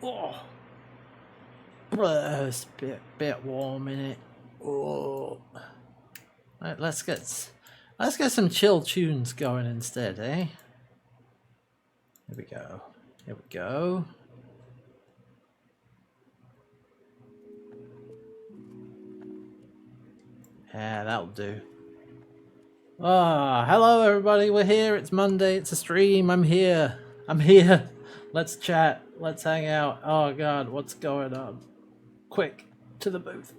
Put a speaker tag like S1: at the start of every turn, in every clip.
S1: Oh, it's a bit warm in it. Oh, right, let's get some chill tunes going instead, eh? Here we go. Here we go. Yeah, that'll do. Ah, hello everybody. We're here. It's Monday. It's a stream. I'm here. Let's chat. Let's hang out. Oh God, what's going on? Quick, to the booth.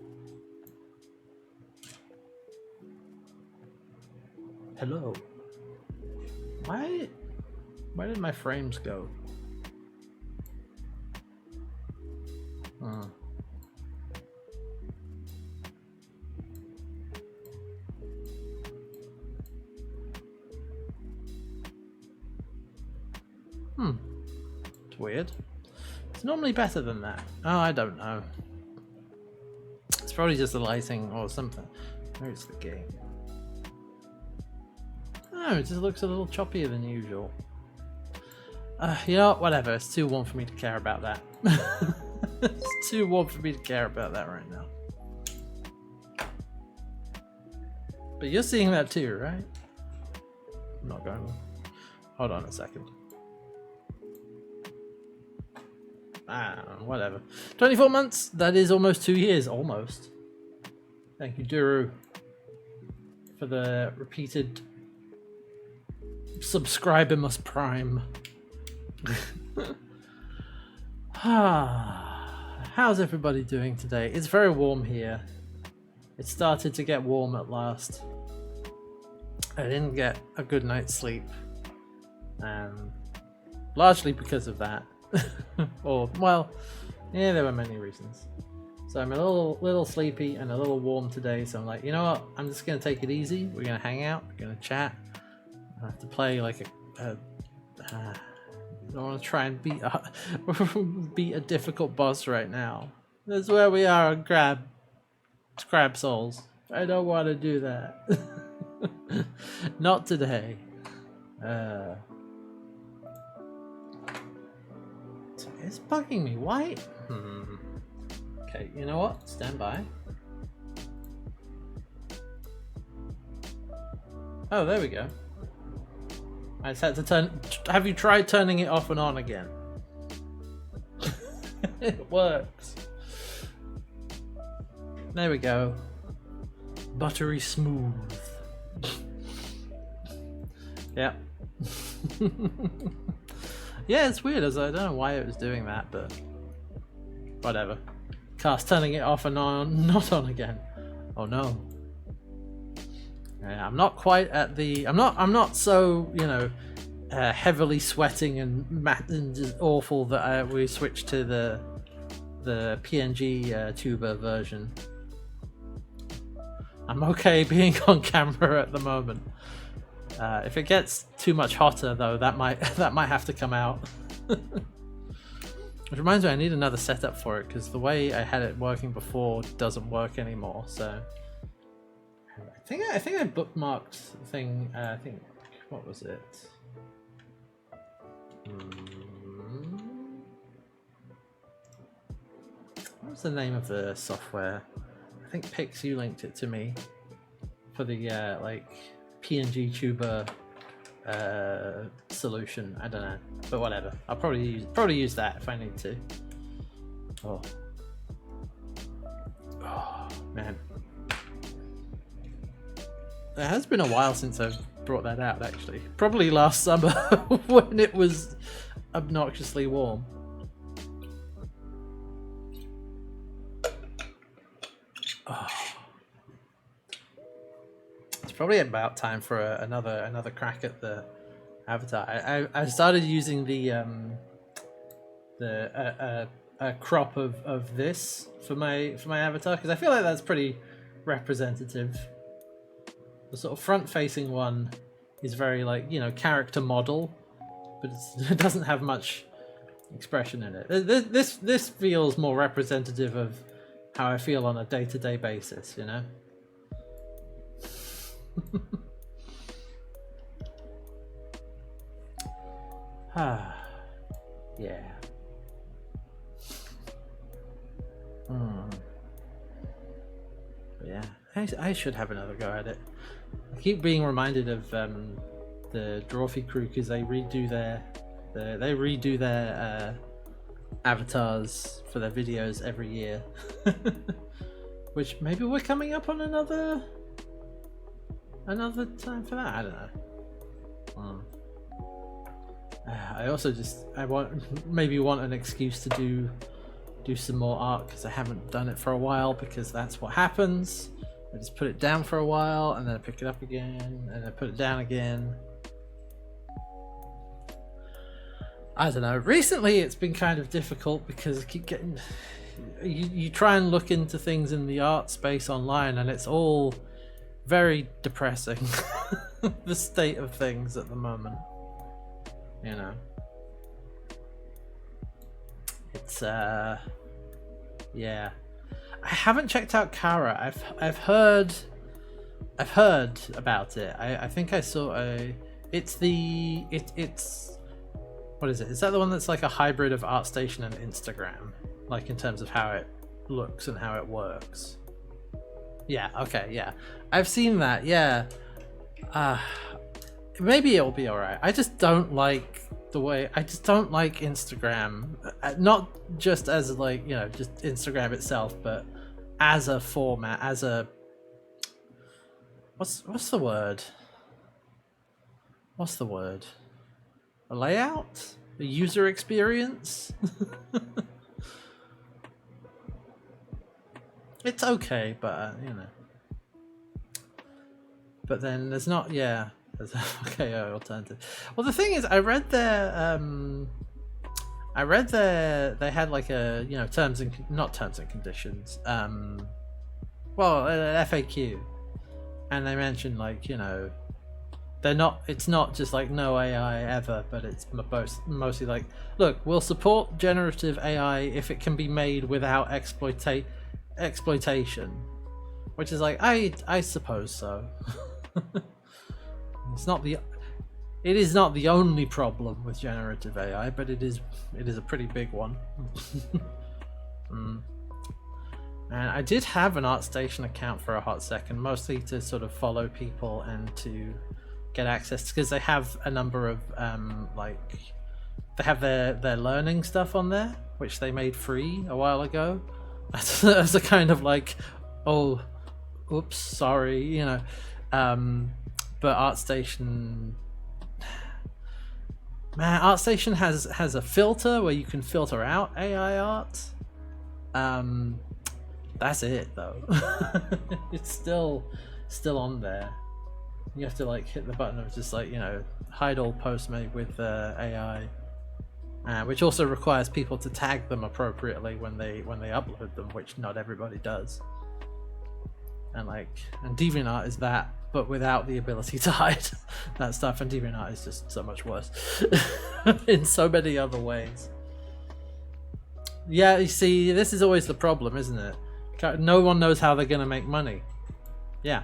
S1: Hello. Where did my frames go? It's weird. It's normally better than that. Oh, I don't know. It's probably just the lighting or something. Maybe it's the game. Oh, it just looks a little choppier than usual. You know what? Whatever. It's too warm for me to care about that. It's too warm for me to care about that right now. But you're seeing that too, right? I'm not going. Hold on a second. Whatever. 24 months. That is almost 2 years. Almost. Thank you, Duru, for the repeated subscriber prime. How's everybody doing today? It's very warm here. It started to get warm at last. I didn't get a good night's sleep, largely because of that. Or, well, yeah, there were many reasons. So I'm a little sleepy and a little warm today, so I'm like, you know what, I'm just gonna take it easy. We're gonna hang out, we're gonna chat. I have to play like I don't want to try and beat a difficult boss right now. That's where we are on Crab Souls. I don't want to do that. Not today. It's bugging me. Why? Okay, you know what? Stand by. Oh, there we go. I just had to turn. Have you tried turning it off and on again? It works. There we go. Buttery smooth. Yeah. Yeah, it's weird. I don't know why it was doing that, but whatever. Cast turning it off and on, not on again. Oh no. Yeah, I'm not quite at the. I'm not so, you know, heavily sweating and just awful that we switched to the PNG tuber version. I'm okay being on camera at the moment. If it gets too much hotter, though, that might have to come out. Which reminds me, I need another setup for it because the way I had it working before doesn't work anymore. So I think I bookmarked the thing. I think, what was it? What was the name of the software? I think Pix, you linked it to me for the like PNG tuber solution. I don't know, but whatever. I'll probably use that if I need to. Oh man, it has been a while since I've brought that out. Actually, probably last summer when it was obnoxiously warm. It's probably about time for another crack at the avatar. I started using a crop of this for my avatar because I feel like that's pretty representative. The sort of front-facing one is very, like, you know, character model, but it doesn't have much expression in it. This feels more representative of how I feel on a day-to-day basis, you know. Yeah. But yeah, I should have another go at it. I keep being reminded of the Drawfee crew because they redo their avatars for their videos every year. Which maybe we're coming up on another time for that. I don't know. I also maybe want an excuse to do some more art because I haven't done it for a while, because that's what happens. I just put it down for a while and then I pick it up again and I put it down again. I don't know. Recently it's been kind of difficult because I keep getting... You try and look into things in the art space online and it's all very depressing. The state of things at the moment. You know. It's yeah. I haven't checked out Kara. I've heard about it. I think I saw it's what is it? Is that the one that's like a hybrid of ArtStation and Instagram? Like in terms of how it looks and how it works. Yeah, okay, yeah. I've seen that, yeah. Maybe it'll be alright. I just don't like Instagram. Not just as like, you know, just Instagram itself, but as a format, as a... What's the word? What's the word? A layout? A user experience? It's okay, but you know. But then there's not, yeah. There's okay alternative. Well, the thing is, I read they had like a, you know, not terms and conditions. Well, an FAQ, and they mentioned like, you know, it's not just like no AI ever, but it's mostly like, look, we'll support generative AI if it can be made without exploitation, which is like, I suppose so. It is not the only problem with generative AI, but it is a pretty big one. And I did have an ArtStation account for a hot second, mostly to sort of follow people and to get access, because they have a number of like, they have their learning stuff on there, which they made free a while ago. As a kind of like, oh, oops, sorry, you know. But ArtStation, man, ArtStation has a filter where you can filter out AI art. That's it though. It's still on there. You have to like hit the button of just like, you know, hide all posts made with AI, which also requires people to tag them appropriately when they upload them, which not everybody does. And DeviantArt is that, but without the ability to hide that stuff, and DeviantArt is just so much worse in so many other ways. Yeah, you see, this is always the problem, isn't it? No one knows how they're going to make money. Yeah.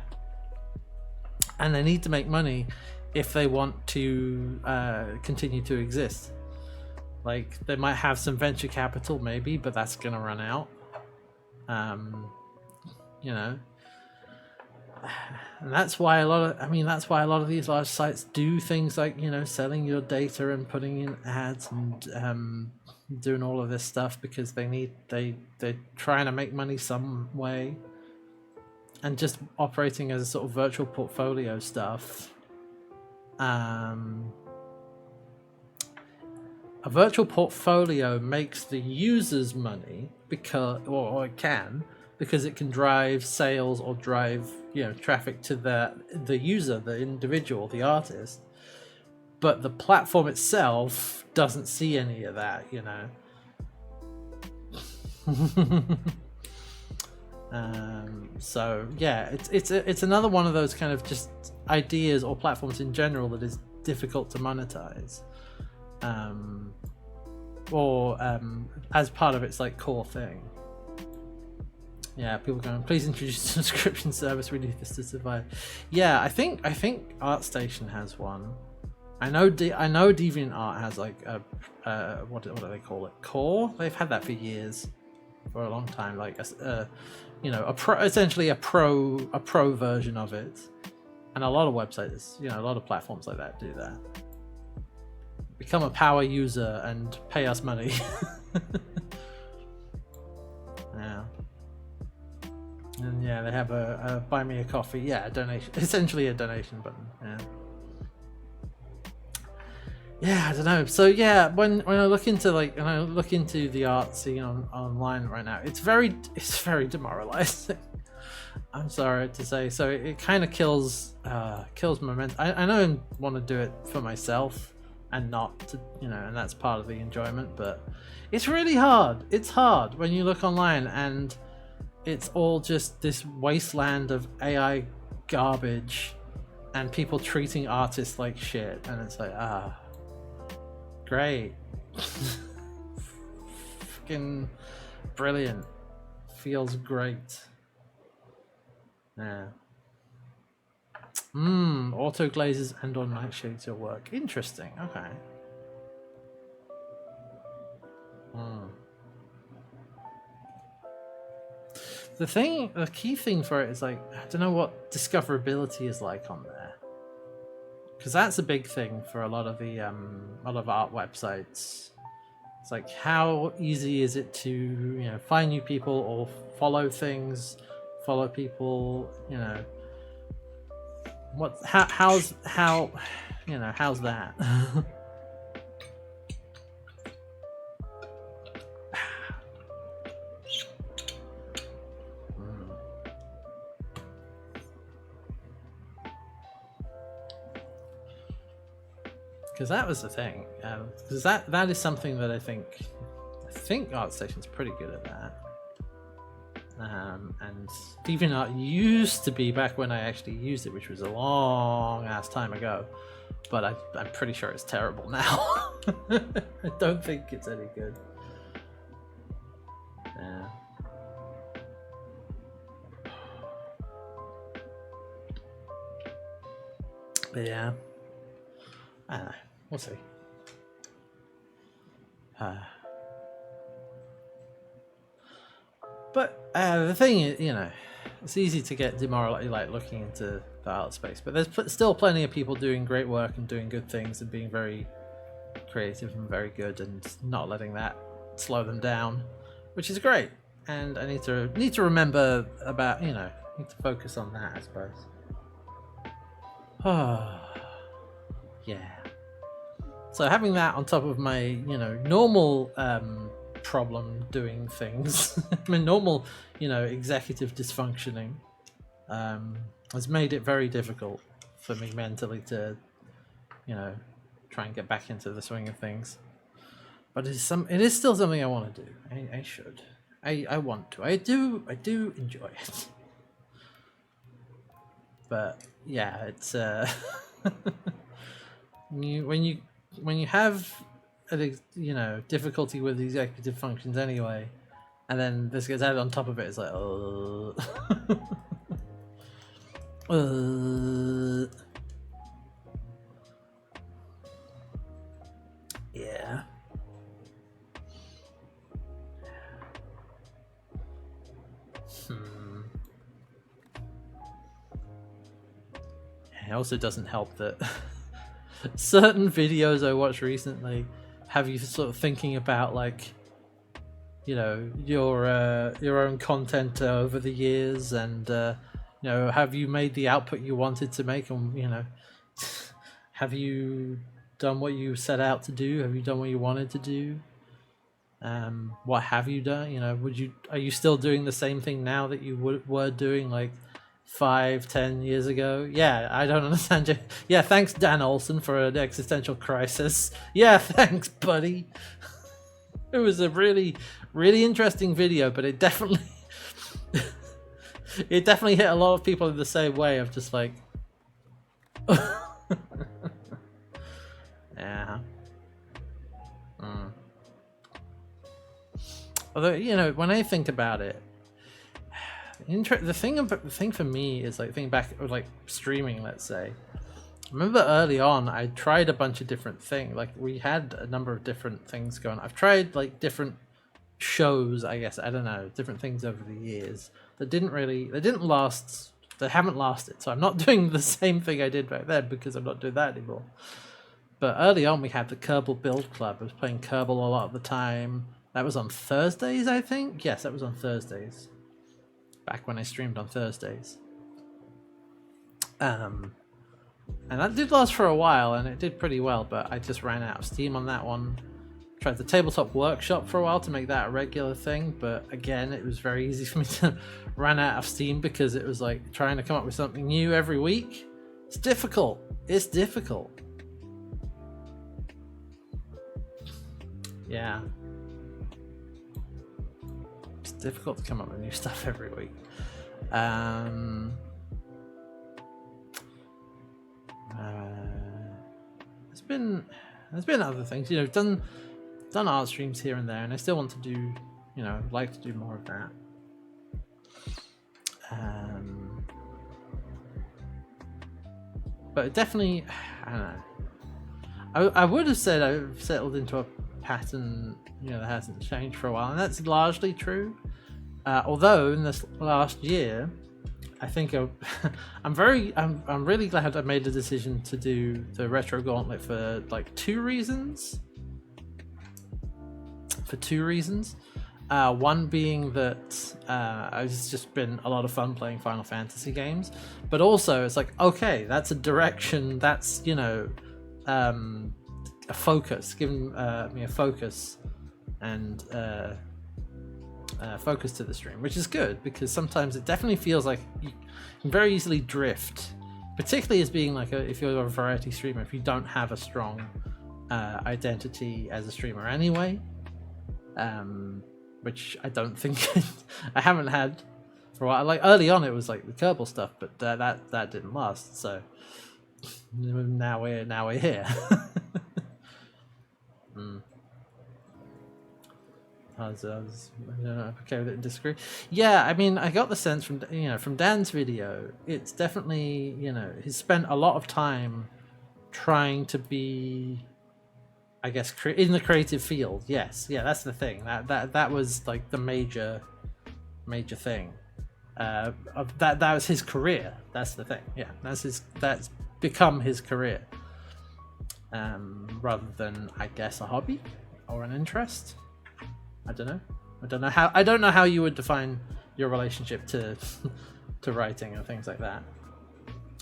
S1: And they need to make money if they want to continue to exist. Like, they might have some venture capital maybe, but that's going to run out. You know. And that's why a lot of these large sites do things like, you know, selling your data and putting in ads and doing all of this stuff, because they're trying to make money some way, and just operating as a sort of virtual portfolio stuff. A virtual portfolio makes the users money because, or it can, because it can drive sales or drive, you know, traffic to the user, the individual, the artist. But the platform itself doesn't see any of that, you know. So yeah, it's another one of those kind of just ideas or platforms in general that is difficult to monetize, or as part of its like core thing. Yeah, people going, please introduce a subscription service. We need this to survive. Yeah, I think ArtStation has one. I know DeviantArt has like a what do they call it? Core. They've had that for years. for a long time, like you know, essentially a pro version of it. And a lot of websites, you know, a lot of platforms like that do that. Become a power user and pay us money. Yeah. And yeah, they have a buy me a coffee. Yeah, a donation. Essentially a donation button. Yeah. Yeah, I don't know. So yeah, when I look into the art scene online right now, it's very demoralizing. I'm sorry to say. So it kind of kills momentum. I know I want to do it for myself and not to, you know, and that's part of the enjoyment, but it's really hard. It's hard when you look online and it's all just this wasteland of AI garbage and people treating artists like shit, and it's like, great. Fucking brilliant. Feels great. Yeah. Auto glazes and or nightshades at work. Interesting. Okay. The key thing for it is, like, I don't know what discoverability is like on there, because that's a big thing for a lot of art websites. It's like, how easy is it to, you know, find new people or follow people, you know, how's that? Because that was the thing, because that is something that I think ArtStation's pretty good at that. And DeviantArt used to be, back when I actually used it, which was a long ass time ago, but I'm pretty sure it's terrible now. I don't think it's any good. Yeah. But yeah, I don't know. We'll see. But the thing is, you know, it's easy to get demoralized, like looking into the art space, but there's still plenty of people doing great work and doing good things and being very creative and very good, and not letting that slow them down, which is great. And I need to remember about, you know, need to focus on that, I suppose. Yeah. So having that on top of my, you know, normal problem doing things, my normal, you know, executive dysfunctioning, has made it very difficult for me mentally to, you know, try and get back into the swing of things. But it is still something I want to do. I should. I want to. I do enjoy it. But yeah, it's when you have you know, difficulty with executive functions anyway, and then this gets added on top of it, it's like, yeah. It also doesn't help that certain videos I watched recently have you sort of thinking about, like, you know, your own content over the years, and you know, have you made the output you wanted to make, and, you know, have you done what you set out to do? Have you done what you wanted to do? What have you done? You know, are you still doing the same thing now that you were doing like 5-10 years ago? Yeah, I don't understand you. Yeah, thanks Dan Olsen for an existential crisis. Yeah, thanks buddy. It was a really, really interesting video, but it definitely hit a lot of people in the same way of just like yeah. Although, you know, when I think about it, the thing for me is, like, thinking back, or like streaming, let's say. I remember early on, I tried a bunch of different things. Like, we had a number of different things going. I've tried like different shows, I guess, I don't know, different things over the years that didn't last, they haven't lasted. So I'm not doing the same thing I did back then because I'm not doing that anymore. But early on, we had the Kerbal Build Club. I was playing Kerbal a lot of the time. That was on Thursdays, I think. Yes, that was on Thursdays. Back when I streamed on Thursdays. And that did last for a while, and it did pretty well, but I just ran out of steam on that one. Tried the Tabletop Workshop for a while to make that a regular thing, but again, it was very easy for me to run out of steam because it was like trying to come up with something new every week. It's difficult. It's difficult. Yeah. It's difficult to come up with new stuff every week. There's been other things, you know, done art streams here and there, and I still want to do, you know, like to do more of that. But it definitely, I don't know. I would have said I've settled into a pattern, you know, that hasn't changed for a while, and that's largely true. Although in this last year, I think I'm really glad I made the decision to do the Retro Gauntlet for like two reasons. One being that it's just been a lot of fun playing Final Fantasy games, but also it's like, okay, that's a direction, that's, you know, a focus, giving me a focus and focus to the stream, which is good because sometimes it definitely feels like you can very easily drift, particularly as being like if you're a variety streamer, if you don't have a strong identity as a streamer anyway, which I don't think I haven't had for a while. Like early on it was like the Kerbal stuff, but that didn't last, so now we're here. I don't know, okay with it and disagree. Yeah, I mean, I got the sense from, you know, from Dan's video, it's definitely, you know, he's spent a lot of time trying to be, I guess, in the creative field. Yes, yeah, that's the thing. That was like the major thing. That was his career. That's the thing. Yeah, that's become his career, rather than, I guess, a hobby or an interest. I don't know how you would define your relationship to to writing and things like that.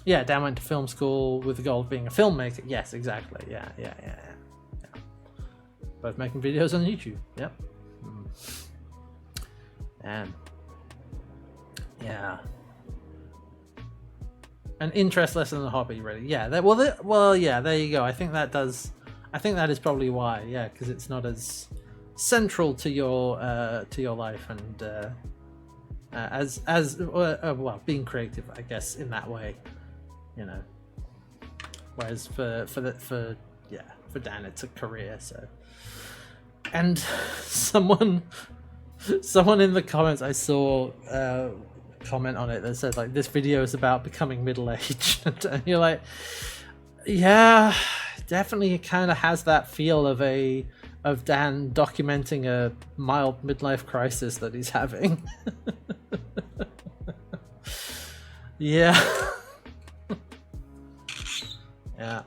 S1: Yeah, Dan went to film school with the goal of being a filmmaker. Yes, exactly. Yeah. Both making videos on YouTube. Yep. And yeah, an interest less than a hobby, really. Yeah. Yeah. There you go. I think that is probably why. Yeah, because it's not as central to your life and well, being creative, I guess, in that way, you know. Whereas for Dan, it's a career. So, and someone in the comments I saw comment on it that said like, this video is about becoming middle-aged, and you're like, yeah, definitely it kind of has that feel of Dan documenting a mild midlife crisis that he's having. Yeah. Yeah.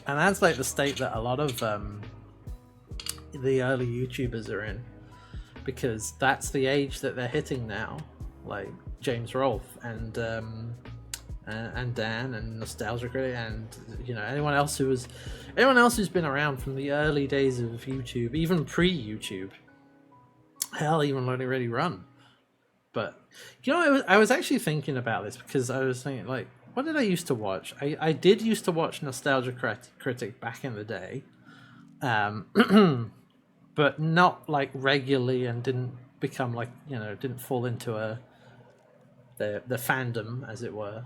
S1: And that's like the state that a lot of the early YouTubers are in, because that's the age that they're hitting now, like James Rolfe and Dan and Nostalgia Critic, and you know, anyone else who's been around from the early days of YouTube, even pre-YouTube. Hell, even Loading Ready Run. But you know, I was actually thinking about this because I was thinking, like, what did I used to watch? I did used to watch Nostalgia Critic back in the day, but not like regularly, and didn't become like, you know, didn't fall into the fandom, as it were.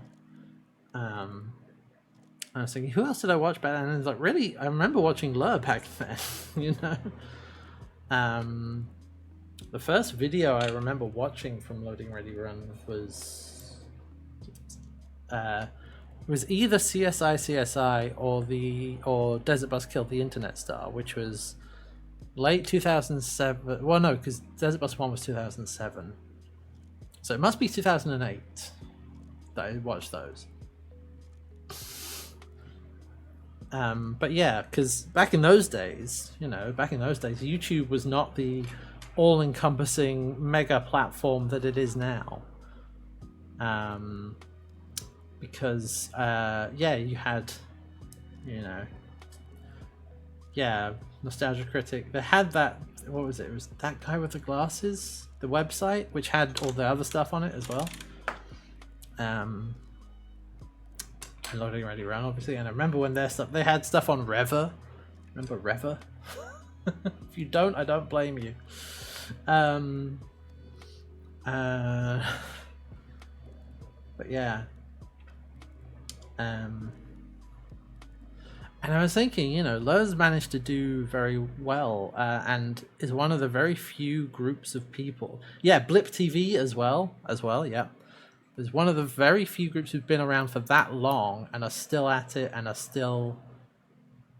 S1: I was thinking, who else did I watch back then? And it's like, really, I remember watching Lur back then, you know. The first video I remember watching from Loading Ready Run was It was either CSI or Desert Bus Killed the Internet Star, which was late 2007. Well, no, because Desert Bus 1 was 2007. So it must be 2008 that I watched those. But yeah, because back in those days, YouTube was not the all-encompassing mega platform that it is now. Because you had, Nostalgia Critic. They had that. What was it? It was that guy with the glasses. The website, which had all the other stuff on it as well. And Loading Ready Run, obviously. And I remember when they had stuff on Rever. Remember Rever? If you don't, I don't blame you. But yeah. And I was thinking, Lur's managed to do very well, and is one of the very few groups of people. Yeah, Blip TV as well, yeah. There's one of the very few groups who've been around for that long and are still at it and are still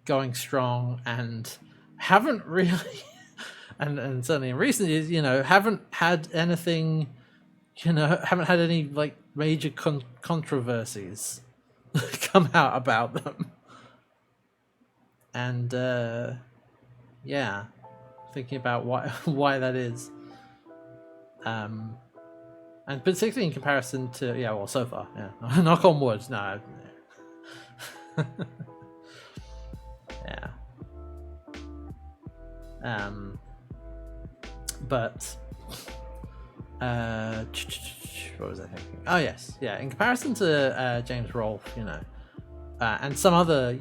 S1: going strong and haven't really, and certainly in recent years, haven't had anything, haven't had any like major controversies come out about them. And thinking about why that is, and particularly in comparison to so far, knock on wood, no, yeah, but what was I thinking? Oh yes, yeah. In comparison to James Rolfe, and some other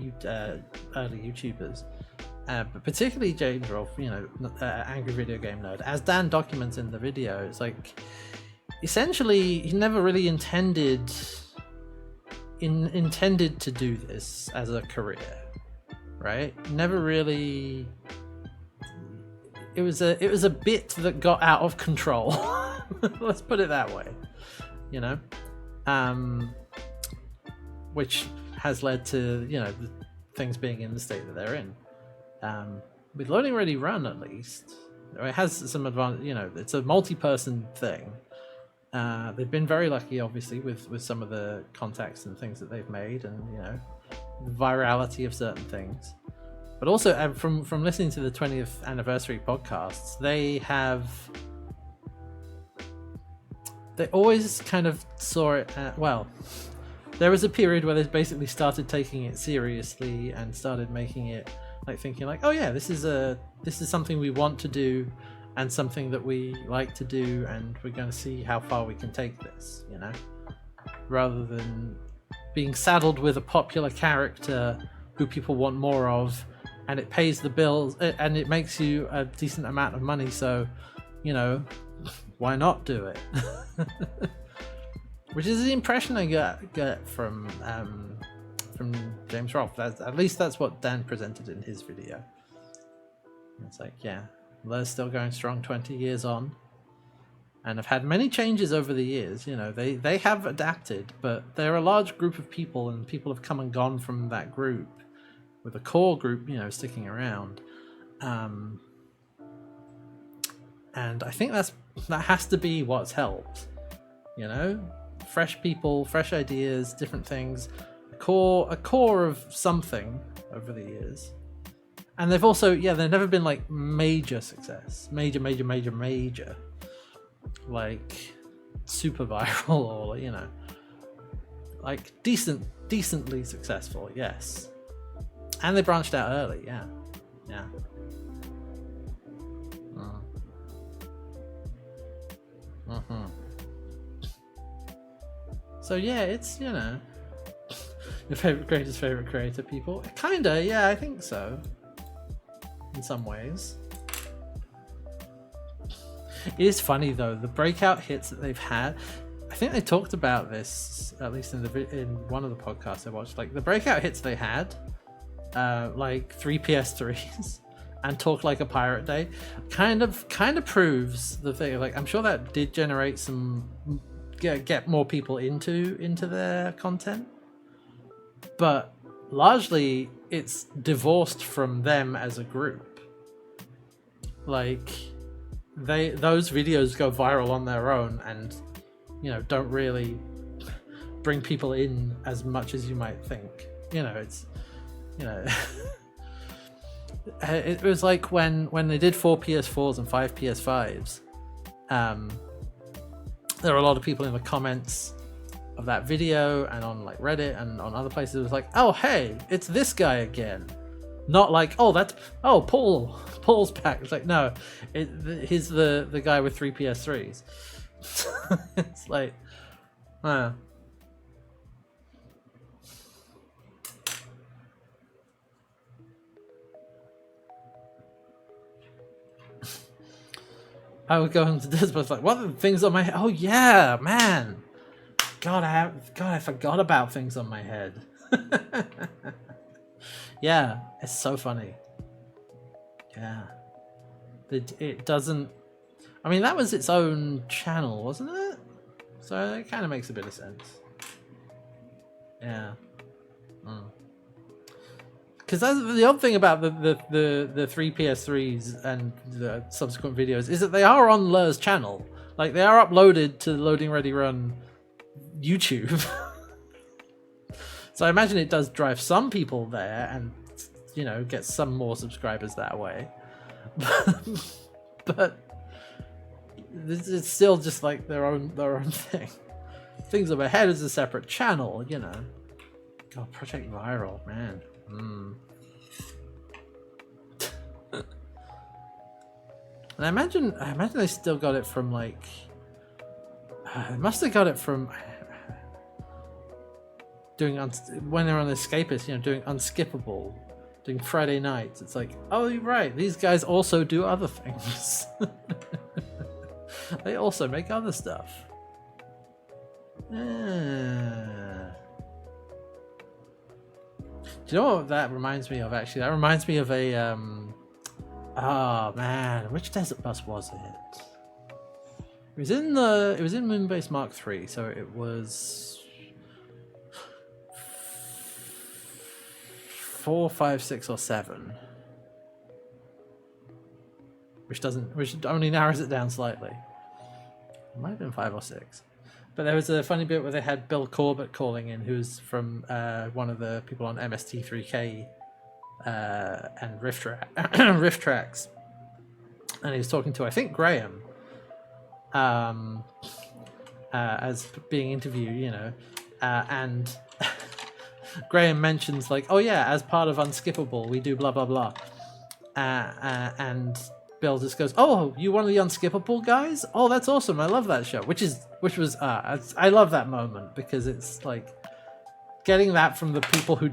S1: early YouTubers, but particularly James Rolfe, Angry Video Game Nerd, as Dan documents in the video, it's like essentially he never really intended to do this as a career, right? Never really. It was a bit that got out of control. Let's put it that way, which has led to things being in the state that they're in. With Loading Ready Run, at least, it has some advantage. It's a multi-person thing. They've been very lucky, obviously, with some of the contacts and things that they've made, and the virality of certain things. But also from listening to the 20th anniversary podcasts, they always kind of saw it. There was a period where they basically started taking it seriously and started making it thinking oh yeah, this is something we want to do and something that we like to do, and we're going to see how far we can take this, rather than being saddled with a popular character who people want more of, and it pays the bills and it makes you a decent amount of money, so why not do it? Which is the impression I get from James Rolfe. At least that's what Dan presented in his video. It's like, yeah, Lur's still going strong 20 years on, and have had many changes over the years. They have adapted, but they're a large group of people, and people have come and gone from that group, with a core group, sticking around. And I think that has to be what's helped. Fresh people, fresh ideas, different things, a core of something over the years. And they've also, they've never been like major success, major, like super viral, or like decently successful, yes. And they branched out early, yeah. So yeah, it's your greatest favorite creator people. Kinda, yeah, I think so. In some ways. It is funny though, the breakout hits that they've had. I think they talked about this, at least in one of the podcasts I watched. Like the breakout hits they had, like 3 PS3s and Talk Like a Pirate Day, kind of proves the thing. Like I'm sure that did generate some, get more people into their content. but largely it's divorced from them as a group. Like, those videos go viral on their own and, you know, don't really bring people in as much as you might think. You know, it's, you know, it was like when they did 4 PS4s and 5 PS5s, there were a lot of people in the comments of that video and on like Reddit and on other places. It was like, oh hey, it's this guy again. Not like, oh that's, oh Paul's back. It's like, no, he's the guy with 3 PS3s. It's like, I would go into this, but it's like, what are the things on my head? Oh yeah, man. God, I forgot about things on my head. Yeah, it's so funny. Yeah. It doesn't... I mean, that was its own channel, wasn't it? So it kind of makes a bit of sense. Yeah. Because that's the odd thing about the 3 PS3s and the subsequent videos is that they are on Lur's channel. Like, they are uploaded to Loading Ready Run YouTube. So I imagine it does drive some people there and, you know, get some more subscribers that way. But it's still just like their own thing. Things Up Ahead is a separate channel, you know. Oh, Project Viral, man. And I imagine they still got it from like, they must have got it from doing when they're on Escapist, you know, doing Unskippable, doing Friday nights. It's like, oh, you're right, these guys also do other things. They also make other stuff. Do you know what that reminds me of, actually? That reminds me of a, oh man, which Desert Bus was it? It was in Moonbase Mark III, so it was 4, 5, 6, or 7. Which only narrows it down slightly. It might have been 5 or 6. But there was a funny bit where they had Bill Corbett calling in, who's from one of the people on MST3K and Rift Tracks. And he was talking to, I think, Graham, as being interviewed, you know. And Graham mentions, like, oh yeah, as part of Unskippable, we do blah, blah, blah. And Bill just goes, oh, you one of the Unskippable guys? Oh, that's awesome. I love that show. Which was I love that moment, because it's like getting that from the people who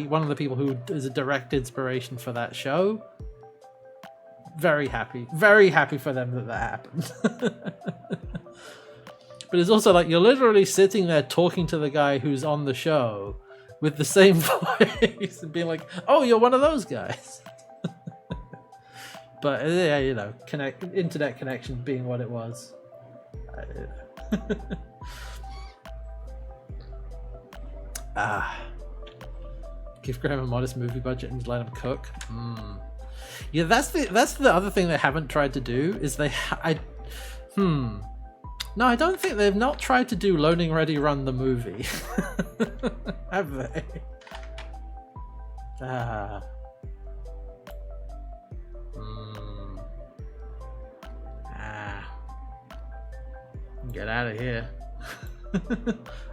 S1: one of the people who is a direct inspiration for that show. Very happy for them that happened. But it's also like, you're literally sitting there talking to the guy who's on the show with the same voice and being like, oh, you're one of those guys. But yeah, you know, internet connection being what it was. Give Graham a modest movie budget and let him cook. Yeah, that's the other thing they haven't tried to do, is no, I don't think they've not tried to do Loading Ready Run the movie. Have they? Get out of here.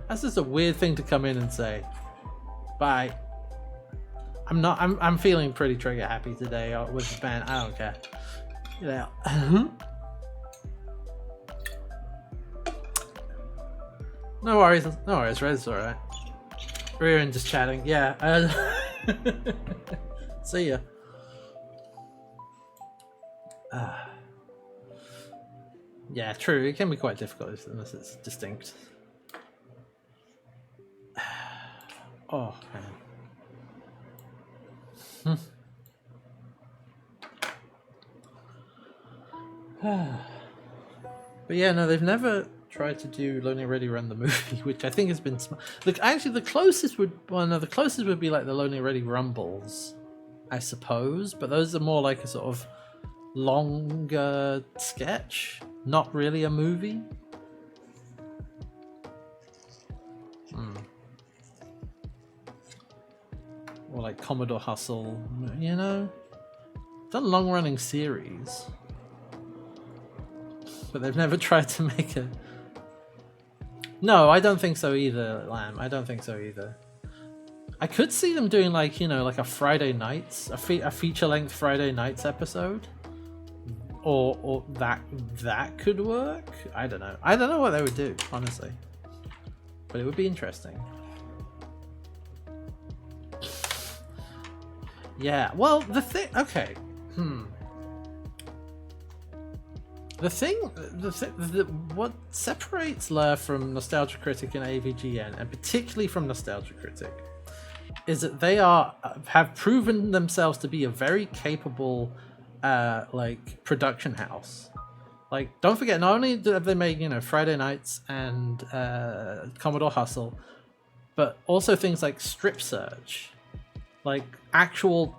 S1: That's just a weird thing to come in and say. Bye. I'm feeling pretty trigger happy today with the band. I don't care. Get out. No worries, Red. It's alright. We're in just chatting. Yeah. See ya. Yeah, true. It can be quite difficult unless it's distinct. Oh, man. But yeah, no, they've never tried to do Lonely Ready Run the movie, which I think has been look. Actually, the closest would be like the Lonely Ready Rumbles, I suppose. But those are more like a sort of longer sketch, not really a movie. Or like Commodore Hustle, you know? Done long-running series. But they've never tried to make a... No, I don't think so either, Lamb. I don't think so either. I could see them doing like, you know, like a Friday nights, a feature-length Friday nights episode. Or that could work? I don't know. I don't know what they would do, honestly. But it would be interesting. Yeah, well, the thing... Okay. What separates Lur from Nostalgia Critic and AVGN, and particularly from Nostalgia Critic, is that they have proven themselves to be a very capable, like, production house. Like, don't forget, not only have they made, you know, Friday Nights and Commodore Hustle, but also things like Strip Search. Like actual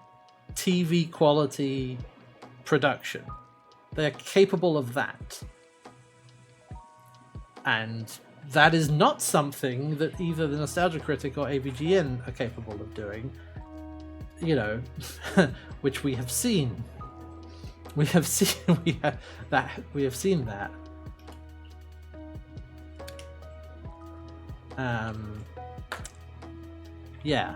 S1: TV quality production. They're capable of that. And that is not something that either the Nostalgia Critic or AVGN are capable of doing. You know, which we have seen. We have seen that. Yeah.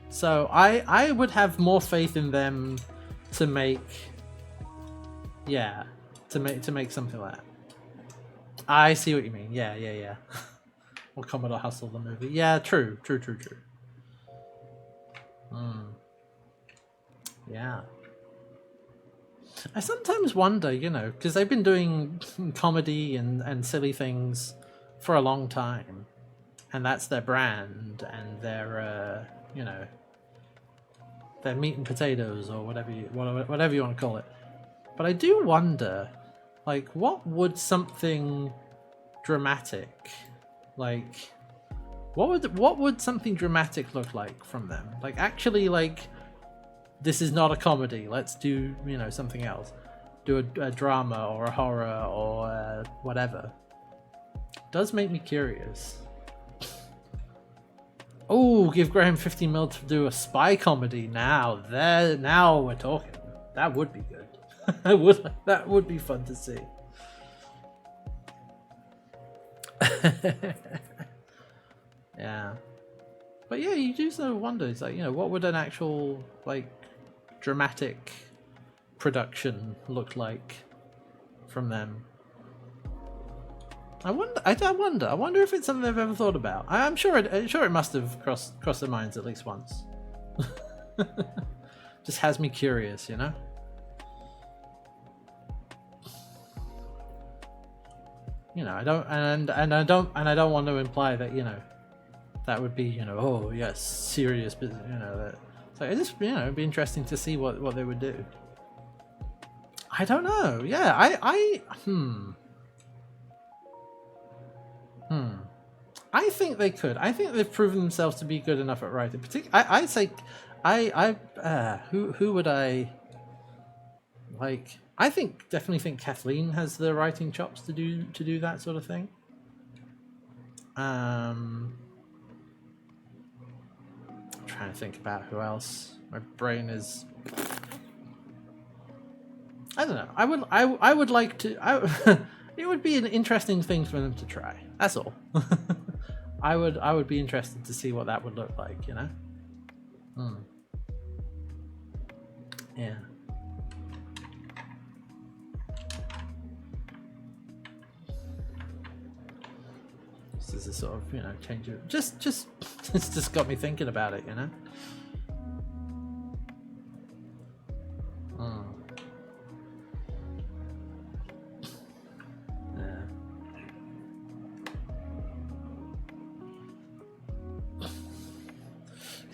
S1: So I would have more faith in them to make something like that. I see what you mean. Yeah. Or Commodore Hustle the movie. Yeah, true. Yeah. I sometimes wonder, you know, because they've been doing comedy and silly things for a long time, and that's their brand and their you know, their meat and potatoes, or whatever you want to call it. But I do wonder, like, what would something dramatic, like, what would something dramatic look like from them? Like, actually, like, this is not a comedy. Let's do, you know, something else. Do a drama or a horror or whatever. It does make me curious. Oh, give Graham 50 mil to do a spy comedy. Now we're talking. That would be good. That would be fun to see. Yeah. But yeah, you do sort of wonder, it's like, you know, what would an actual, like, dramatic production look like from them? I wonder if it's something they've ever thought about. I'm sure it must have crossed their minds at least once. Just has me curious, you know? You know, I don't want to imply that, you know, that would be, you know, oh yes, serious business, you know, that. So it just, you know, it'd be interesting to see what they would do. I don't know. Yeah, I think they could. I think they've proven themselves to be good enough at writing. I'd say, who would I like? I definitely think Kathleen has the writing chops to do that sort of thing. I'm trying to think about who else. My brain is. I don't know. I would like to. It would be an interesting thing for them to try. That's all. I would be interested to see what that would look like, you know? Yeah. This is a sort of, you know, change of just it's just got me thinking about it, you know?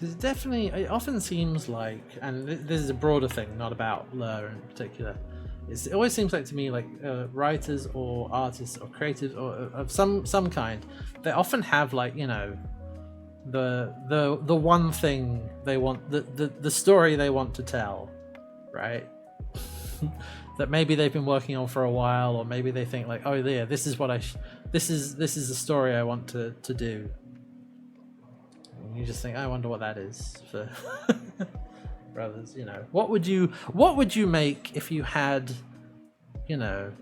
S1: Because it often seems like, and this is a broader thing, not about Lur in particular, it always seems like to me like writers or artists or creatives or of some kind, they often have like, you know, the one thing they want, the story they want to tell, right? That maybe they've been working on for a while, or maybe they think like, oh yeah, this is what this is the story I want to do. And you just think, I wonder what that is for brothers, you know. What would you make if you had, you know,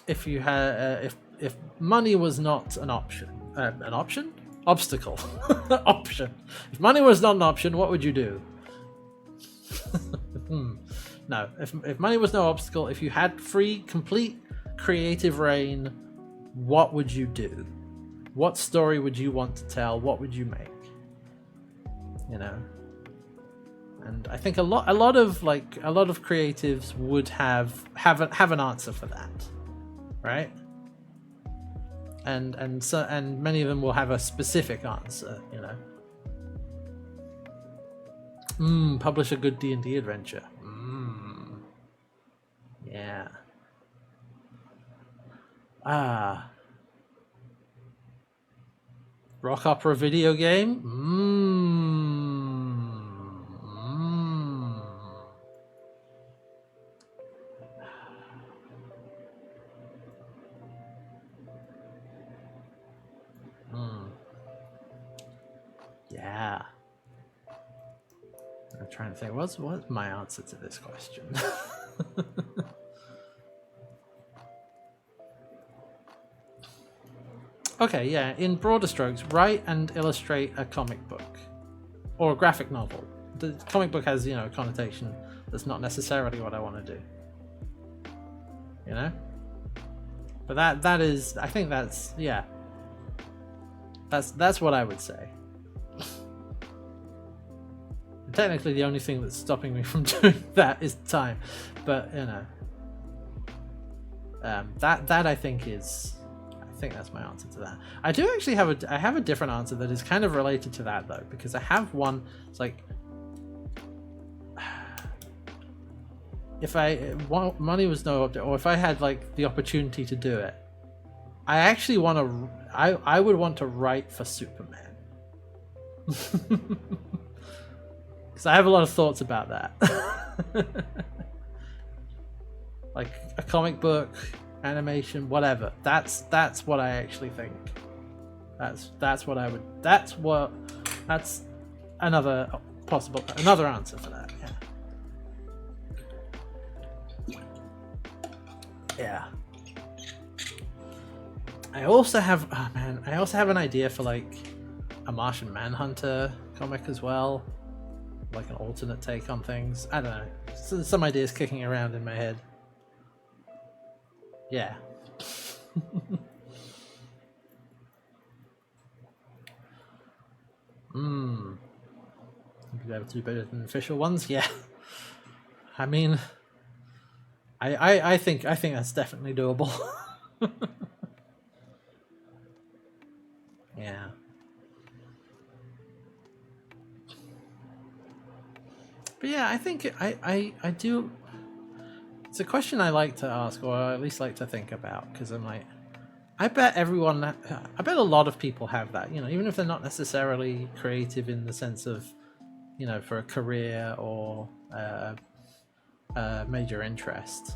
S1: if you had if money was not an option, obstacle, option. If money was not an option, what would you do? No, if money was no obstacle, if you had complete creative reign, what would you do? What story would you want to tell? What would you make? You know, and I think a lot of creatives would have an answer for that, right? And many of them will have a specific answer, you know. Publish a good D&D adventure. Yeah. Rock opera video game? Yeah. I'm trying to think, what's my answer to this question? Okay, yeah, in broader strokes, write and illustrate a comic book or a graphic novel. The comic book has, you know, a connotation that's not necessarily what I want to do, you know. But that is, I think that's, yeah, that's what I would say. Technically, the only thing that's stopping me from doing that is time, but you know, that I think is. I think that's my answer to that. I do actually have a different answer that is kind of related to that though, because I have one. It's like, if money was no object, or if I had like the opportunity to do it, I actually want to. I would want to write for Superman. Because I have a lot of thoughts about that. Like a comic book, animation, whatever. That's what I actually think. That's what I would. That's another answer for that. Yeah. I also have an idea for like a Martian Manhunter comic as well. Like an alternate take on things. I don't know. So there's some ideas kicking around in my head. Yeah. You'll be able to do better than official ones? Yeah. I mean, I think that's definitely doable. Yeah. But yeah, I think I do. It's a question I like to ask, or at least like to think about, because I'm like, I bet a lot of people have that, you know, even if they're not necessarily creative in the sense of, you know, for a career or a major interest.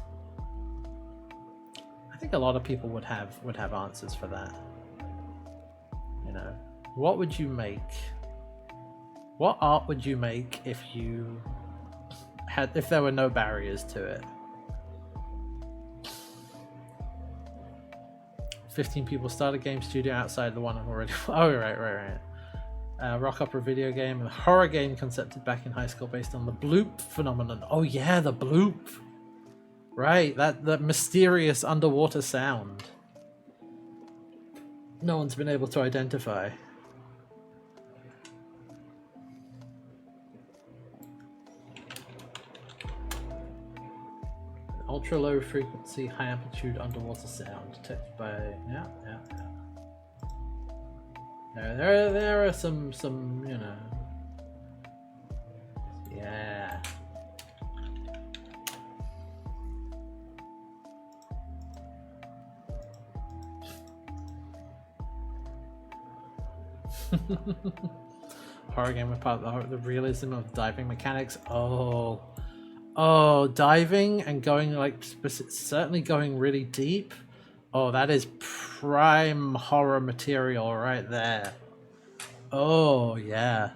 S1: I think a lot of people would have answers for that. You know, what would you make? What art would you make if there were no barriers to it? 15 people start a game studio outside the one I'm already. Oh, right. Rock opera video game, a horror game concepted back in high school based on the bloop phenomenon. Oh yeah, the bloop. Right, that mysterious underwater sound. No one's been able to identify. Ultra low frequency, high amplitude underwater sound detected by There are some you know. Yeah. Horror game with part of the realism of diving mechanics. Oh, diving and going like certainly going really deep. Oh, that is prime horror material right there. Oh yeah.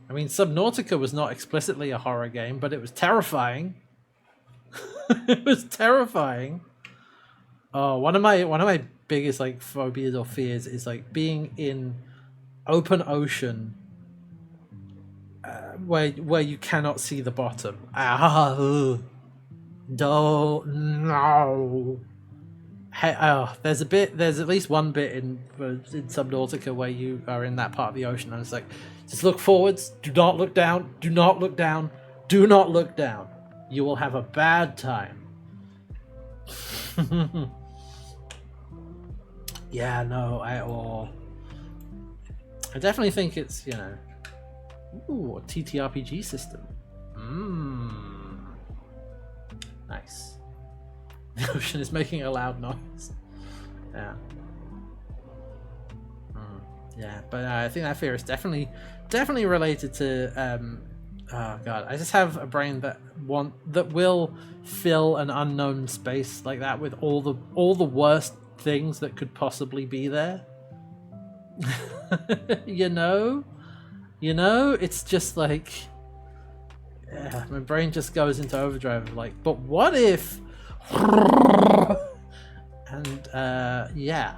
S1: I mean, Subnautica was not explicitly a horror game, but it was terrifying. It was terrifying. Oh, one of my biggest like phobias or fears is like being in open ocean where you cannot see the bottom. No. Hey, there's at least one bit in Subnautica where you are in that part of the ocean, and it's like, just look forwards, do not look down, do not look down, do not look down. You will have a bad time. Yeah, no, I definitely think it's, you know, ooh, a TTRPG system. Nice. The ocean is making a loud noise. Yeah. Yeah, but I think that fear is definitely related to oh god, I just have a brain that will fill an unknown space like that with all the worst things that could possibly be there. you know, it's just like, yeah, my brain just goes into overdrive. Like, but what if? And yeah,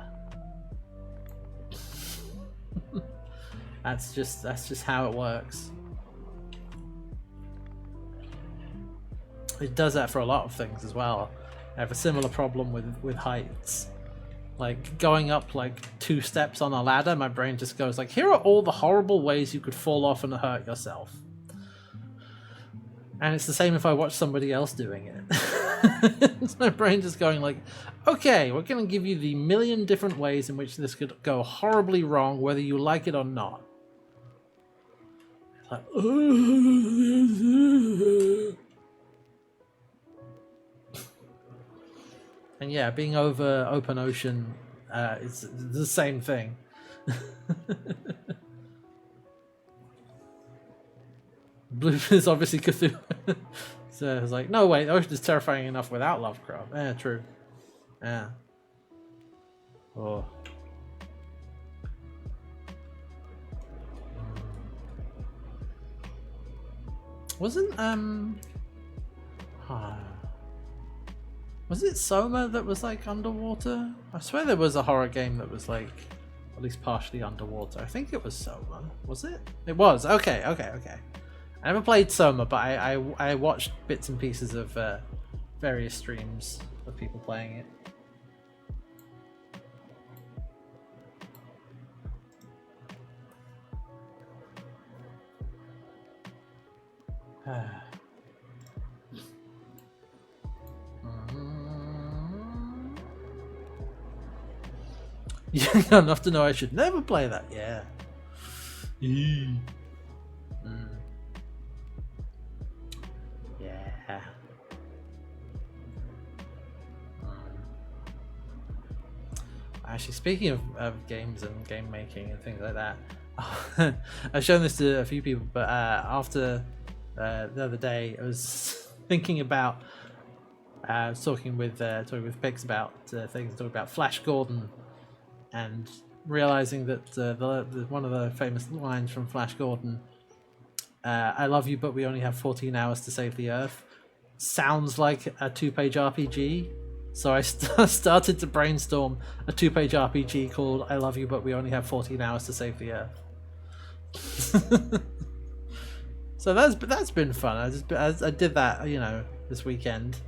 S1: that's just how it works. It does that for a lot of things as well. I have a similar problem with heights. Like going up like 2 steps on a ladder, my brain just goes like, here are all the horrible ways you could fall off and hurt yourself. And it's the same if I watch somebody else doing it. It's my brain just going like, okay, we're going to give you the million different ways in which this could go horribly wrong, whether you like it or not. It's like, and yeah, being over open ocean, it's the same thing. Blue is obviously Cthulhu. So it's like, no wait, the ocean is terrifying enough without Lovecraft. Yeah, true. Yeah. Oh. Wasn't was it Soma that was like underwater? I swear there was a horror game that was like at least partially underwater. I think it was Soma. Was it? It was. Okay. I never played Soma, but I watched bits and pieces of various streams of people playing it. Young enough to know I should never play that. Yeah. Yeah. Actually, speaking of games and game making and things like that, I've shown this to a few people, but after the other day, I was thinking about talking with Pix about things, talking about Flash Gordon, and realizing that the one of the famous lines from Flash Gordon, "I love you, but we only have 14 hours to save the Earth," sounds like a 2-page RPG. So I started to brainstorm a 2-page RPG called "I love you, but we only have 14 hours to save the Earth." So that's been fun. I did that, you know, this weekend,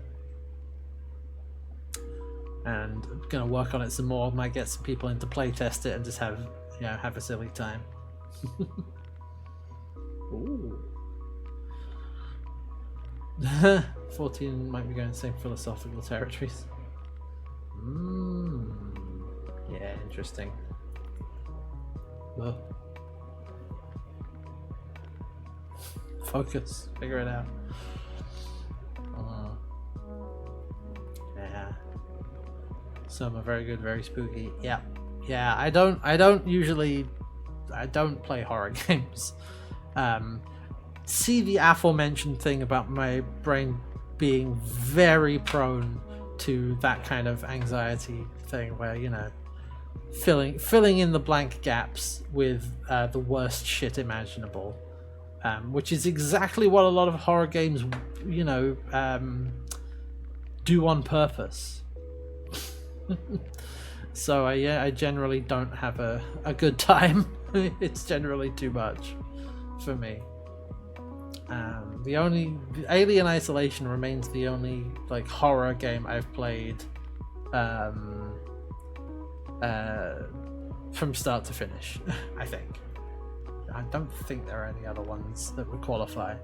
S1: and I'm gonna work on it some more. Might get some people in to play test it and just have a silly time. Ooh. 14 might be going the same philosophical territories. Yeah, interesting. Whoa. Focus. Figure it out. Yeah. Some are very good, very spooky. Yeah. I don't usually I don't play horror games. See the aforementioned thing about my brain being very prone to that kind of anxiety thing, where filling in the blank gaps with the worst shit imaginable, which is exactly what a lot of horror games, do on purpose. So I generally don't have a good time. It's generally too much for me. The only Alien Isolation remains the only like horror game I've played from start to finish. I think. I don't think there are any other ones that would qualify.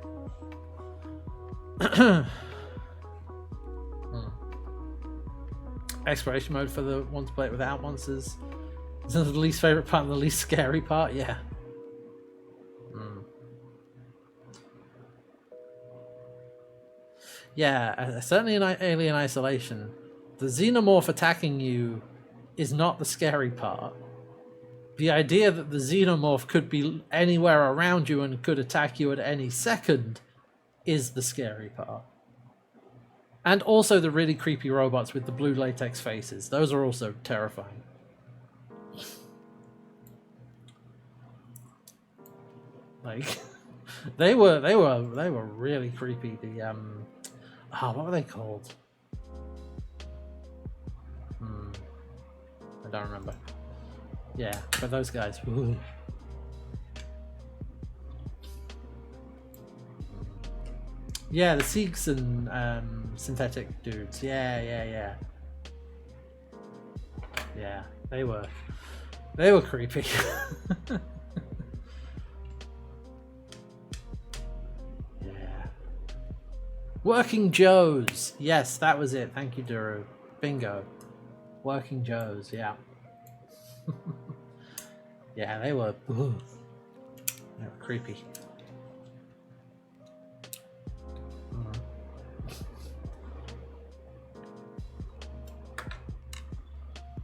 S1: Exploration mode for the one to play it without monsters. Is that the least favorite part and the least scary part? Yeah. Yeah, certainly in Alien Isolation, the xenomorph attacking you is not the scary part. The idea that the xenomorph could be anywhere around you and could attack you at any second is the scary part. And also the really creepy robots with the blue latex faces. Those are also terrifying. Like, they were really creepy. The what were they called? I don't remember. Yeah, but those guys. Ooh. Yeah, the Sikhs and synthetic dudes. Yeah. Yeah, they were creepy. Yeah. Working Joes. Yes, that was it. Thank you, Duru. Bingo. Working Joes. Yeah. Yeah, they were creepy.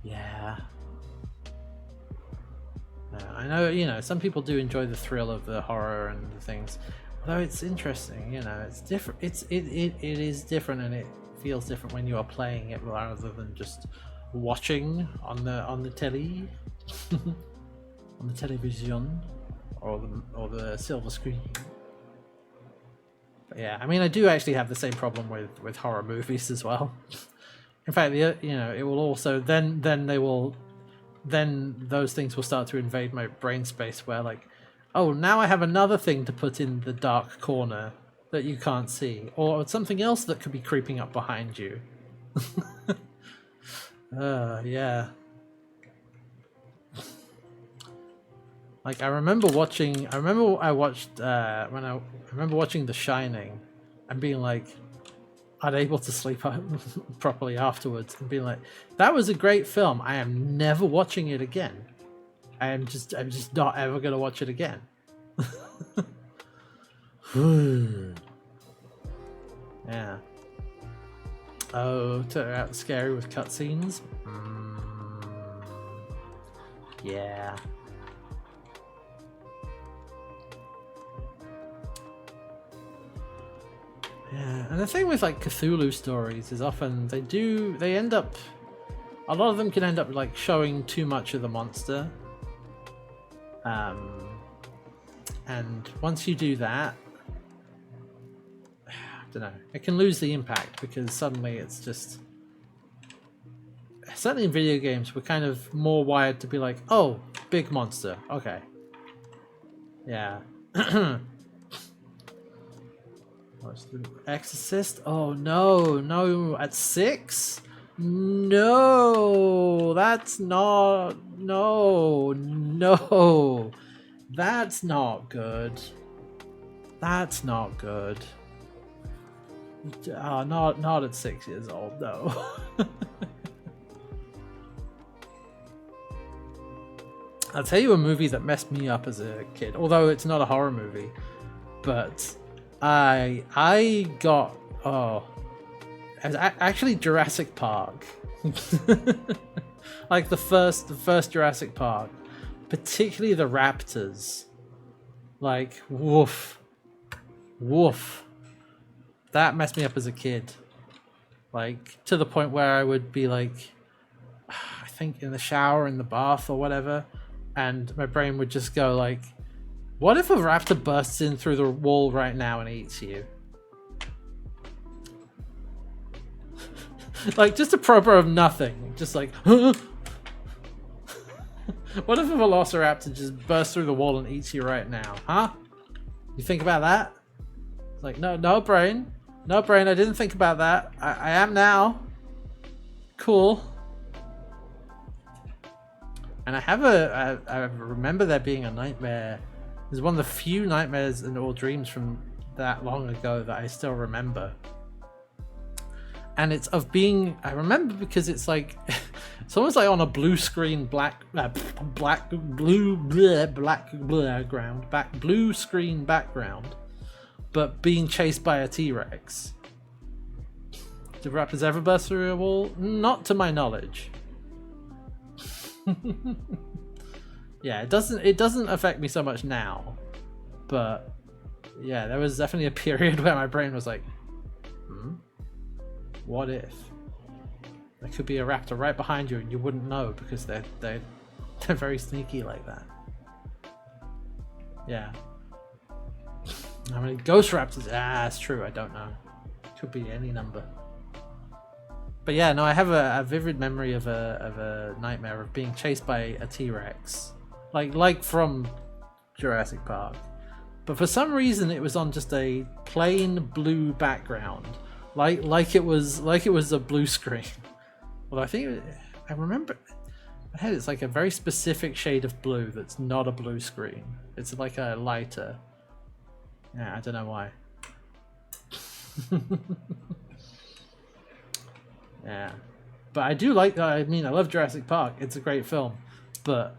S1: Yeah. I know, some people do enjoy the thrill of the horror and the things. Although it's interesting, it's different. It is different, and it feels different when you are playing it rather than just watching on the telly, on the television, or the silver screen. But yeah, I mean, I do actually have the same problem with horror movies as well. In fact, it will also then those things will start to invade my brain space, where like, oh, now I have another thing to put in the dark corner that you can't see, or something else that could be creeping up behind you. Yeah. Like I remember watching The Shining and being like unable to sleep properly afterwards, and being like, that was a great film. I am never watching it again. I'm just not ever gonna watch it again. Yeah. Oh, scary with cutscenes? Yeah. Yeah, and the thing with like Cthulhu stories is often a lot of them can end up like showing too much of the monster. And once you do that, I don't know, it can lose the impact, because suddenly it's just, certainly in video games, we're kind of more wired to be like, oh, big monster, okay. Yeah. What's the Exorcist? Oh no, at 6? No, that's not, no, that's not good. That's not good. Not at 6 years old, no. I'll tell you a movie that messed me up as a kid, although it's not a horror movie, but I got actually Jurassic Park. Like the first Jurassic Park. particularly the raptors. Like, woof. Woof. That messed me up as a kid. Like, to the point where I would be like, I think in the shower, in the bath or whatever, and my brain would just go like, what if a raptor bursts in through the wall right now and eats you? Like, just a proper of nothing. Just like, huh? What if a velociraptor just bursts through the wall and eats you right now? Huh? You think about that? It's like, no brain. No brain, I didn't think about that. I am now. Cool. And I remember there being a nightmare. It's one of the few nightmares or dreams from that long ago that I still remember. And it's of being, I remember because it's like, it's almost like on a blue screen, blue screen background, but being chased by a T-Rex. Do raptors ever burst through a wall? Not to my knowledge. Yeah, it doesn't affect me so much now, but yeah, there was definitely a period where my brain was like, what if there could be a raptor right behind you and you wouldn't know because they're very sneaky like that. Yeah. How many ghost raptors? That's true. I don't know. Could be any number. But yeah, no, I have a vivid memory of a nightmare of being chased by a T-Rex, like from Jurassic Park. But for some reason, it was on just a plain blue background, like it was a blue screen. Well, I remember. I had it's like a very specific shade of blue that's not a blue screen. It's like a lighter. Yeah, I don't know why. Yeah, but I do like. I mean, I love Jurassic Park. It's a great film, but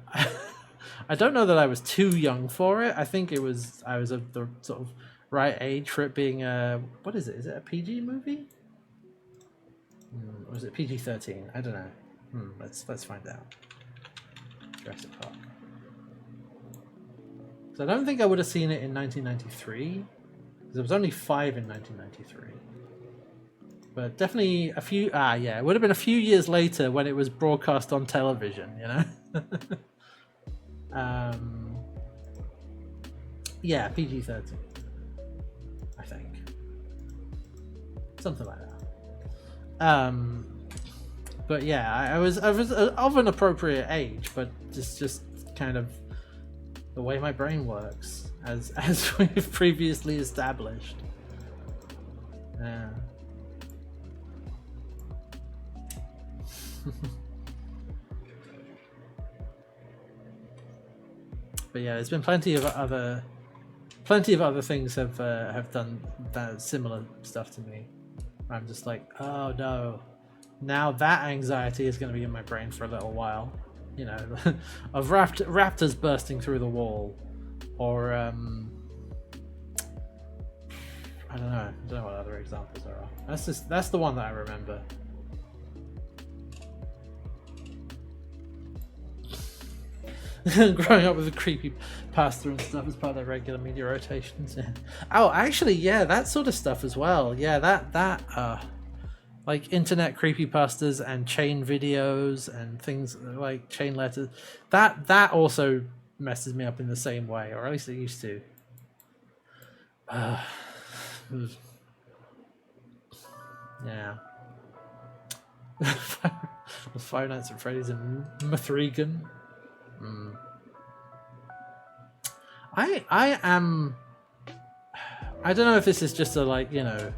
S1: I don't know that I was too young for it. I think I was of the sort of right age for it being a. What is it? Is it a PG movie? Or is it PG-13? I don't know. Let's find out. Jurassic Park. So I don't think I would have seen it in 1993 because I was only 5 in 1993. But definitely a few. Yeah, it would have been a few years later when it was broadcast on television. You know. Yeah, PG-13. I think something like that. But yeah, I was of an appropriate age, but just kind of the way my brain works, as we've previously established. Yeah. But yeah, there's been plenty of other things have done that similar stuff to me. I'm just like, oh no, now that anxiety is going to be in my brain for a little while, you know, of raptors bursting through the wall, or I don't know what other examples there are. That's the one that I remember. Growing up with a creepy pasta and stuff as part of their regular media rotations. Yeah. Oh, actually, yeah, that sort of stuff as well. Yeah, that like internet creepypastas and chain videos and things like chain letters. That also messes me up in the same way, or at least it used to. Yeah. Five Nights at Freddy's and Mithrigan. I am. I don't know if this is just a like, you know,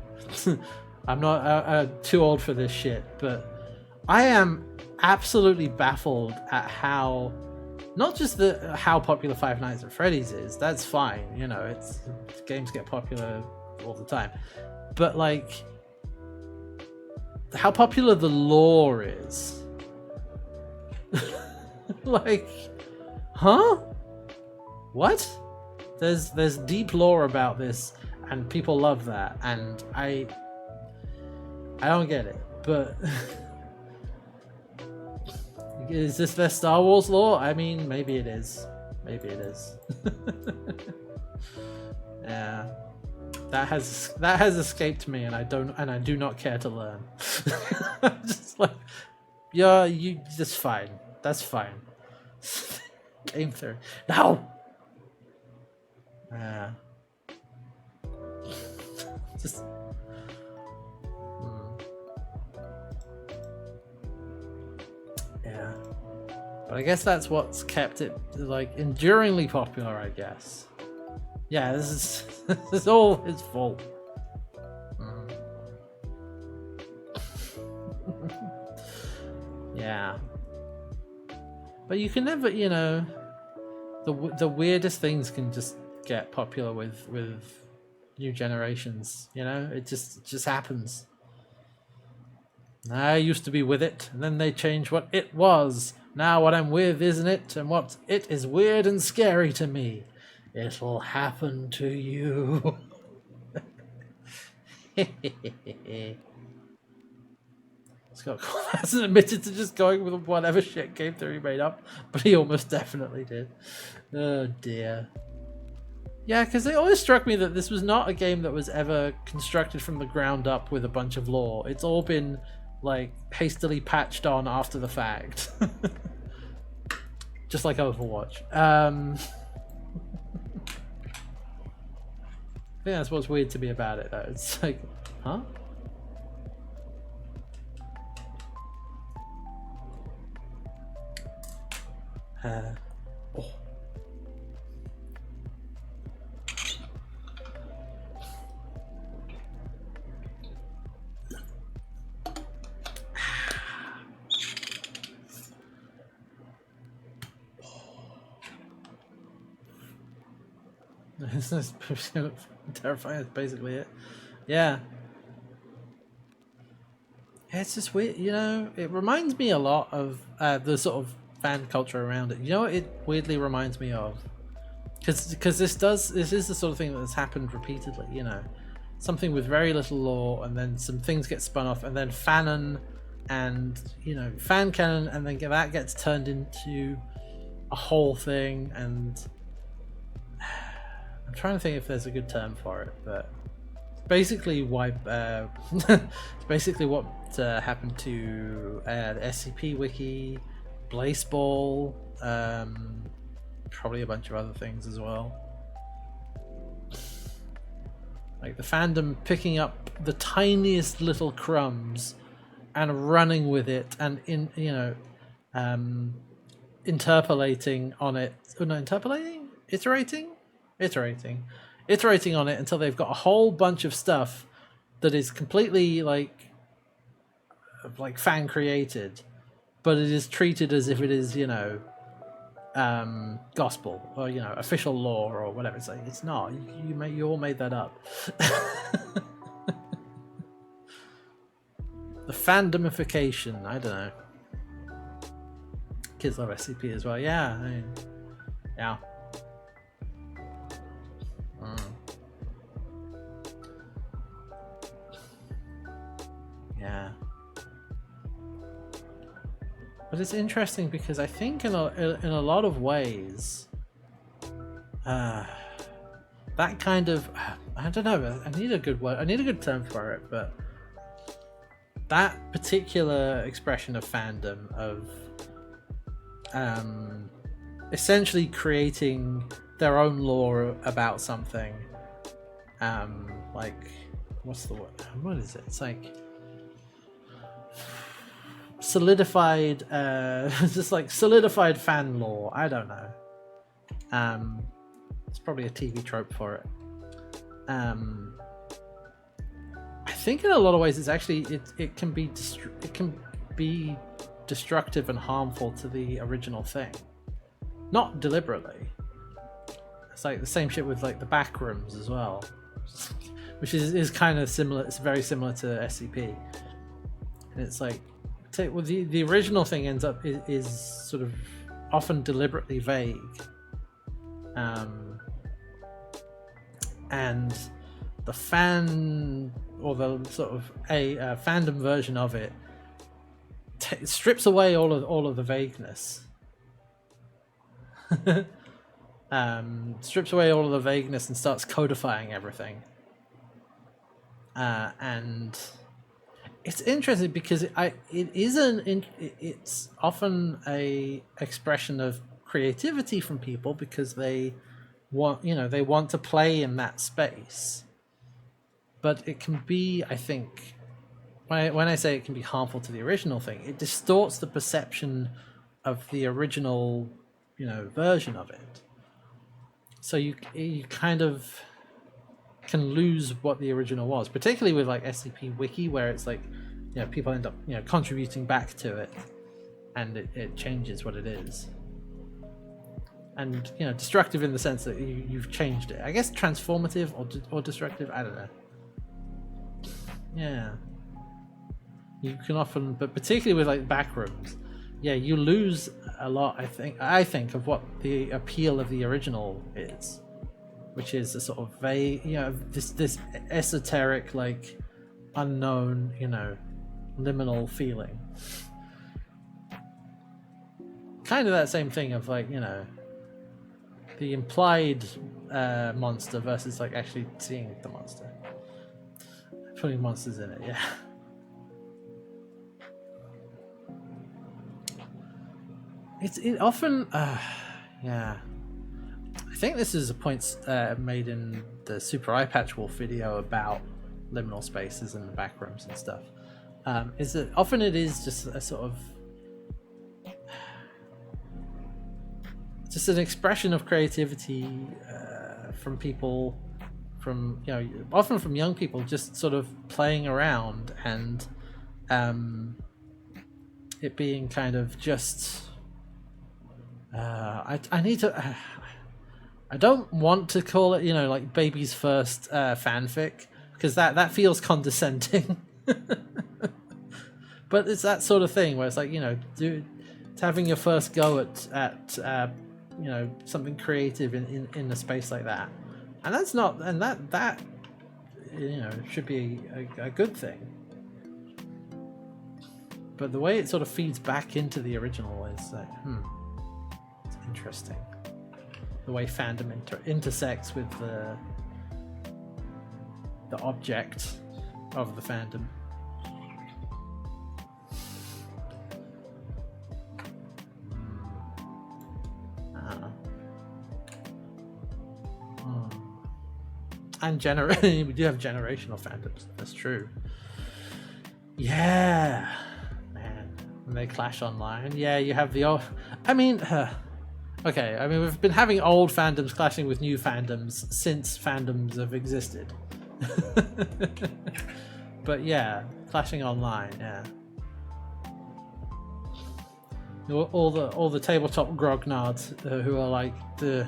S1: I'm not too old for this shit, but I am absolutely baffled at how, not just how popular Five Nights at Freddy's is. That's fine, you know, games get popular all the time, but like how popular the lore is. Like, huh? What? There's deep lore about this, and people love that, and I don't get it. But is this their Star Wars lore? I mean, maybe it is. Maybe it is. Yeah, that has escaped me, and I do not care to learn. Just like, yeah, that's fine. That's fine. Game theory. No. Just. Yeah. But I guess that's what's kept it like enduringly popular, I guess. Yeah, this is all his fault. Yeah. But you can never, you know, the weirdest things can just get popular with new generations, you know? It just happens. I used to be with it, and then they changed what it was. Now what I'm with isn't it, and what it is weird and scary to me. It'll happen to you. Scott Cole hasn't admitted to just going with whatever shit game theory made up, but he almost definitely did. Oh dear. Yeah, because it always struck me that this was not a game that was ever constructed from the ground up with a bunch of lore. It's all been like hastily patched on after the fact. Just like Overwatch. I think that's what's weird to me about it though. It's like, huh? Oh. It's terrifying. That's basically it. Yeah. It's just weird, you know. It reminds me a lot of the sort of fan culture around it. You know what it weirdly reminds me of? Because this is the sort of thing that's happened repeatedly. You know, something with very little lore, and then some things get spun off, and then fanon, and you know, fan canon, and then that gets turned into a whole thing. And I'm trying to think if there's a good term for it, but basically why it's basically what happened to the SCP wiki, Blaseball, probably a bunch of other things as well. Like the fandom picking up the tiniest little crumbs and running with it, and interpolating on it. Oh, no, interpolating? Iterating on it until they've got a whole bunch of stuff that is completely like fan created, but it is treated as if it is, you know, gospel or, you know, official lore or whatever. It's like, it's not. You all made that up. The fandomification. I don't know. Kids love SCP as well. Yeah. I mean, yeah. Yeah. But it's interesting because I think in a lot of ways, that kind of, I don't know, I need a good word, I need a good term for it, but that particular expression of fandom, of essentially creating their own lore about something, like, what's the word? What is it? It's like solidified, just like solidified fan lore. I don't know. It's probably a TV trope for it. I think in a lot of ways, it's actually it can be destructive and harmful to the original thing, not deliberately. It's like the same shit with like the back rooms as well, which is kind of similar. It's very similar to SCP, and it's like, well, the original thing ends up is sort of often deliberately vague, and the fan, or the sort of fandom version of it, it strips away all of the vagueness. Strips away all of the vagueness and starts codifying everything. And it's interesting because it's often a expression of creativity from people because they want to play in that space. But it can be, I think, when I say it can be harmful to the original thing, it distorts the perception of the original, version of it. So you kind of can lose what the original was, particularly with like SCP Wiki, where it's like, people end up, contributing back to it, and it changes what it is. And destructive in the sense that you've changed it. I guess transformative or destructive. I don't know. Yeah. You can often, but particularly with like backrooms, you lose a lot. I think of what the appeal of the original is, which is a sort of vague, this esoteric, like unknown, liminal feeling. Kind of that same thing of like, the implied monster versus like actually seeing the monster. Putting monsters in it, yeah. It often, yeah. I think this is a point made in the Super Eye Patch Wolf video about liminal spaces and the backrooms and stuff. Is that often it is just a sort of just an expression of creativity from people, from often from young people, just sort of playing around and it being kind of just. I need to. I don't want to call it, like baby's first fanfic, because that feels condescending. But it's that sort of thing where it's like, it's having your first go at something creative in a space like that, and that's not, and that should be a good thing. But the way it sort of feeds back into the original is like, it's interesting. The way fandom intersects with the object of the fandom. And we do have generational fandoms. That's true. Yeah, man. When they clash online, you have the old. Okay, we've been having old fandoms clashing with new fandoms since fandoms have existed. But clashing online, all the tabletop grognards who are like the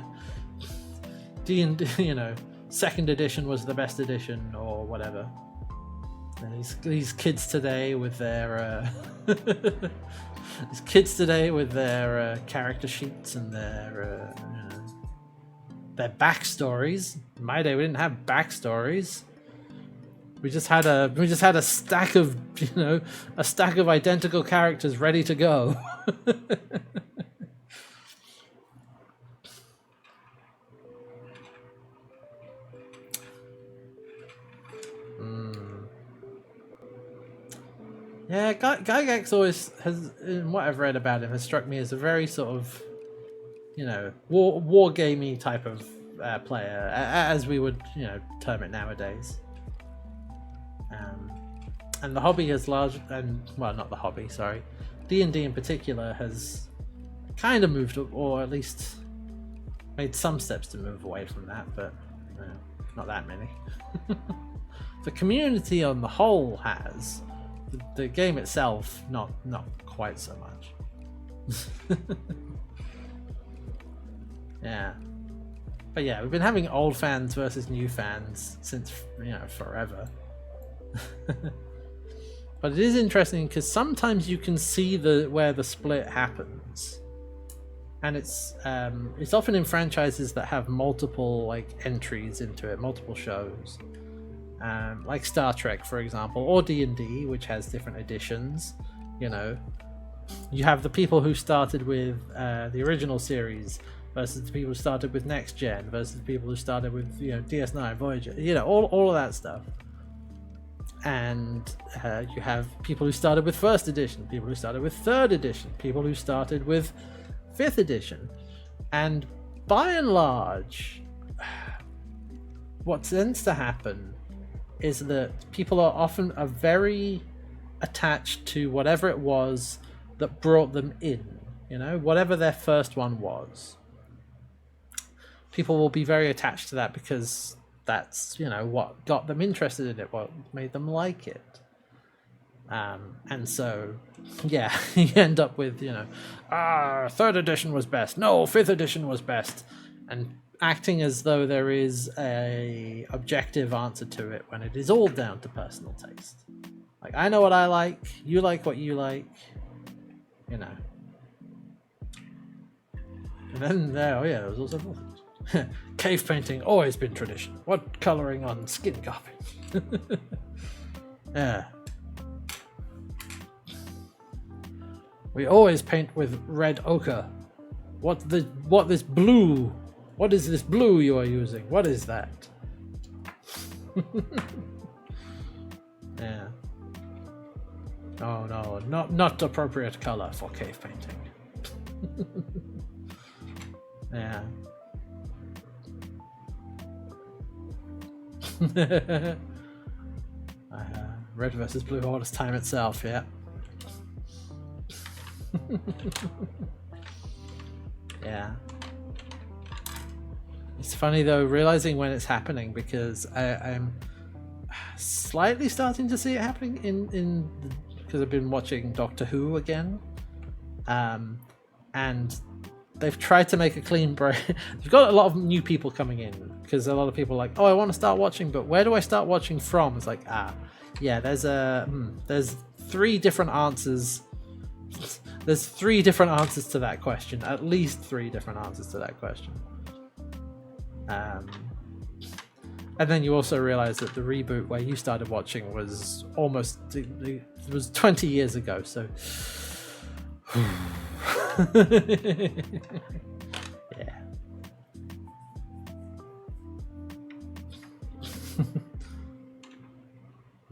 S1: D&D, second edition was the best edition or whatever. And these kids today with their character sheets and their backstories. In my day, we didn't have backstories. We just had a stack of identical characters ready to go. Yeah, Gygax always has, in what I've read about him, has struck me as a very sort of, war gamey type of player, as we would, term it nowadays. And the hobby has not the hobby, sorry, D&D in particular has kind of moved, or at least made some steps to move away from that, but not that many. The community on the whole has. The game itself, not quite so much. Yeah, but we've been having old fans versus new fans since forever. But it is interesting because sometimes you can see where the split happens, and it's often in franchises that have multiple entries into it, multiple shows. Like Star Trek, for example, or D&D, which has different editions, you have the people who started with the original series versus the people who started with Next Gen versus the people who started with DS9, Voyager, all of that stuff. And you have people who started with first edition, people who started with third edition, people who started with fifth edition, and by and large, what tends to happen is that people are very attached to whatever it was that brought them in, whatever their first one was. People will be very attached to that because that's, what got them interested in it, what made them like it. And so, yeah, you end up with, third edition was best. No, fifth edition was best. And acting as though there is a objective answer to it when it is all down to personal taste. Like, I know what I like, you like what you like, And then there was also cave painting, always been tradition. What colouring on skin carpet? Yeah. We always paint with red ochre. What is this blue you are using? What is that? Yeah. Oh no, not appropriate color for cave painting. Yeah. Red versus blue all this time itself, yeah. Yeah. It's funny though, realizing when it's happening, because I'm slightly starting to see it happening in because I've been watching Doctor Who again, and they've tried to make a clean break. You've got a lot of new people coming in because a lot of people are like, oh, I want to start watching, but where do I start watching from? It's like, yeah, there's three different answers. There's three different answers to that question. At least three different answers to that question. And then you also realize that the reboot where you started watching was it was 20 years ago, so yeah.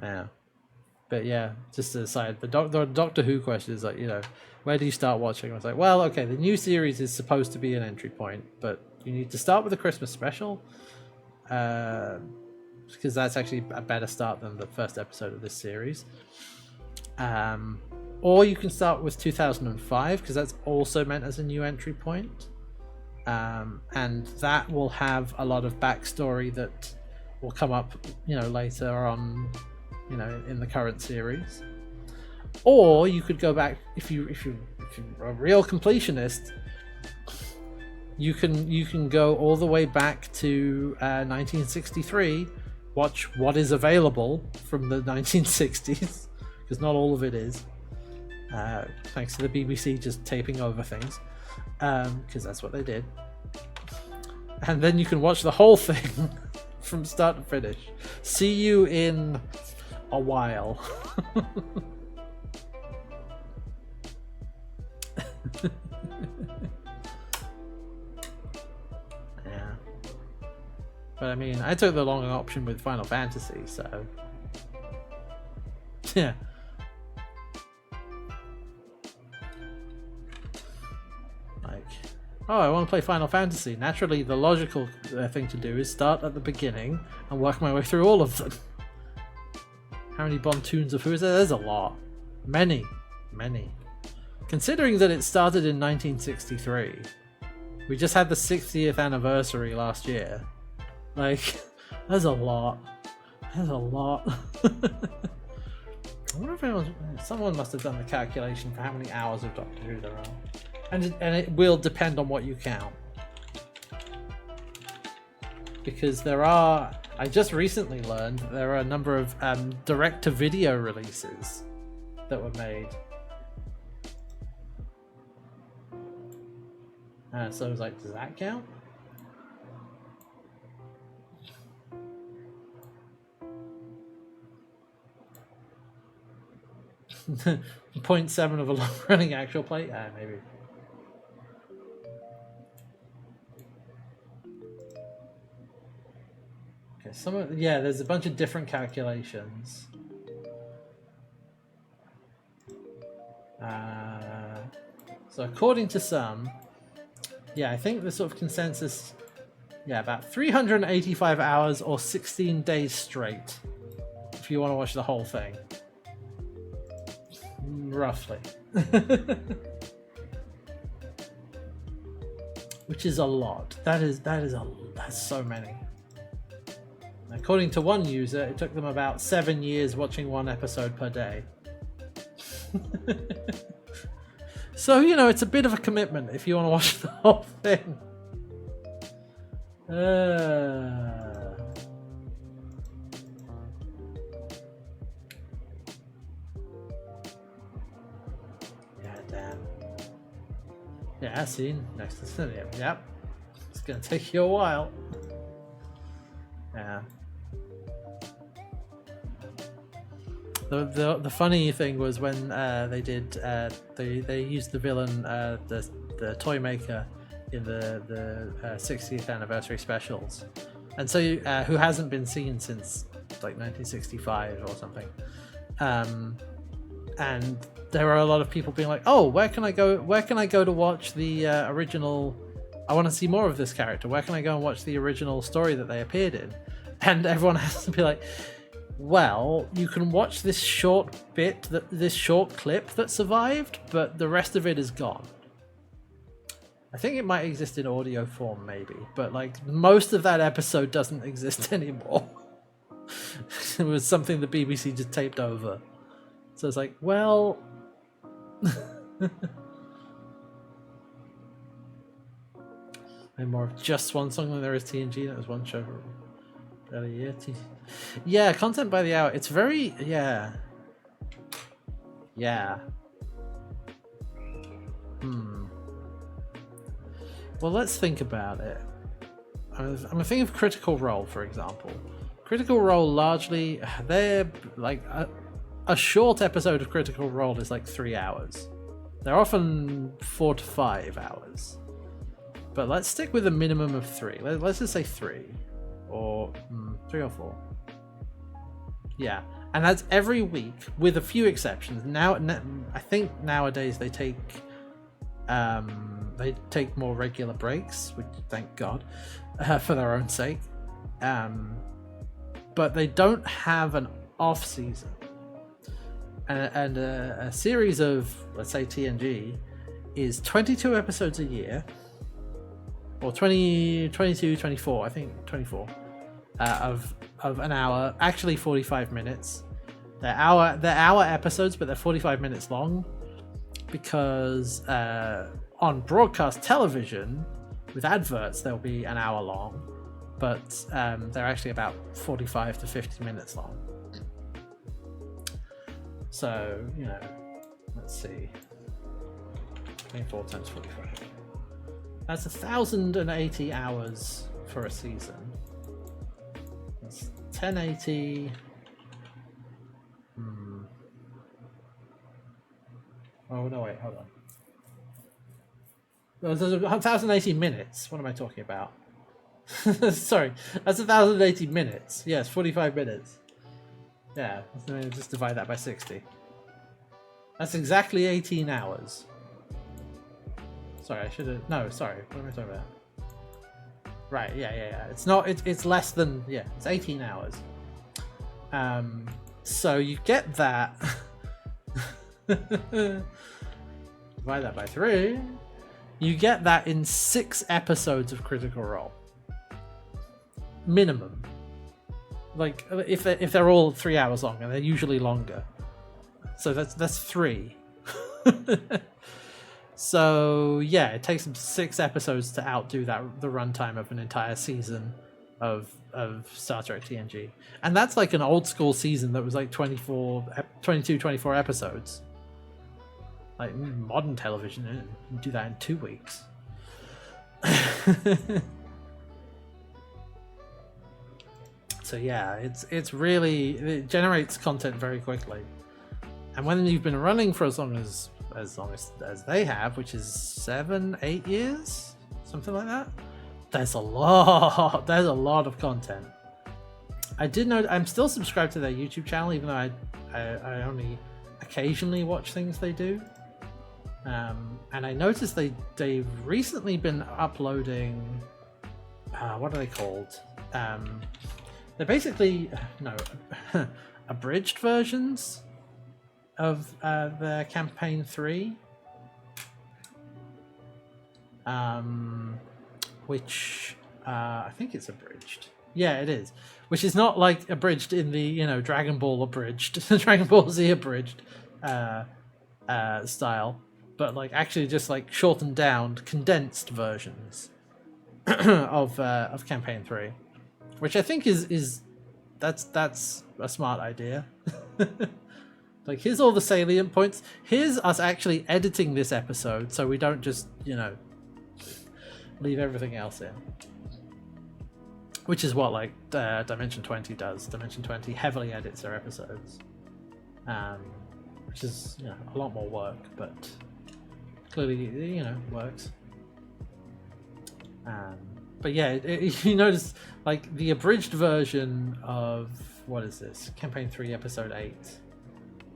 S1: Yeah. But yeah, just to aside, the Doctor Who question is like, where do you start watching? I was like, well, okay, the new series is supposed to be an entry point, but you need to start with the Christmas special, because that's actually a better start than the first episode of this series. Or you can start with 2005, because that's also meant as a new entry point. And that will have a lot of backstory that will come up, later on, in the current series. Or you could go back, if you're a real completionist, you can go all the way back to 1963, watch what is available from the 1960s, because not all of it is, thanks to the BBC just taping over things, because that's what they did. And then you can watch the whole thing from start to finish. See you in a while. Yeah. But I mean, I took the long option with Final Fantasy, so yeah. Like, oh, I want to play Final Fantasy. Naturally, the logical thing to do is start at the beginning and work my way through all of them. How many Bontoons of Who is there? There's a lot. Many. Considering that it started in 1963. We just had the 60th anniversary last year. Like, there's a lot. I wonder if someone must have done the calculation for how many hours of Doctor Who there are. And it will depend on what you count. Because I just recently learned there are a number of direct-to-video releases that were made. So I was like, does that count? 0.7 of a long-running actual play? Maybe. Okay, there's a bunch of different calculations. So according to some, I think the sort of consensus, about 385 hours or 16 days straight, if you want to watch the whole thing. Roughly. Which is a lot. That's so many. According to one user, it took them about 7 years watching one episode per day. So, it's a bit of a commitment if you want to watch the whole thing. Damn. Yeah, see, next to Cineum. Yep. It's going to take you a while. Yeah. The funny thing was when they did they used the villain the toy maker in the 60th anniversary specials, and so who hasn't been seen since like 1965 or something, and there were a lot of people being like, oh, where can I go to watch the original? I want to see more of this character. Where can I go and watch the original story that they appeared in? And everyone has to be like, well, you can watch this short clip that survived, but the rest of it is gone. I think it might exist in audio form, maybe, but like most of that episode doesn't exist anymore. It was something the BBC just taped over. So it's like, well... And more of just one song than there is TNG. That was one show for about a year. Yeah, content by the hour. It's very... Yeah. Well, let's think about it. I'm thinking of Critical Role, for example. Critical Role, largely, they're like... A short episode of Critical Role is like 3 hours. They're often 4 to 5 hours. But let's stick with a minimum of 3. Let's just say 3. Or 3 or 4. Yeah. And that's every week, with a few exceptions. Now, I think nowadays they take more regular breaks, which thank God, for their own sake. But they don't have an off season. And a series of, let's say, TNG is 22 episodes a year, or 22, 24, I think 24, of an hour, actually 45 minutes. They're hour episodes, but they're 45 minutes long, because on broadcast television, with adverts, they'll be an hour long, but they're actually about 45 to 50 minutes long. So, let's see. 24 times 45. That's 1,080 hours for a season. That's 1080. Oh, no, wait, hold on. There's 1,080 minutes. What am I talking about? Sorry, that's 1,080 minutes. Yes, 45 minutes. Yeah, just divide that by 60. That's exactly 18 hours. Sorry, I should have... No, sorry. What am I talking about? Right, yeah. It's not... It's less than... Yeah, it's 18 hours. So you get that... Divide that by 3. You get that in 6 episodes of Critical Role. Minimum. Like, if they're all 3 hours long, and they're usually longer. So that's 3. So yeah, it takes them 6 episodes to outdo the runtime of an entire season of Star Trek TNG. And that's like an old school season that was like 24 episodes. Like modern television, you do that in 2 weeks. So yeah, it generates content very quickly. And when you've been running for as long as they have, which is 7-8 years, something like that, there's a lot of content. I did know I'm still subscribed to their YouTube channel, even though I only occasionally watch things they do. And I noticed they've recently been uploading what are they called? They're basically abridged versions of their campaign 3, which I think it's abridged. Yeah, it is. Which is not like abridged in the Dragon Ball abridged, Dragon Ball Z abridged style, but like actually just like shortened down, condensed versions of campaign 3, which I think is that's a smart idea. Like, here's all the salient points. Here's us actually editing this episode so we don't just, leave everything else in. Which is what, like, Dimension 20 does. Dimension 20 heavily edits their episodes. Which is, a lot more work, but clearly, works. But yeah, you notice, like, the abridged version of, what is this? Campaign 3, Episode 8.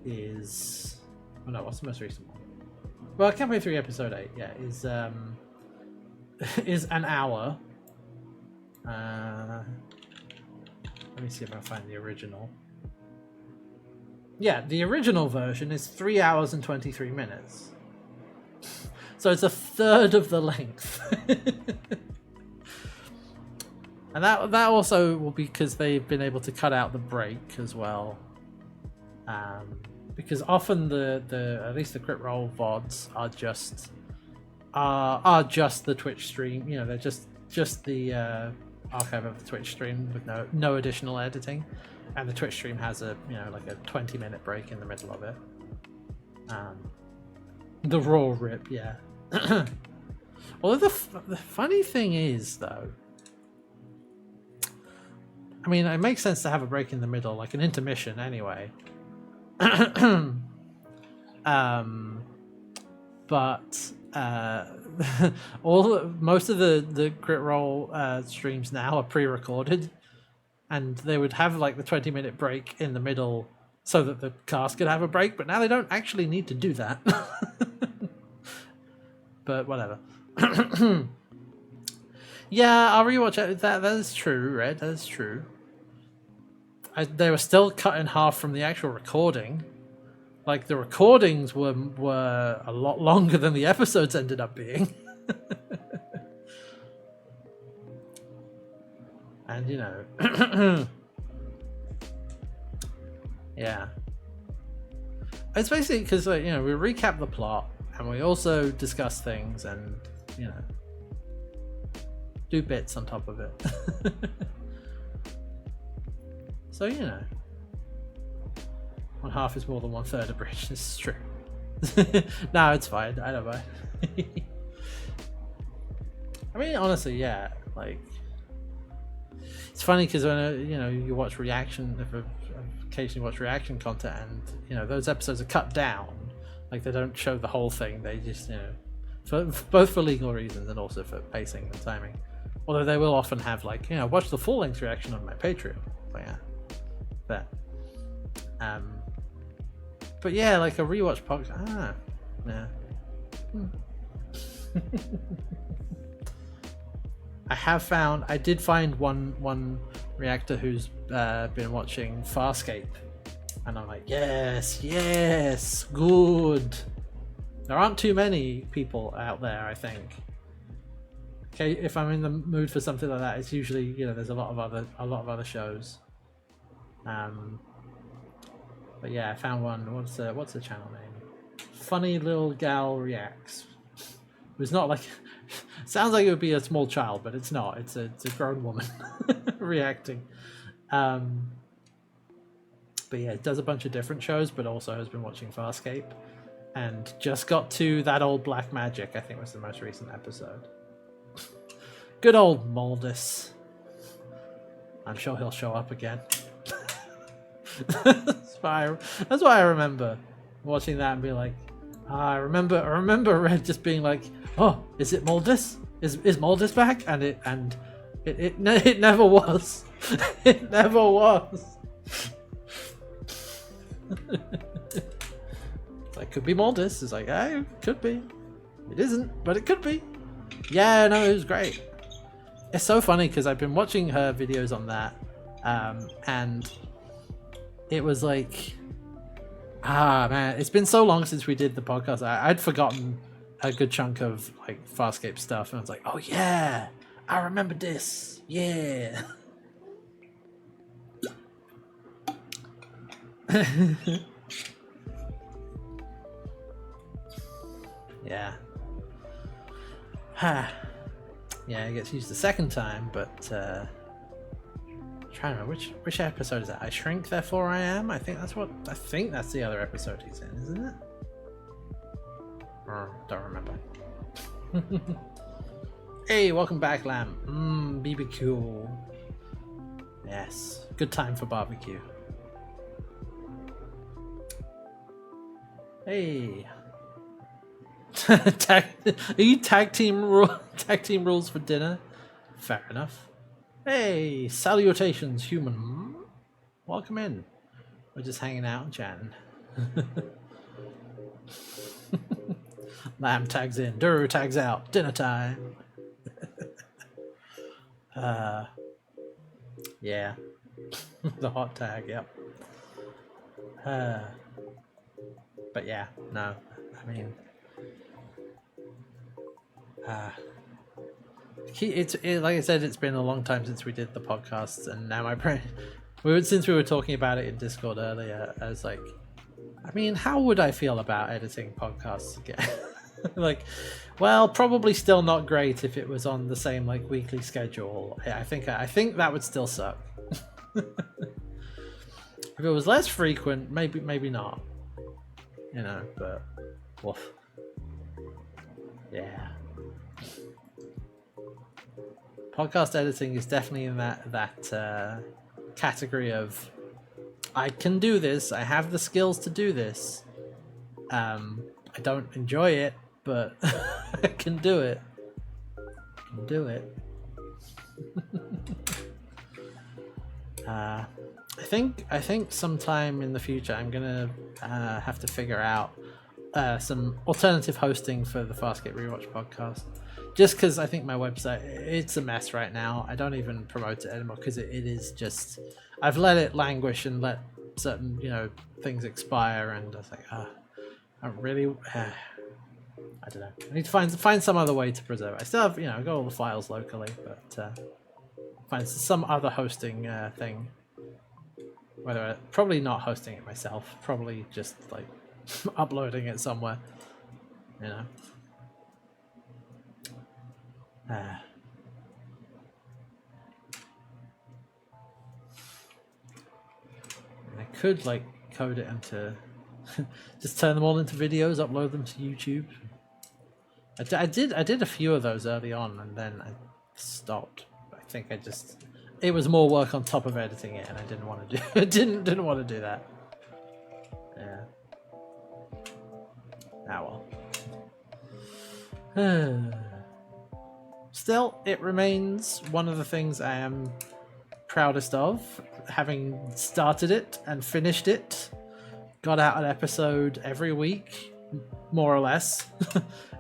S1: Is what's the most recent one? Well, Campaign 3 Episode 8, yeah, is an hour. Let me see if I can find the original. Yeah, the original version is 3 hours and 23 minutes. So it's a third of the length. And that also will be because they've been able to cut out the break as well. Because often the at least the Crit Role VODs are just the Twitch stream. They're just the archive of the Twitch stream with no additional editing, and the Twitch stream has a like a 20-minute break in the middle of it. The raw rip, yeah. Although the funny thing is, though, I mean, it makes sense to have a break in the middle, like an intermission, anyway. But most of the Crit Role streams now are pre-recorded, and they would have like the 20-minute break in the middle so that the cast could have a break, but now they don't actually need to do that. But whatever. Yeah, I'll rewatch it. That is true, Red. That is true. They were still cut in half from the actual recording. Like, the recordings were a lot longer than the episodes ended up being. And, yeah. It's basically because, we recap the plot, and we also discuss things and, do bits on top of it. So, one half is more than 1/3 abridged. This is true. No, it's fine. I don't mind. I mean, honestly, yeah. Like, it's funny because when you watch occasionally watch reaction content, and those episodes are cut down. Like, they don't show the whole thing. They just both for legal reasons and also for pacing and timing. Although they will often have like watch the full length reaction on my Patreon. But yeah, that. But yeah, like a rewatch podcast. Yeah. I did find one reactor who's been watching Farscape, and I'm like, yes, good. There aren't too many people out there, I think. Okay, if I'm in the mood for something like that, it's usually there's a lot of other shows. But yeah, I found one. What's the channel name? Funny Little Gal Reacts. It's not like sounds like it would be a small child, but it's not. It's a grown woman reacting. But yeah, it does a bunch of different shows, but also has been watching Farscape, and just got to That Old Black Magic. I think was the most recent episode. Good old Moldus. I'm sure he'll show up again. That's why I remember. watching that and be like, I remember Red just being like, oh, is it Moldis? Is Moldis back? And it never was. It never was. It's like, could be Moldis. It's like, yeah, it could be. It isn't, but it could be. Yeah, no, it was great. It's so funny because I've been watching her videos on that, and it was like, man, it's been so long since we did the podcast. I'd forgotten a good chunk of like Farscape stuff, and I was like, oh yeah, I remember this. Yeah. Yeah. Yeah, it gets used the second time, but I'm trying to remember which episode is that? I Shrink, Therefore I Am? I think that's the other episode he's in, isn't it? Don't remember. Hey, welcome back, Lamb. BBQ. Yes, good time for barbecue. Hey. Are you tag team rules for dinner? Fair enough. Hey, salutations, human. Welcome in. We're just hanging out and chatting. Lamb tags in, Duru tags out. Dinner time. Yeah. The hot tag. Yep. But yeah, no. I mean. Like I said, it's been a long time since we did the podcast, and now my brain. Since we were talking about it in Discord earlier, I was like, I mean, how would I feel about editing podcasts again? Like, well, probably still not great if it was on the same like weekly schedule. I think that would still suck. If it was less frequent, maybe not. You know, but woof. Yeah. Podcast editing is definitely in that category of I can do this. I have the skills to do this. I don't enjoy it, but I can do it. I can do it. I think sometime in the future I'm gonna have to figure out some alternative hosting for the Farscape Rewatch podcast. Just because I think my website, it's a mess right now. I don't even promote it anymore because it is just, I've let it languish and let certain, things expire, and I was like, I really, I don't know. I need to find some other way to preserve it. I still have, I've got all the files locally, but find some other hosting thing. Probably not hosting it myself, probably just like uploading it somewhere, I could like code it into just turn them all into videos, upload them to YouTube. I did a few of those early on, and then I stopped. I think it was more work on top of editing it, and I didn't want to do didn't want to do that. Yeah. Well. Still, it remains one of the things I am proudest of, having started it and finished it. Got out an episode every week, more or less.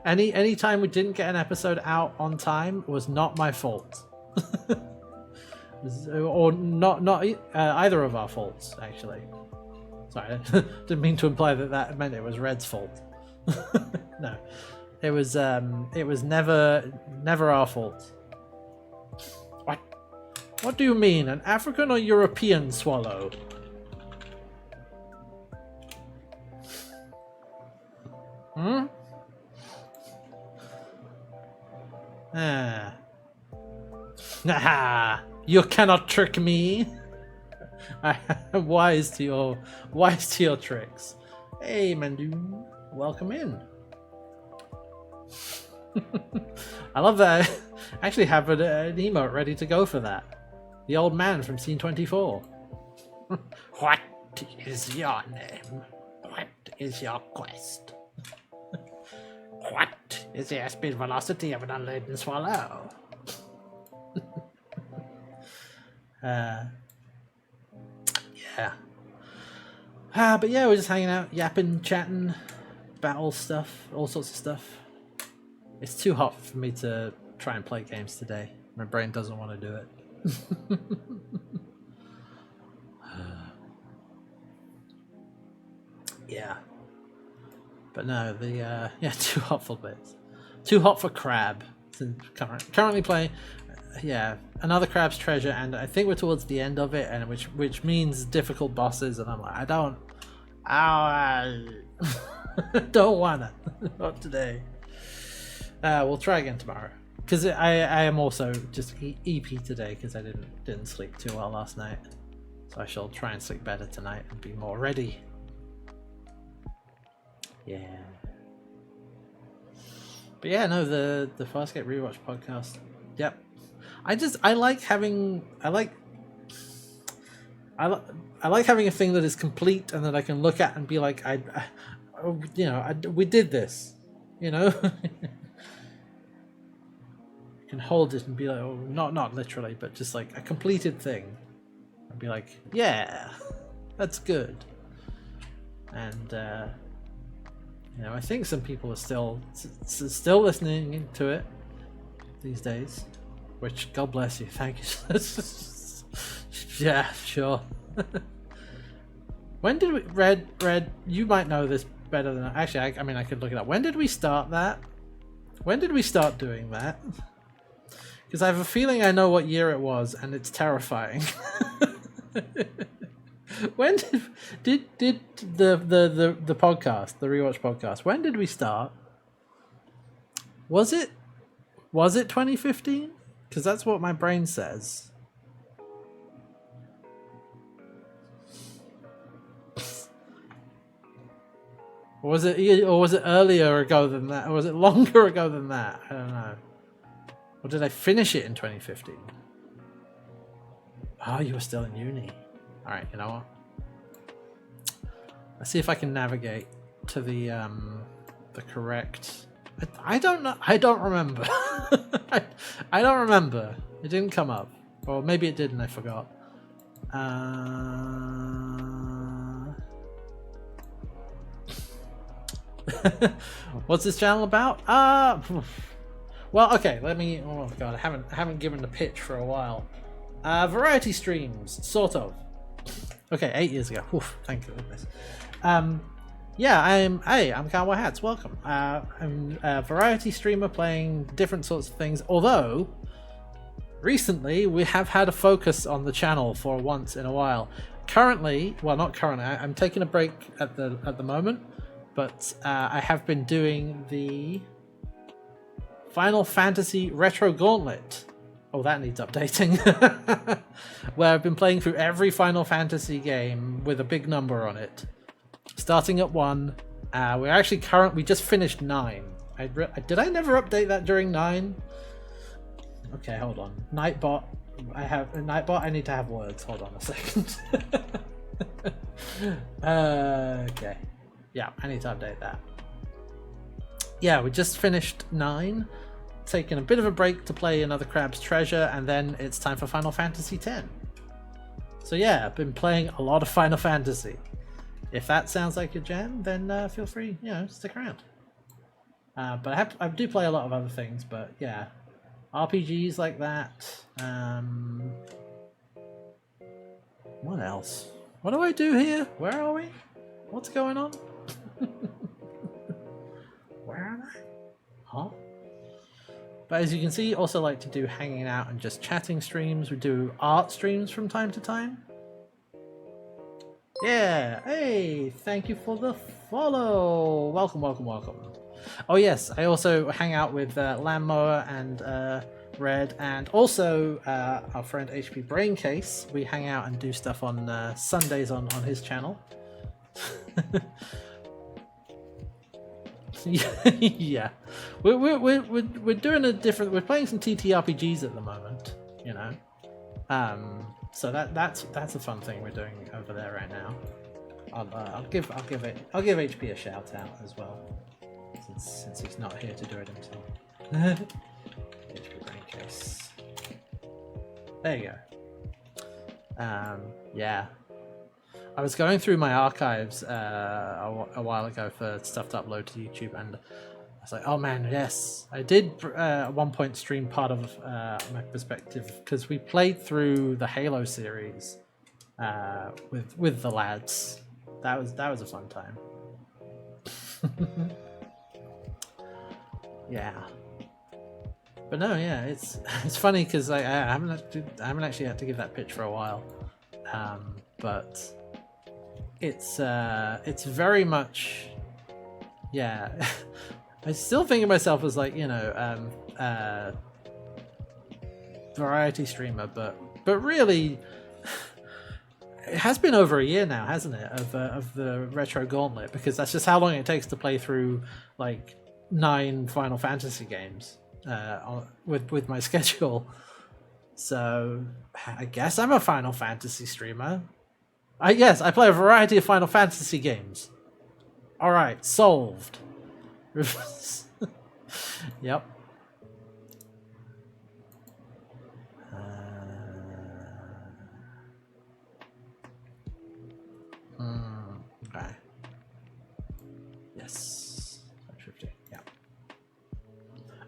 S1: Any time we didn't get an episode out on time was not my fault. Or not either of our faults, actually. Sorry, I didn't mean to imply that meant it was Red's fault. No. It was never our fault. What do you mean, an African or European swallow? Hmm? Nah, you cannot trick me. I am wise to your tricks. Hey, Mandu, welcome in. I love that. I actually have an emote ready to go for that. The old man from Scene 24. What is your name? What is your quest? What is the speed velocity of an unladen swallow? Yeah. But yeah, we're just hanging out, yapping, chatting, battle stuff, all sorts of stuff. It's too hot for me to try and play games today. My brain doesn't want to do it. Yeah. But no, the too hot for bits. Too hot for crab. Currently playing another Crab's Treasure, and I think we're towards the end of it, and which means difficult bosses, and I'm like, I don't wanna. Not today. We'll try again tomorrow, because I am also just EP today because I didn't sleep too well last night, so I shall try and sleep better tonight and be more ready. Yeah. But yeah, no, the Farscape Rewatch podcast. Yep. I like having a thing that is complete and that I can look at and be like, we did this, you know. You can hold it and be like, oh, not literally, but just like a completed thing, and be like, yeah, that's good. And I think some people are still listening to it these days. Which, God bless you, thank you. Yeah, sure. When did we Red? You might know this better than actually. I could look it up. When did we start that? When did we start doing that? Because I have a feeling I know what year it was, and it's terrifying. When did the podcast, the Rewatch podcast? When did we start? Was it 2015? Because that's what my brain says. Or was it earlier ago than that? Or was it longer ago than that? I don't know. Or did I finish it in 2015? Oh, you were still in uni. Alright, you know what? Let's see if I can navigate to the correct... I don't know. I don't remember. I don't remember. It didn't come up. Or maybe it did and I forgot. What's this channel about? Well, okay, let me... Oh, God, I haven't given the pitch for a while. Variety streams, sort of. Okay, 8 years ago. Oof, thank goodness. Yeah, I'm Cowboy Hats. Welcome. I'm a variety streamer playing different sorts of things. Although recently we have had a focus on the channel for once in a while. Currently, well, not currently. I'm taking a break at the moment, but I have been doing the Final Fantasy Retro Gauntlet. Oh, that needs updating. Where I've been playing through every Final Fantasy game with a big number on it. Starting at 1, we just finished 9. Did I never update that during 9? Okay, hold on. Nightbot. I need to have words. Hold on a second. Okay. Yeah, I need to update that. Yeah, we just finished 9. Taking a bit of a break to play another Crab's Treasure, and then it's time for Final Fantasy X. So yeah, I've been playing a lot of Final Fantasy. If that sounds like your jam, then feel free, stick around. But I do play a lot of other things, but yeah, RPGs like that. What else? What do I do here? Where are we? What's going on? Where am I? Huh? But as you can see, also like to do hanging out and just chatting streams. We do art streams from time to time. Yeah, hey, thank you for the follow. Welcome. Oh yes, I also hang out with Landmower and Red, and also our friend HP Braincase. We hang out and do stuff on Sundays on his channel. Yeah, we're doing a different. We're playing some TTRPGs at the moment, So that's a fun thing we're doing over there right now. I'll give HP a shout out as well, since he's not here to do it himself. HP Braincase. There you go. Yeah. I was going through my archives a while ago for stuff to upload to YouTube, and I was like, oh man, yes. I did at one point stream part of my perspective, because we played through the Halo series with the lads. That was a fun time. Yeah. But no, yeah, it's funny because I haven't actually had to give that pitch for a while, but it's very much, yeah. I still think of myself as like, you know, variety streamer, but really, it has been over a year now, hasn't it, of the Retro Gauntlet, because that's just how long it takes to play through like 9 Final Fantasy games with my schedule. So I guess I'm a Final Fantasy streamer. Yes, I play a variety of Final Fantasy games. All right, solved. Yep. Okay. Yes. 50. Yeah.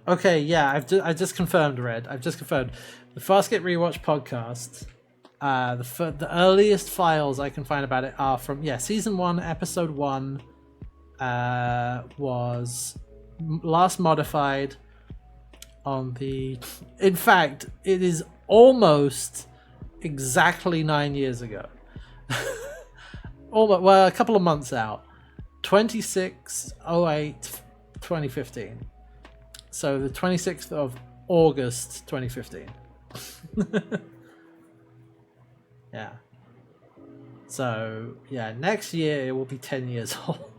S1: Okay. Yeah. I just confirmed, Red. I've just confirmed the Fastgate Rewatch podcast. The earliest files I can find about it are from season 1, episode 1. Was last modified on the. In fact, it is almost exactly 9 years ago. Well, a couple of months out. 26/08/2015. So the 26th of August 2015. Yeah. So yeah, next year it will be 10 years old.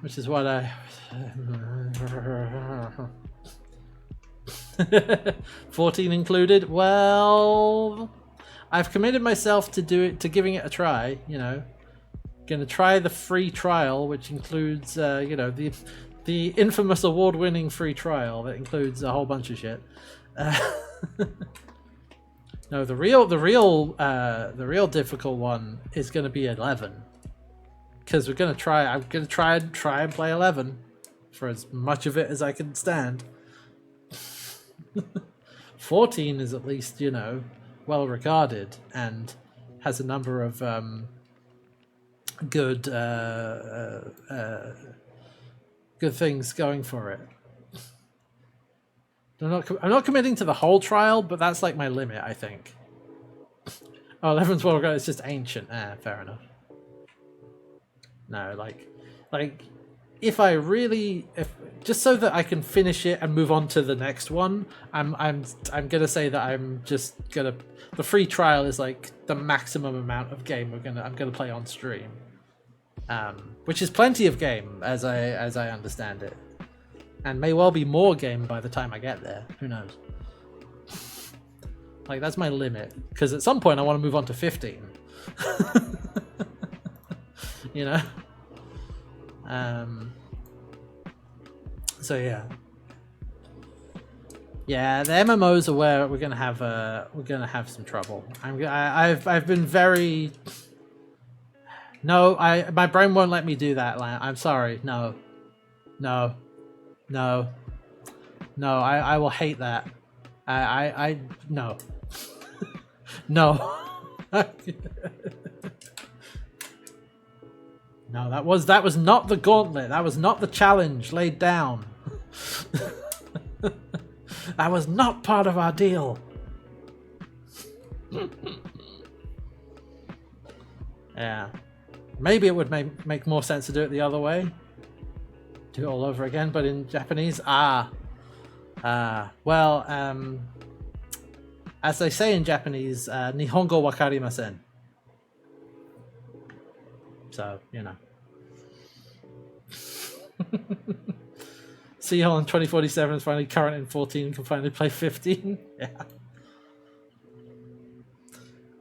S1: Which is what I 14 included. Well, I've committed myself to giving it a try, you know. Gonna try the free trial, which includes you know, the infamous award-winning free trial that includes a whole bunch of shit. No, the real difficult one is going to be 11, because I'm going to try and play 11 for as much of it as I can stand. 14 is at least, you know, well regarded and has a number of good things going for it. I'm not committing to the whole trial, but that's like my limit, I think. Oh, 11's well regarded. It's just ancient. Fair enough. No, like, if just so that I can finish it and move on to the next one, I'm gonna say that I'm just gonna. The free trial is like the maximum amount of game I'm gonna play on stream, which is plenty of game as I understand it. And may well be more game by the time I get there. Who knows? Like, that's my limit. Because at some point I want to move on to 15. You know? So yeah. Yeah, the MMOs are where we're gonna have some trouble. I've been very. No, my brain won't let me do that. I'm sorry. No. I will hate that. No. No. No, that was not the gauntlet. That was not the challenge laid down. That was not part of our deal. Yeah. Maybe it would make more sense to do it the other way. Do it all over again, but in Japanese. Well, as they say in Japanese, Nihongo wakarimasen. So, you know. Seahole in 2047 is finally current in 14 and can finally play 15. Yeah.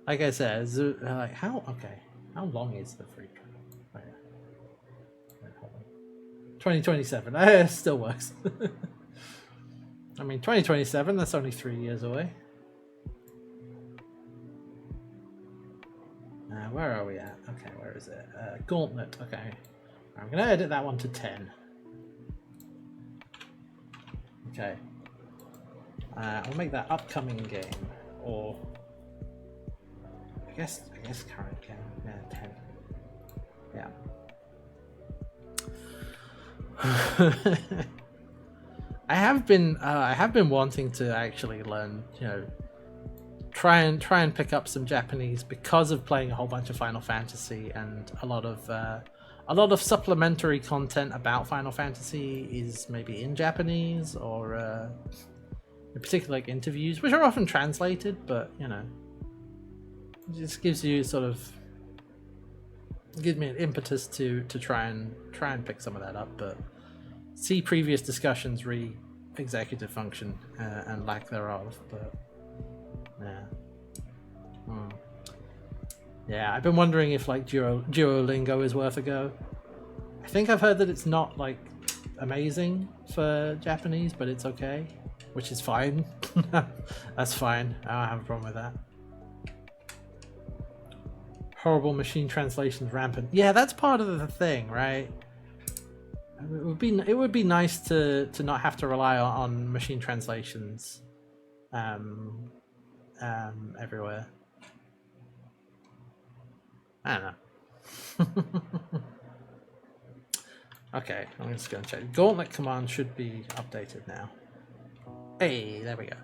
S1: like I said, like how long is the free trial? Oh, yeah. Wait, hold on. 2027. It still works. I mean, 2027. That's only 3 years away. Where are we at? Okay, where is it? Gauntlet. Okay, I'm gonna edit that one to 10. Okay. I'll make that upcoming game, or I guess current game. Yeah, 10. Yeah. I have been wanting to actually learn, try and pick up some Japanese because of playing a whole bunch of Final Fantasy, and a lot of supplementary content about Final Fantasy is maybe in Japanese, or in particular like interviews, which are often translated, but it just gives me an impetus to try and pick some of that up, but see previous discussions re executive function and lack thereof, but yeah. Yeah, I've been wondering if like Duolingo is worth a go. I think I've heard that it's not like amazing for Japanese, but it's okay, which is fine. That's fine. I don't have a problem with that. Horrible machine translations rampant. Yeah, that's part of the thing, right? It would be nice to not have to rely on machine translations everywhere. I don't know. Okay, I'm just going to check. Gauntlet command should be updated now. Hey, there we go.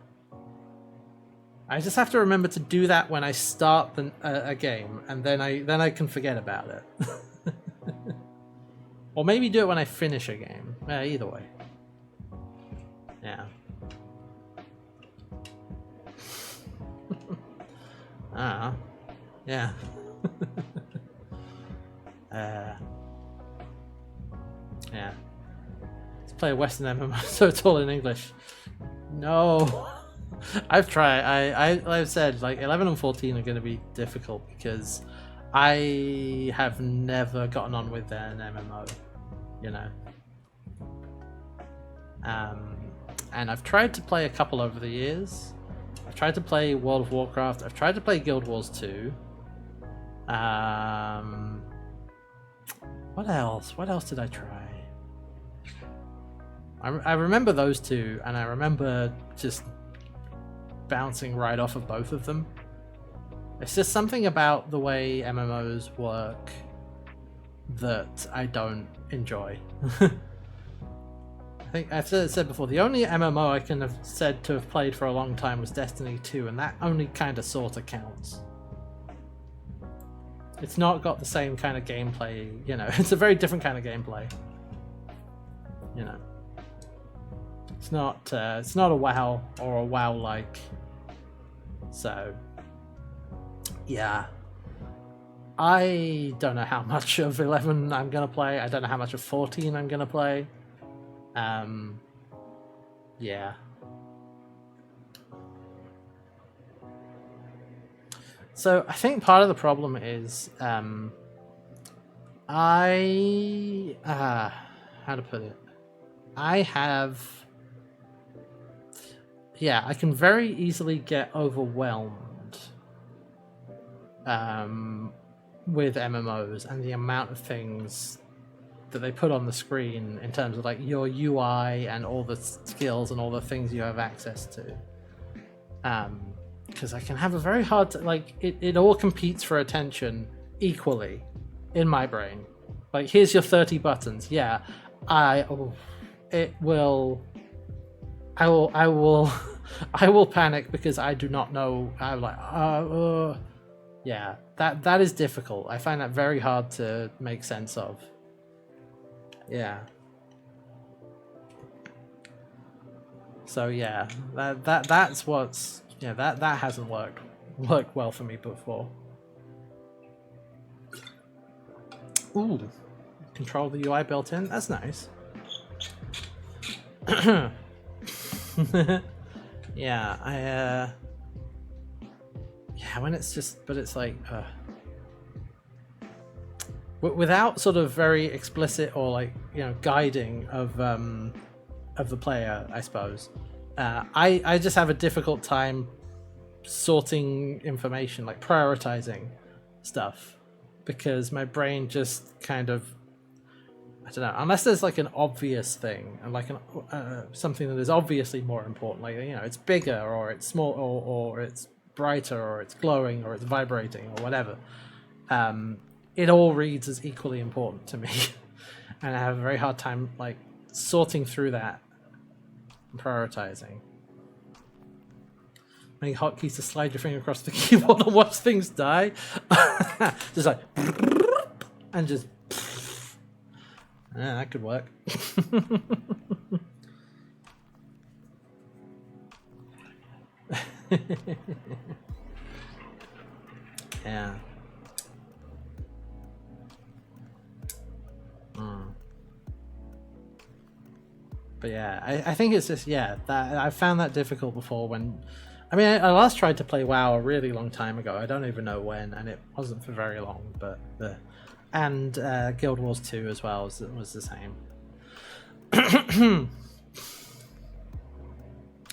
S1: I just have to remember to do that when I start a game, and then I can forget about it. Or maybe do it when I finish a game. Either way. Yeah. Yeah. Yeah. Let's play a Western MMO so it's all in English. No. I've tried. I've said like 11 and 14 are going to be difficult because I have never gotten on with an MMO, and I've tried to play a couple over the years. I've tried to play World of Warcraft. I've tried to play Guild Wars 2. What else? What else did I try? I remember those two, and I remember just bouncing right off of both of them. It's just something about the way MMOs work that I don't enjoy. I think I've said before, the only MMO I can have said to have played for a long time was Destiny 2, and that only kind of sort of counts. It's not got the same kind of gameplay, it's a very different kind of gameplay. It's not a WoW or a WoW-like. So, yeah. I don't know how much of 11 I'm going to play. I don't know how much of 14 I'm going to play. Yeah. So, I think part of the problem is, how to put it? I can very easily get overwhelmed with MMOs and the amount of things that they put on the screen in terms of like your UI and all the skills and all the things you have access to. Because I can have a very hard it all competes for attention equally in my brain. Like, here's your 30 buttons. Yeah, I will panic because I do not know. I'm like, yeah, that is difficult. I find that very hard to make sense of. Yeah. So yeah, that's what's that hasn't worked well for me before. Ooh, control the UI built in. That's nice. Yeah, yeah, when it's just, but it's like without sort of very explicit or like, you know, guiding of the player, I suppose. I just have a difficult time sorting information, like prioritizing stuff, because my brain just kind of, I don't know, unless there's like an obvious thing and like something that is obviously more important, like, you know, it's bigger or it's small or it's brighter or it's glowing or it's vibrating or whatever. It all reads as equally important to me, and I have a very hard time like sorting through that and prioritizing. Many hotkeys to slide your finger across the keyboard and watch things die. Just like, and just, yeah, that could work. Yeah. But yeah, I think it's just, yeah, that I found that difficult before when, I mean, I last tried to play WoW a really long time ago. I don't even know when, and it wasn't for very long. But Guild Wars 2 as well was the same.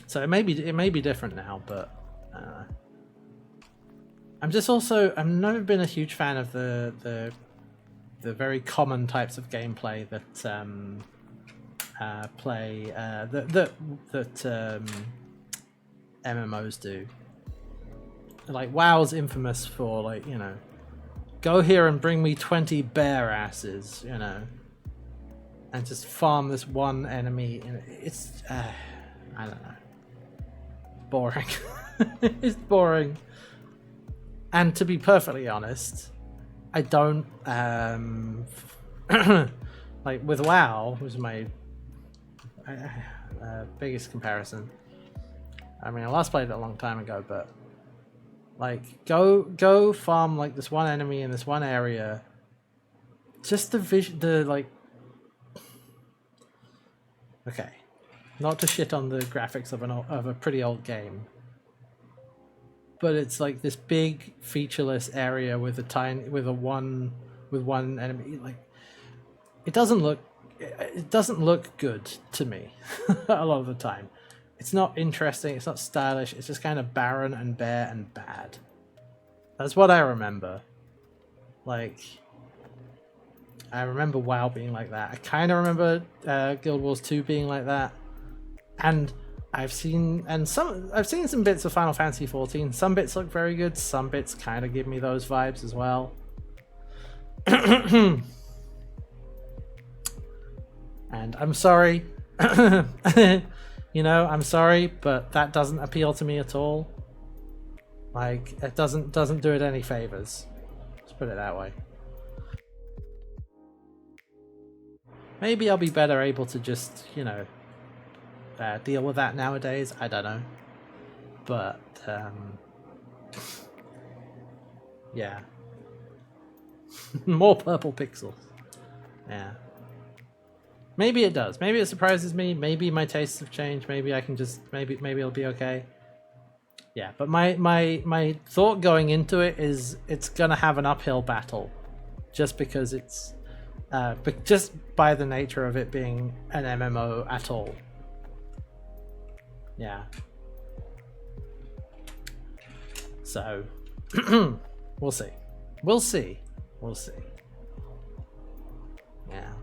S1: So it may be different now, but I've never been a huge fan of the very common types of gameplay that MMOs do. Like WoW's infamous for, like, you know, go here and bring me 20 bear asses, you know, and just farm this one enemy. It's I don't know, boring. It's boring. And to be perfectly honest, I don't like with WoW was my biggest comparison. I mean, I last played it a long time ago, but like go farm like this one enemy in this one area. Just the like. Okay, not to shit on the graphics of a pretty old game, but it's like this big featureless area with one enemy. Like, it doesn't look good to me a lot of the time. It's not interesting, it's not stylish, it's just kind of barren and bare and bad. That's what I remember. Like, I remember WoW being like that. I kind of remember Guild Wars 2 being like that. And I've seen some bits of Final Fantasy 14. Some bits look very good, some bits kind of give me those vibes as well. And I'm sorry. You know, I'm sorry, but that doesn't appeal to me at all. Like, it doesn't do it any favors. Let's put it that way. Maybe I'll be better able to just, you know, deal with that nowadays. I don't know. But, yeah. More purple pixels. Yeah. Maybe it does. Maybe it surprises me. Maybe my tastes have changed. Maybe I can just, maybe it'll be okay. Yeah, but my thought going into it is it's gonna have an uphill battle, just because it's, but just by the nature of it being an MMO at all. Yeah. So, we'll see. We'll see. We'll see. Yeah.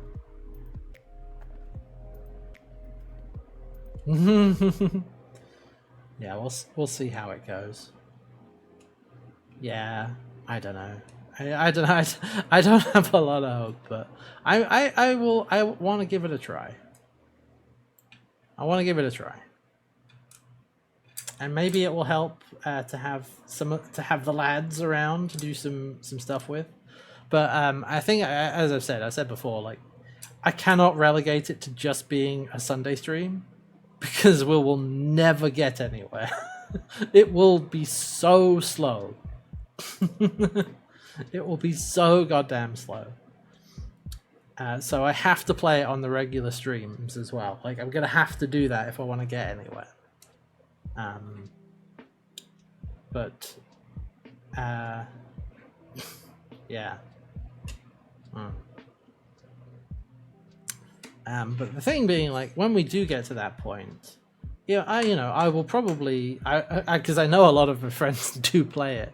S1: Yeah, we'll see how it goes. Yeah, I don't know. I don't know. I don't have a lot of hope, but I want to give it a try. I want to give it a try, and maybe it will help to have the lads around to do some stuff with. But I think, as I said before, like, I cannot relegate it to just being a Sunday stream, because we will never get anywhere. It will be so slow. It will be so goddamn slow. So I have to play it on the regular streams as well. Like, I'm gonna have to do that if I want to get anywhere. But Yeah. But the thing being, like, when we do get to that point, I will probably, because I know a lot of my friends do play it,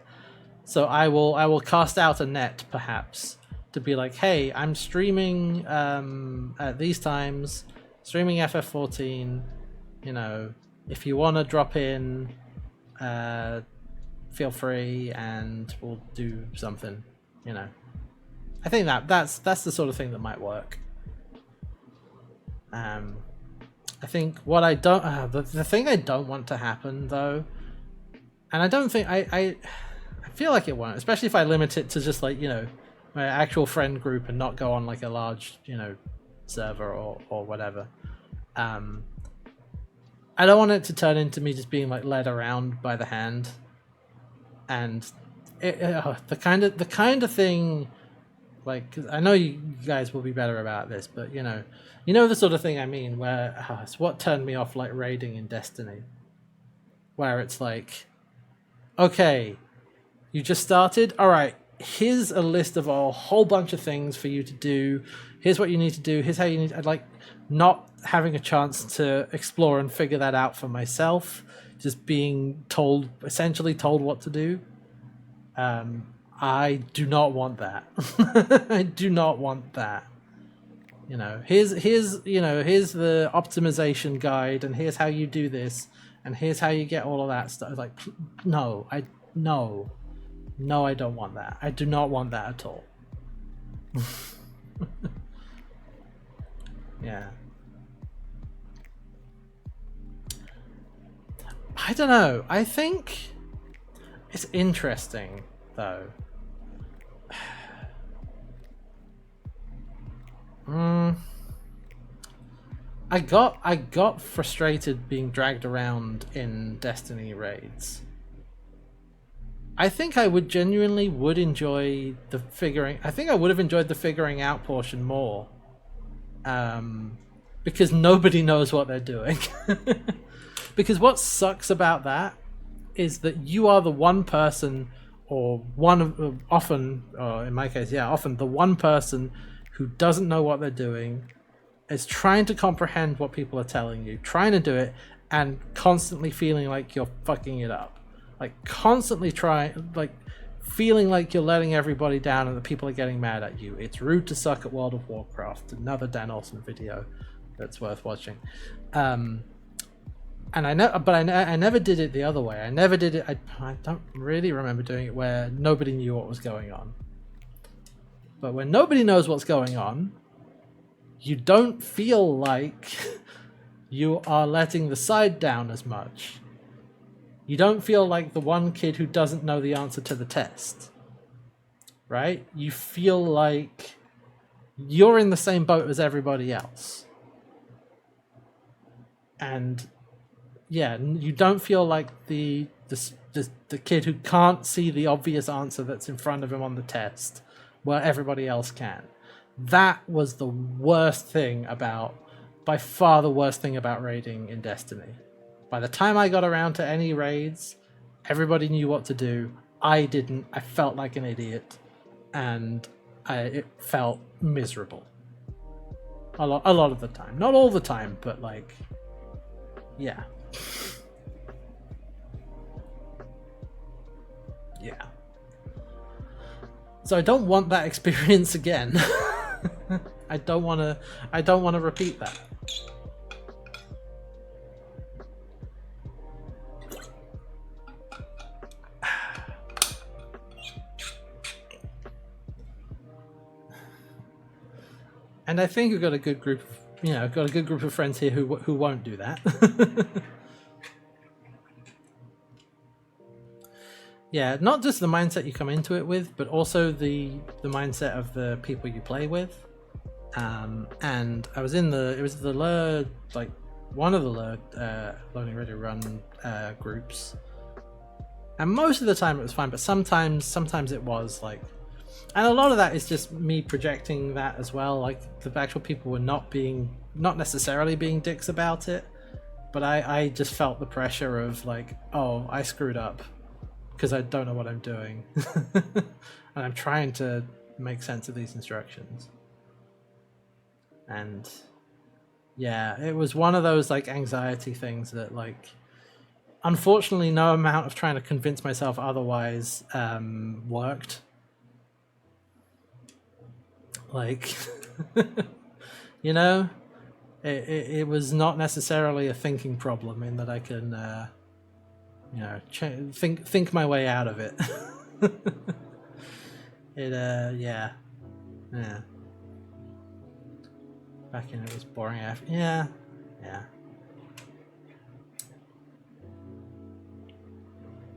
S1: so I will cast out a net perhaps to be like, hey, I'm streaming at these times, streaming FF14. If you want to drop in, feel free, and we'll do something. I think that's the sort of thing that might work. I think what I don't the thing I don't want to happen though, and I don't think I feel like it won't, especially if I limit it to just like my actual friend group and not go on like a large server or whatever. I don't want it to turn into me just being like led around by the hand, and the kind of thing. Like, 'cause I know you guys will be better about this, but you know the sort of thing I mean, where it's what turned me off like raiding in Destiny, where it's like, okay, you just started, all right, here's a list of a whole bunch of things for you to do. Here's what you need to do. Here's how you need. I'd like not having a chance to explore and figure that out for myself, just being essentially told what to do. I do not want that. I do not want that. Here's the optimization guide, and here's how you do this, and here's how you get all of that stuff. Like, no, I don't want that. I do not want that at all. Yeah. I don't know. I think it's interesting though. I got frustrated being dragged around in Destiny raids. I think I would genuinely enjoy the figuring. I think I would have enjoyed the figuring out portion more, because nobody knows what they're doing. Because what sucks about that is that you are the one person, or often the one person who doesn't know what they're doing, is trying to comprehend what people are telling you, trying to do it, and constantly feeling like you're fucking it up. Like, constantly feeling like you're letting everybody down and that people are getting mad at you. It's rude to suck at World of Warcraft. Another Dan Olsen video that's worth watching. And I never did it the other way. I never did it. I don't really remember doing it where nobody knew what was going on. But when nobody knows what's going on, you don't feel like you are letting the side down as much. You don't feel like the one kid who doesn't know the answer to the test, right? You feel like you're in the same boat as everybody else. And yeah, you don't feel like the kid who can't see the obvious answer that's in front of him on the test, where everybody else can. That was the worst thing by far the worst thing about raiding in Destiny. By the time I got around to any raids, everybody knew what to do. I didn't. I felt like an idiot, and it felt miserable. A lot of the time. Not all the time, but like, yeah. Yeah. So I don't want that experience again. I don't want to repeat that. And I think we've got a good group of friends here who won't do that. Yeah, not just the mindset you come into it with, but also the mindset of the people you play with. And I was in the Lure, like one of the Lure Loading Ready Run groups, and most of the time it was fine, but sometimes it was like, and a lot of that is just me projecting that as well. Like, the actual people were not necessarily being dicks about it, but I just felt the pressure of like, oh, I screwed up. because I don't know what I'm doing. And I'm trying to make sense of these instructions. And yeah, it was one of those like anxiety things that like, unfortunately, no amount of trying to convince myself otherwise worked. Like, you know, it was not necessarily a thinking problem in that I can, you know, think my way out of it. Yeah. Back in it was boring AF. Yeah.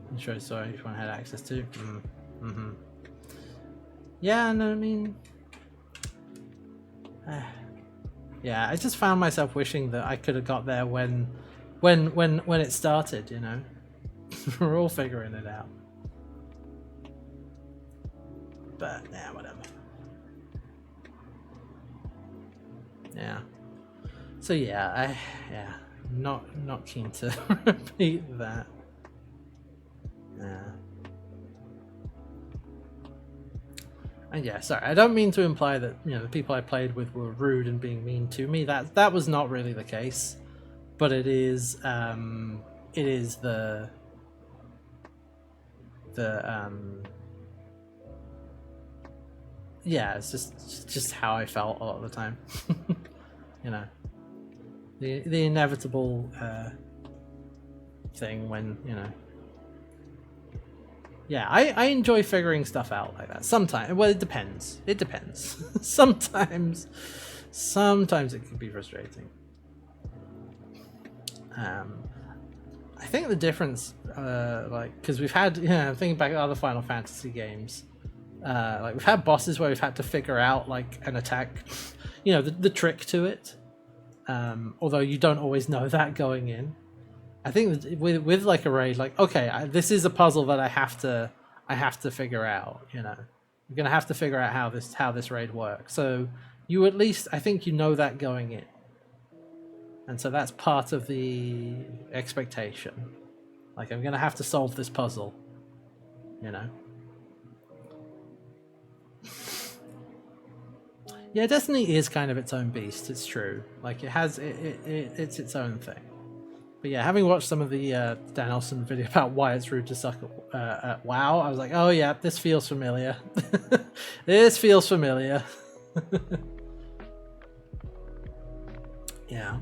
S1: I'm sure I saw each one had access to. Yeah, no, I mean, yeah, I just found myself wishing that I could have got there when it started. You know, we're all figuring it out. But yeah, whatever. Yeah. So yeah, not keen to repeat that. Yeah. And yeah, sorry, I don't mean to imply that, you know, the people I played with were rude and being mean to me. That was not really the case. But it is the yeah, it's just how I felt a lot of the time. You know, the inevitable thing when, you know. Yeah, I enjoy figuring stuff out like that. Sometimes, well, it depends. It depends. Sometimes it can be frustrating. I think the difference, like, because we've had, you know, thinking back at other Final Fantasy games, like we've had bosses where we've had to figure out like an attack, you know, the trick to it. Although you don't always know that going in. I think with like a raid, like, okay, this is a puzzle that I have to figure out. You know, I'm gonna have to figure out how this raid works. So you at least, I think, you know that going in, and so that's part of the expectation. Like, I'm gonna have to solve this puzzle. You know. Yeah, Destiny is kind of its own beast. It's true. Like, it's its own thing. But yeah, having watched some of the Dan Elson video about why it's rude to suck at WoW, I was like, oh yeah, this feels familiar. This feels familiar. Yeah.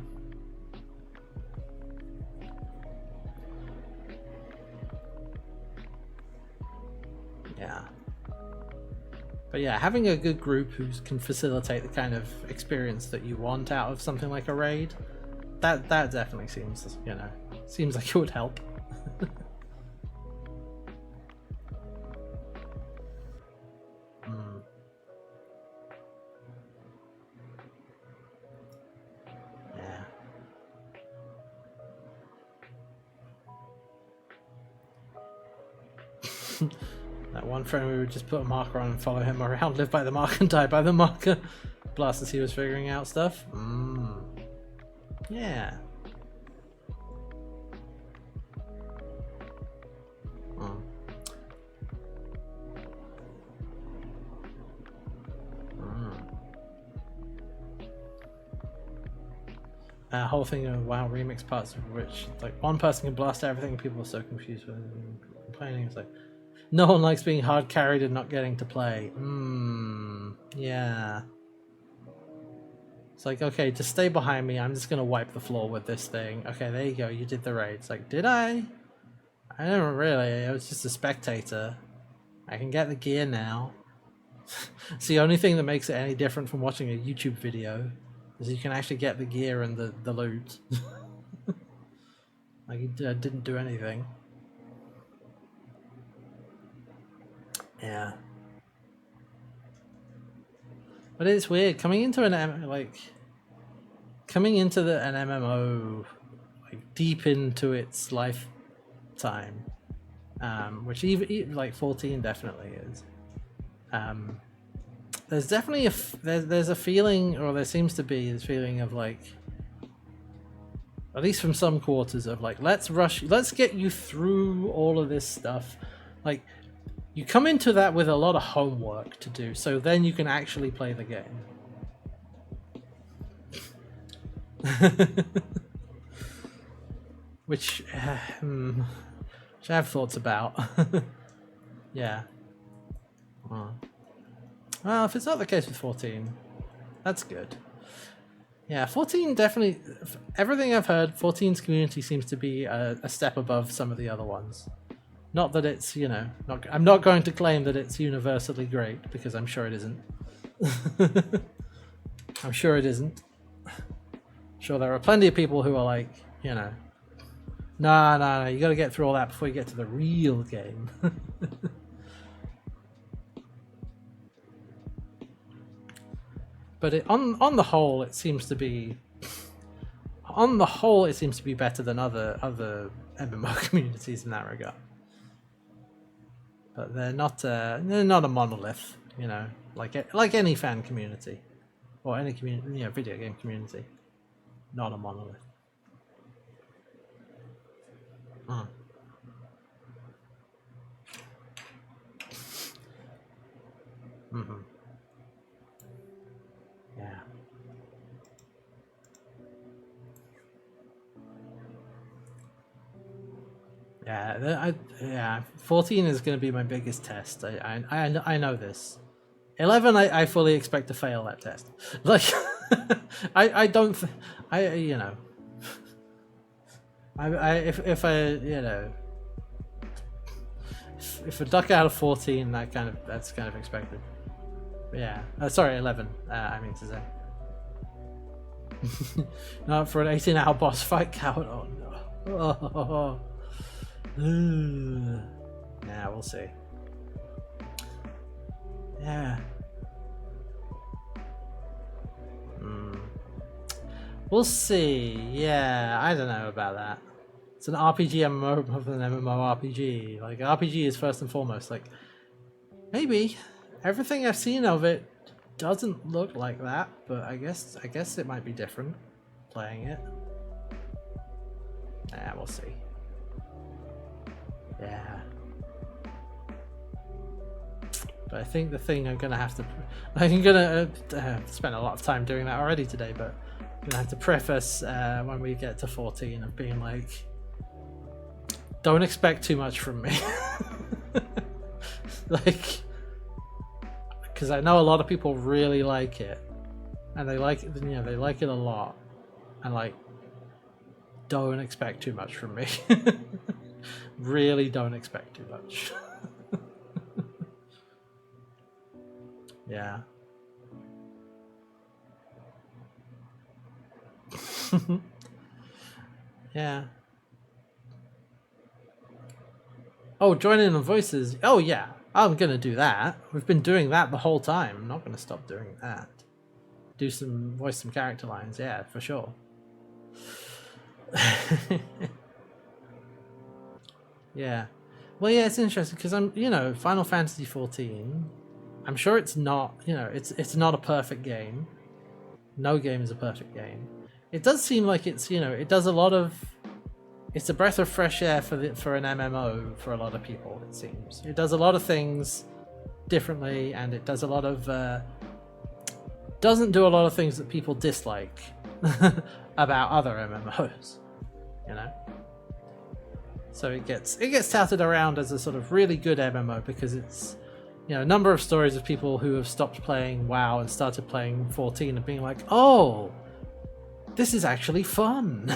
S1: Yeah. But yeah, having a good group who can facilitate the kind of experience that you want out of something like a raid, that definitely seems, you know, seems like it would help. Yeah. That one friend, we would just put a marker on and follow him around, live by the marker and die by the marker. Blast as he was figuring out stuff. Yeah. Whole thing of WoW remix parts of which, like, one person can blast everything. People are so confused with it, complaining. It's like, no one likes being hard carried and not getting to play. Yeah. It's like, okay, just stay behind me. I'm just gonna wipe the floor with this thing. Okay, there you go. You did the raid. It's like, did I? I don't really. I was just a spectator. I can get the gear now. It's the only thing that makes it any different from watching a YouTube video. Is you can actually get the gear and the loot. Like, you didn't do anything. Yeah. But it's weird coming into an MMO, like, deep into its lifetime, which even like 14 definitely is. There's definitely there's a feeling, or there seems to be this feeling of, like, at least from some quarters, of like, let's get you through all of this stuff Like, you come into that with a lot of homework to do, so then you can actually play the game. which I have thoughts about. Yeah. Well, if it's not the case with 14, that's good. Yeah, 14 definitely. Everything I've heard, 14's community seems to be a step above some of the other ones. Not that it's, you know, I'm not going to claim that it's universally great, because I'm sure it isn't. I'm sure it isn't. Sure, there are plenty of people who are like, you know, no, you got to get through all that before you get to the real game. But on the whole, it seems to be. On the whole, it seems to be better than other MMO communities in that regard. But they're not a monolith, you know, like any fan community, or any community, you know, video game community. Not a monolith. Yeah. Yeah, 14 is going to be my biggest test. I know this. 11, I fully expect to fail that test. Like, I don't, you know, if I, you know, if I duck out of 14, that's kind of expected. Yeah, sorry, 11. I mean to say. Not for an 18-hour boss fight, coward. Oh no. Yeah, we'll see. Yeah. We'll see. Yeah, I don't know about that. It's an RPG MMO rather than MMORPG. Like, RPG is first and foremost. Like, maybe everything I've seen of it doesn't look like that, but I guess it might be different playing it. Yeah, we'll see. Yeah. But I think the thing I'm gonna spend a lot of time doing that already today, but I'm gonna have to preface when we get to 14 of being like, don't expect too much from me. Like, because I know a lot of people really like it, and they like it, you know, they like it a lot, and like, don't expect too much from me. Really don't expect too much. Yeah. Yeah. Oh, join in on voices. Oh yeah, I'm gonna do that. We've been doing that the whole time. I'm not gonna stop doing that. Voice some character lines. Yeah, for sure. Yeah. Well, yeah, it's interesting because you know, Final Fantasy 14. I'm sure it's not, you know, it's not a perfect game. No game is a perfect game. It does seem like it's, you know, it does a lot of. It's a breath of fresh air for an MMO for a lot of people. It seems it does a lot of things differently, and it does a lot of doesn't do a lot of things that people dislike about other MMOs. You know. So it gets touted around as a sort of really good MMO because it's, you know, a number of stories of people who have stopped playing WoW and started playing 14 and being like, oh, this is actually fun.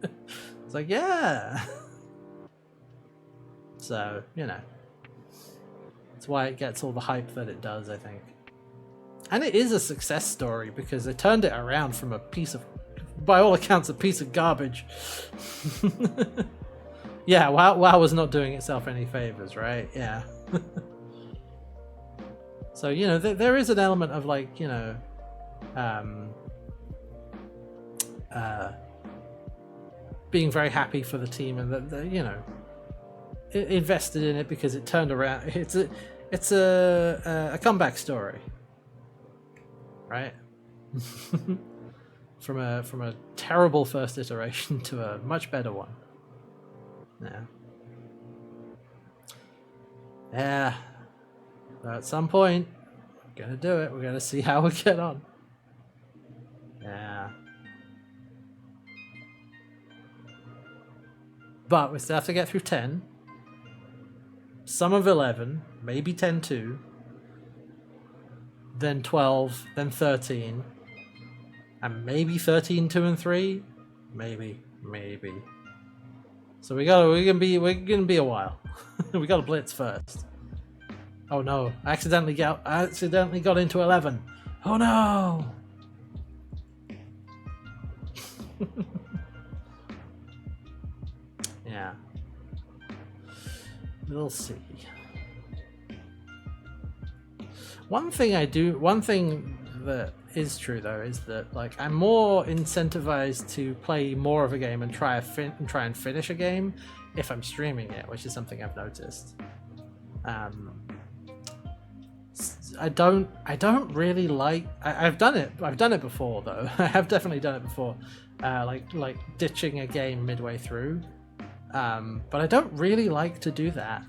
S1: It's like, yeah. So, you know, that's why it gets all the hype that it does, I think. And it is a success story because they turned it around from a piece of, by all accounts, a piece of garbage. Yeah, WoW was not doing itself any favors, right? Yeah. So, you know, there is an element of, like, you know, being very happy for the team, and that, you know, invested in it because it turned around. It's a comeback story, right? From a terrible first iteration to a much better one. Yeah. Yeah. So at some point, we're gonna do it. We're gonna see how we get on. Yeah. But we still have to get through 10. Some of 11, maybe 10-2. Then 12, then 13. And maybe 13, 2 and 3. Maybe. So we're gonna be a while. We gotta blitz first. Oh no! I accidentally got into 11. Oh no! Yeah. We'll see. One thing that is true though is that like I'm more incentivized to play more of a game and try and finish a game if I'm streaming it, which is something I've noticed. I don't really like. I've done it before though. I have definitely done it before, like ditching a game midway through. But I don't really like to do that.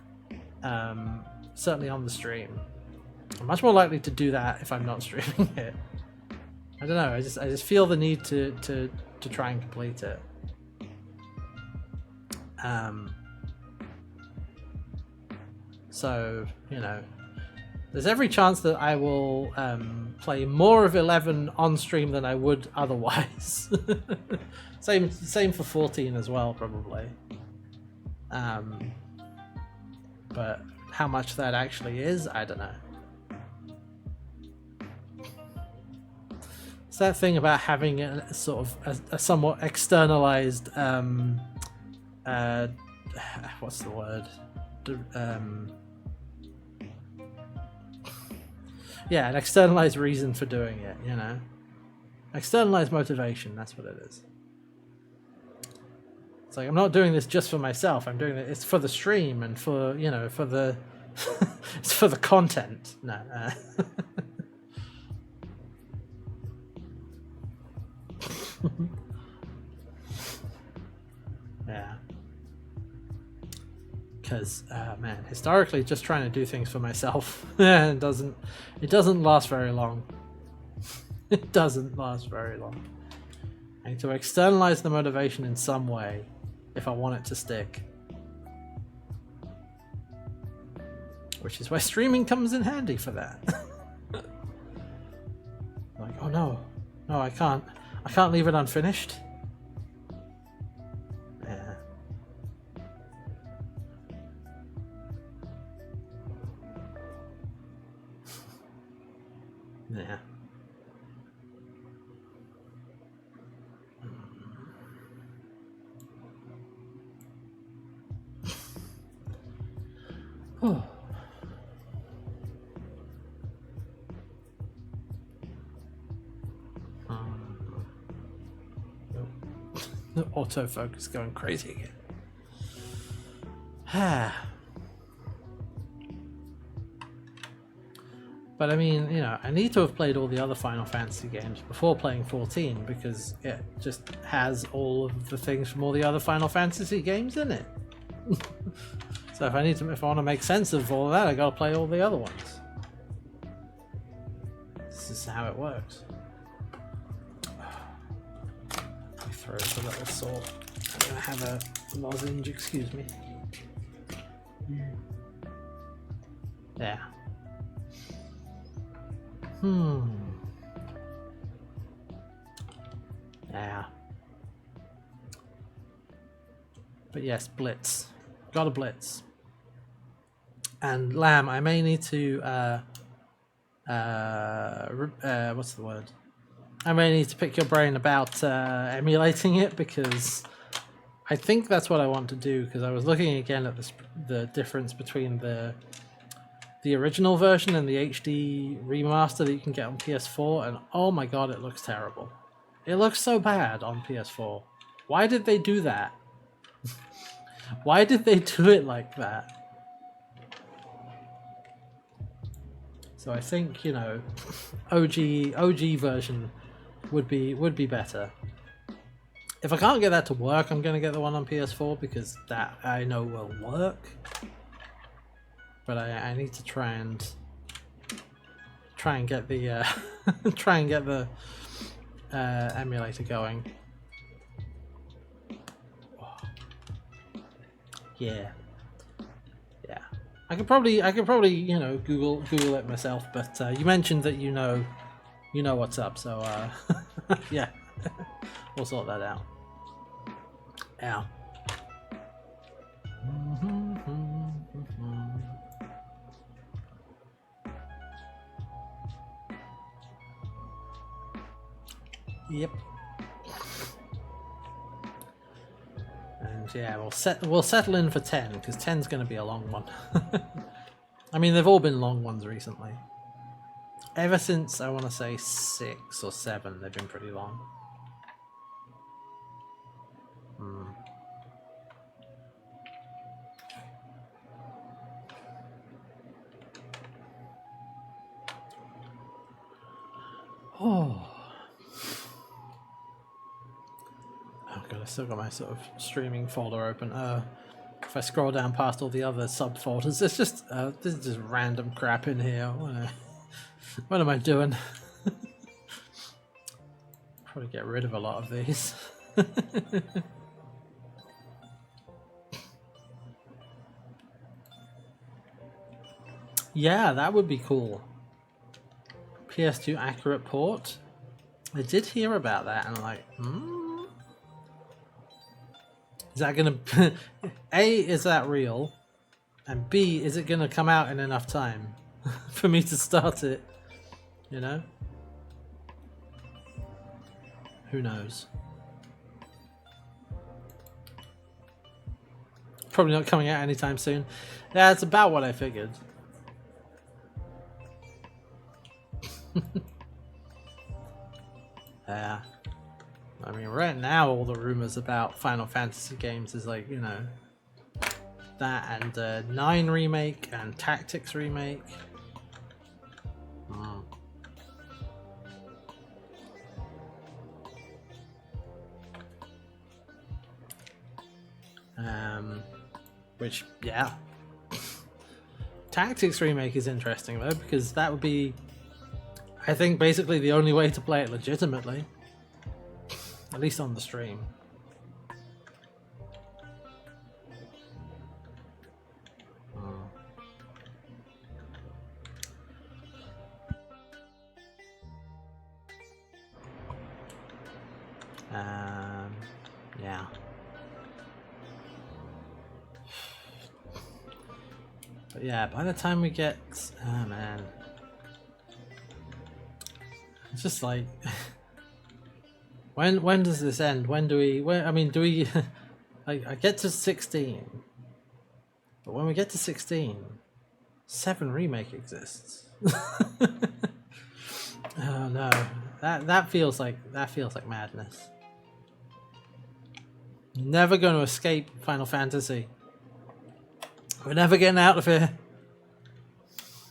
S1: Certainly on the stream. I'm much more likely to do that if I'm not streaming it. I don't know. I just feel the need to try and complete it. So you know, there's every chance that I will play more of 11 on stream than I would otherwise. Same for 14 as well, probably. But how much that actually is, I don't know. It's that thing about having a sort of a somewhat externalized what's the word? Yeah, an externalized reason for doing it, you know? Externalized motivation, that's what it is. It's like, I'm not doing this just for myself, I'm doing it, it's for the stream and for, you know, for the... it's for the content. No. Yeah. Because man, historically just trying to do things for myself it doesn't last very long. It doesn't last very long. I need to externalize the motivation in some way if I want it to stick, which is why streaming comes in handy for that. Like, oh no, I can't leave it unfinished. Yeah. Oh. The autofocus going crazy again. But I mean, you know, I need to have played all the other Final Fantasy games before playing 14 because it just has all of the things from all the other Final Fantasy games in it. So if I want to make sense of all of that, I gotta play all the other ones. This is how it works. My throat's a little sore. I'm gonna have a lozenge, excuse me. Yeah. Yeah. But yes, blitz. Gotta blitz. And Lamb, I may need to what's the word? I may need to pick your brain about emulating it because I think that's what I want to do, because I was looking again at the difference between the original version and the HD remaster that you can get on PS4, and oh my god, it looks terrible. It looks so bad on PS4. Why did they do that? Why did they do it like that? So I think, you know, OG version would be better. If I can't get that to work, I'm gonna get the one on PS4 because that I know will work. but I need to try and get the emulator going. Yeah. I could probably you know Google it myself, but you mentioned that you know what's up, so yeah, we'll sort that out. Yeah. Yep. And yeah, we'll settle in for 10 because 10's going to be a long one. I mean, they've all been long ones recently. Ever since I want to say 6 or 7, they've been pretty long. Oh god, I still got my sort of streaming folder open. If I scroll down past all the other subfolders, there's just this is just random crap in here. What am I doing? Probably get rid of a lot of these. Yeah, that would be cool. PS2 accurate port. I did hear about that, and I'm like, is that gonna A, is that real? And B, is it gonna come out in enough time for me to start it? You know? Who knows? Probably not coming out anytime soon. Yeah, it's about what I figured. Yeah. I mean, right now all the rumors about Final Fantasy games is like, you know, that and 9 remake and Tactics remake. Which, yeah. Tactics remake is interesting though, because that would be, I think, basically the only way to play it legitimately. At least on the stream. Yeah. But yeah, by the time we get, oh man, it's just like, when does this end? When do we? I mean, do we? I get to 16, but when we get to 16, 7 remake exists. Oh no, that feels like madness. You're never going to escape Final Fantasy. We're never getting out of here.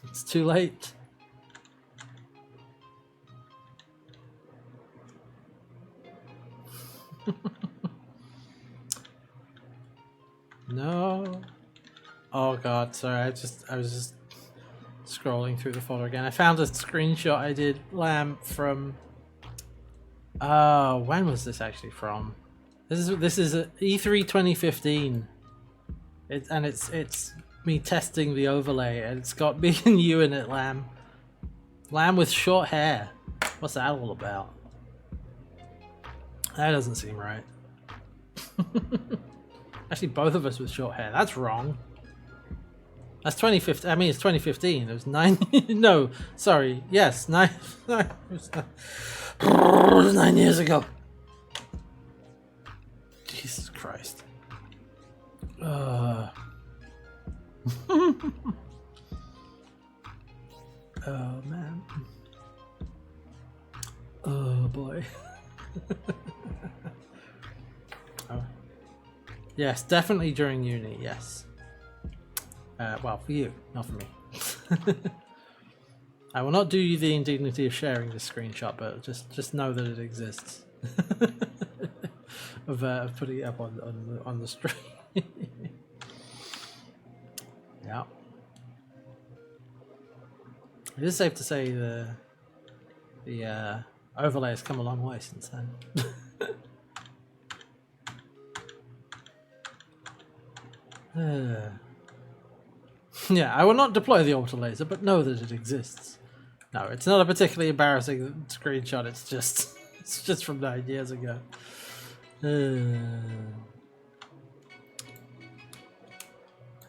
S1: It's too late. No. Oh god, sorry. I was just scrolling through the folder again. I found a screenshot I did, Lamb, from when was this actually from? This is E3 2015. It's me testing the overlay, and it's got me and you in it, Lamb. Lamb with short hair. What's that all about? That doesn't seem right. Actually, both of us with short hair. That's wrong. That's 2015. I mean, it's 2015. It was 9. No, sorry. Yes, 9. It was 9 years ago. Jesus Christ. Oh man. Oh boy. Oh. Yes, definitely during uni. Yes. Well, for you, not for me. I will not do you the indignity of sharing this screenshot, but just know that it exists. of putting it up on the stream. Yeah. It is safe to say the overlay has come a long way since then. Yeah, I will not deploy the orbital laser, but know that it exists. No, it's not a particularly embarrassing screenshot. It's just from 9 years ago.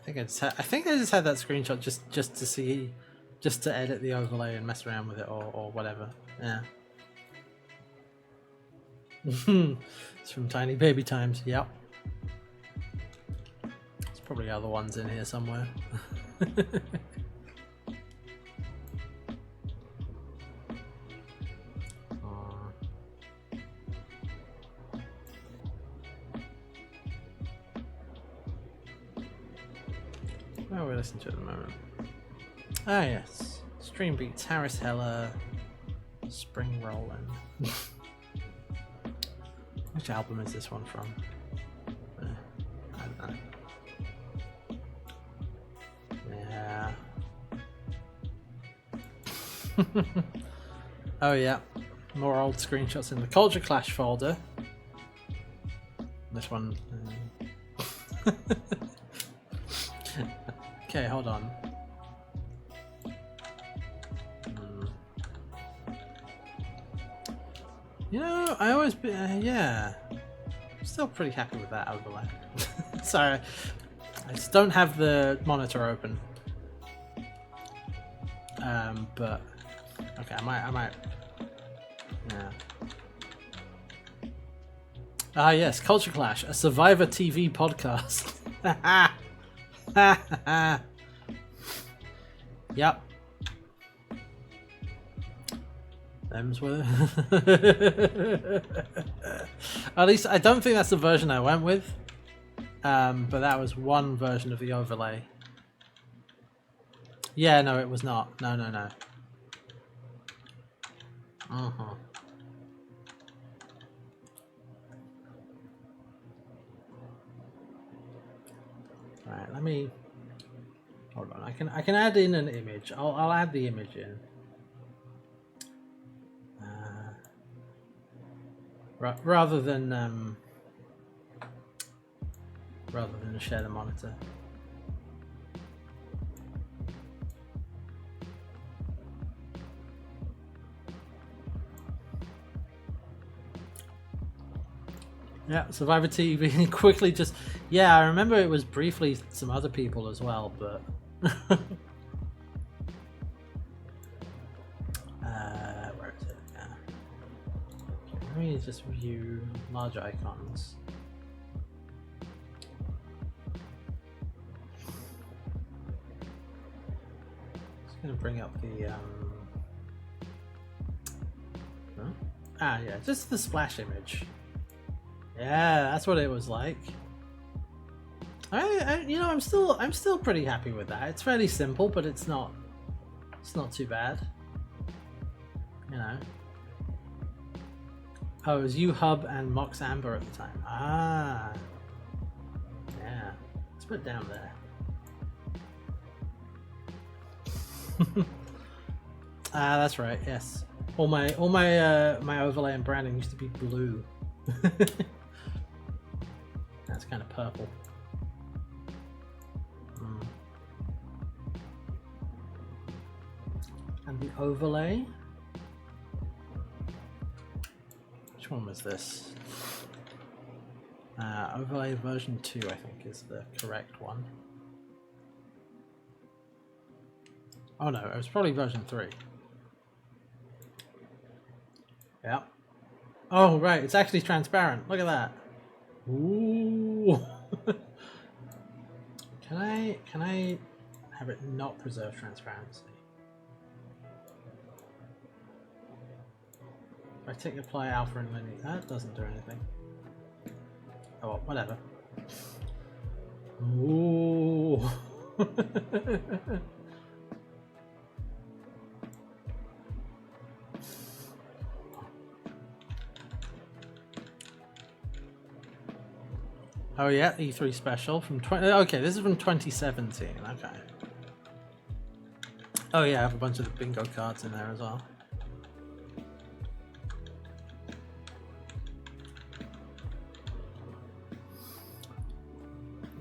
S1: I think I just had that screenshot just to see, just to edit the overlay and mess around with it or whatever. Yeah. It's from Tiny Baby Times. Yep. There's probably other ones in here somewhere. What are we listening to at the moment? Ah yes, Stream Beats, Harris Heller, Spring Rollin'. Which album is this one from? I don't know. Yeah. Oh yeah, more old screenshots in the Culture Clash folder. This one. Okay, hold on. You know, I always be, yeah. I'm still pretty happy with that overlay. Sorry, I just don't have the monitor open. But okay, I might. Yeah. Ah yes, Culture Clash, a Survivor TV podcast. Yep. Them's were. At least I don't think that's the version I went with. But that was one version of the overlay. Yeah, no, it was not. No. Right, let me hold on. I can add in an image. I'll add the image in. Rather than share the monitor. Yeah, Survivor TV quickly just... Yeah, I remember it was briefly some other people as well, but... where is it? Yeah. Okay, let me just view large icons. Just gonna bring up the... Huh? Ah, yeah, just the splash image. Yeah, that's what it was like. You know, I'm still pretty happy with that. It's fairly simple, but it's not too bad. You know. Oh, it was U-Hub and Mox Amber at the time. Ah. Yeah. Let's put it down there. Ah, that's right. Yes. All my my overlay and branding used to be blue. That's kind of purple. And the overlay. Which one was this? Overlay version 2, I think, is the correct one. Oh no, it was probably version 3. Yeah. Oh right, it's actually transparent. Look at that. Ooh. Can I have it not preserve transparency? If I take apply alpha and linear, that doesn't do anything. Oh well, whatever. Ooh. Oh yeah, E3 special from 20. Okay, this is from 2017. Okay. Oh yeah, I have a bunch of the bingo cards in there as well.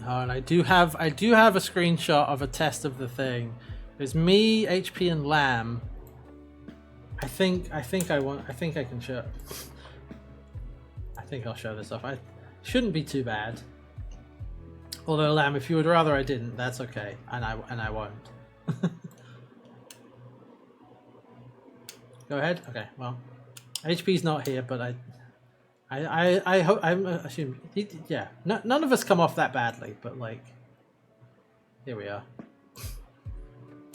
S1: Oh, and I do have a screenshot of a test of the thing. There's me, HP, and Lamb. I think I can show. I think I'll show this off. I shouldn't be too bad. Although Lamb, if you would rather I didn't, that's okay, and I won't. Go ahead. Okay. Well, HP's not here, but I hope I assume yeah. None of us come off that badly, but like, here we are.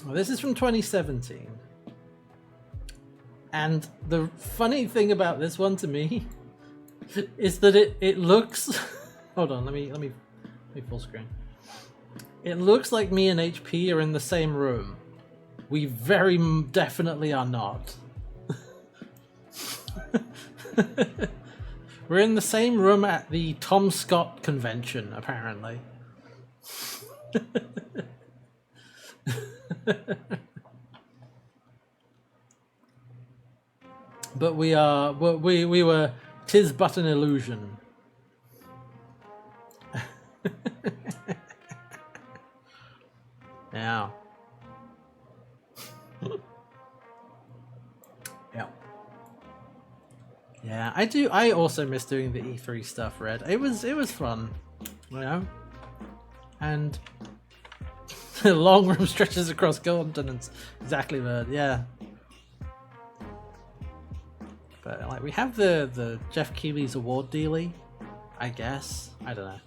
S1: Well, this is from 2017, and the funny thing about this one to me is that it looks. Hold on, let me full screen. It looks like me and HP are in the same room. We very definitely are not. We're in the same room at the Tom Scott convention, apparently. But we were. 'Tis but an illusion. Yeah. Yeah. Yeah, I do. I also miss doing the E3 stuff, Red. It was fun, you know. And the long room stretches across continents. Exactly, Red. Yeah. But like, we have the Jeff Keighley's award dealie, I guess. I don't know.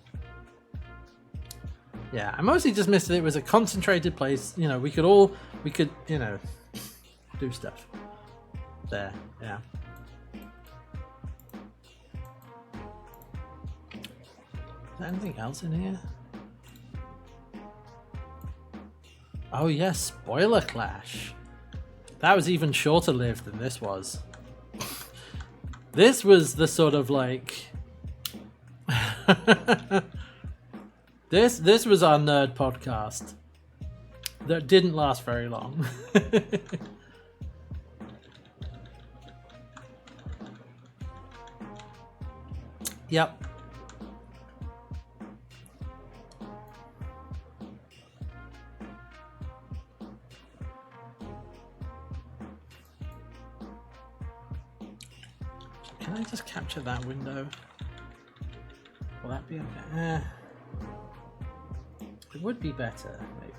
S1: Yeah, I mostly just missed that it was a concentrated place. You know, we could, you know, do stuff there. Yeah. Is there anything else in here? Oh yes, Spoiler Clash. That was even shorter lived than this was. This was the sort of like This was our nerd podcast that didn't last very long. Yep. Can I just capture that window? Will that be okay? It would be better, maybe.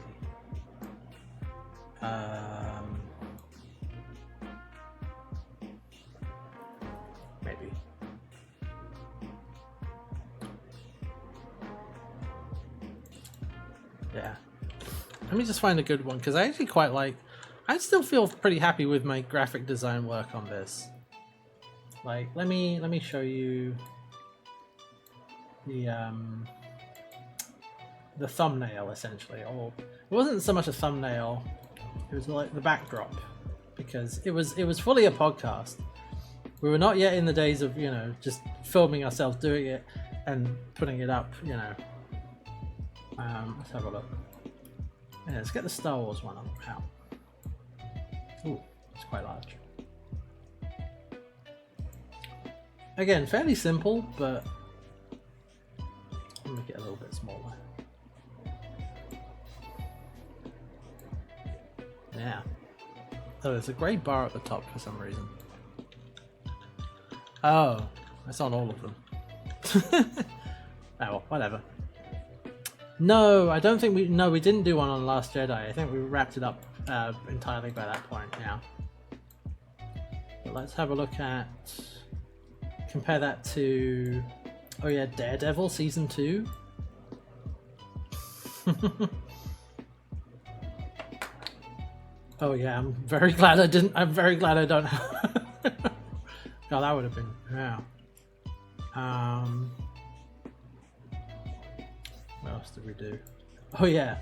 S1: Maybe. Yeah. Let me just find a good one, because I actually quite like... I still feel pretty happy with my graphic design work on this. Like, let me show you the thumbnail, essentially. Or it wasn't so much a thumbnail, it was like the backdrop, because it was fully a podcast. We were not yet in the days of, you know, just filming ourselves doing it and putting it up, you know. Let's have a look. Yeah, let's get the Star Wars one out. Ooh, it's quite large. Again, fairly simple, but let me make it a little bit smaller. Yeah. Oh, there's a grey bar at the top for some reason. Oh, that's on all of them. Oh, well, whatever. No, I don't think we... No, we didn't do one on Last Jedi. I think we wrapped it up entirely by that point, yeah. But let's have a look at... Compare that to... Oh yeah, Daredevil Season 2. Oh yeah, I'm very glad I didn't... I'm very glad I don't have... God, that would have been... Yeah. What else did we do? Oh yeah,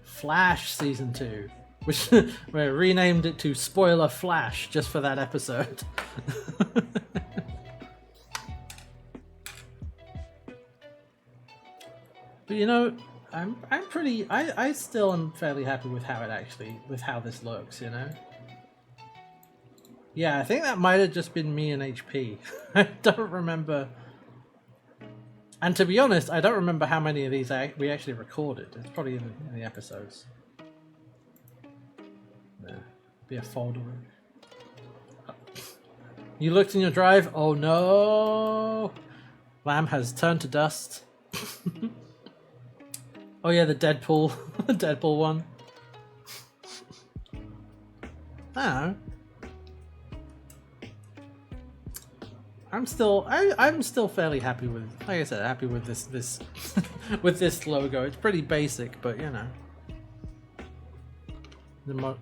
S1: Flash Season 2, which we renamed it to Spoiler Flash just for that episode. But you know, I'm pretty. I still am fairly happy with how how this looks. You know. Yeah, I think that might have just been me and HP. I don't remember. And to be honest, I don't remember how many of these we actually recorded. It's probably in the episodes. There, be a folder. You looked in your drive? Oh no! Lamb has turned to dust. Oh yeah, the Deadpool, the Deadpool one. I don't know. I'm still fairly happy with, like I said, happy with this with this logo. It's pretty basic, but you know. Yeah.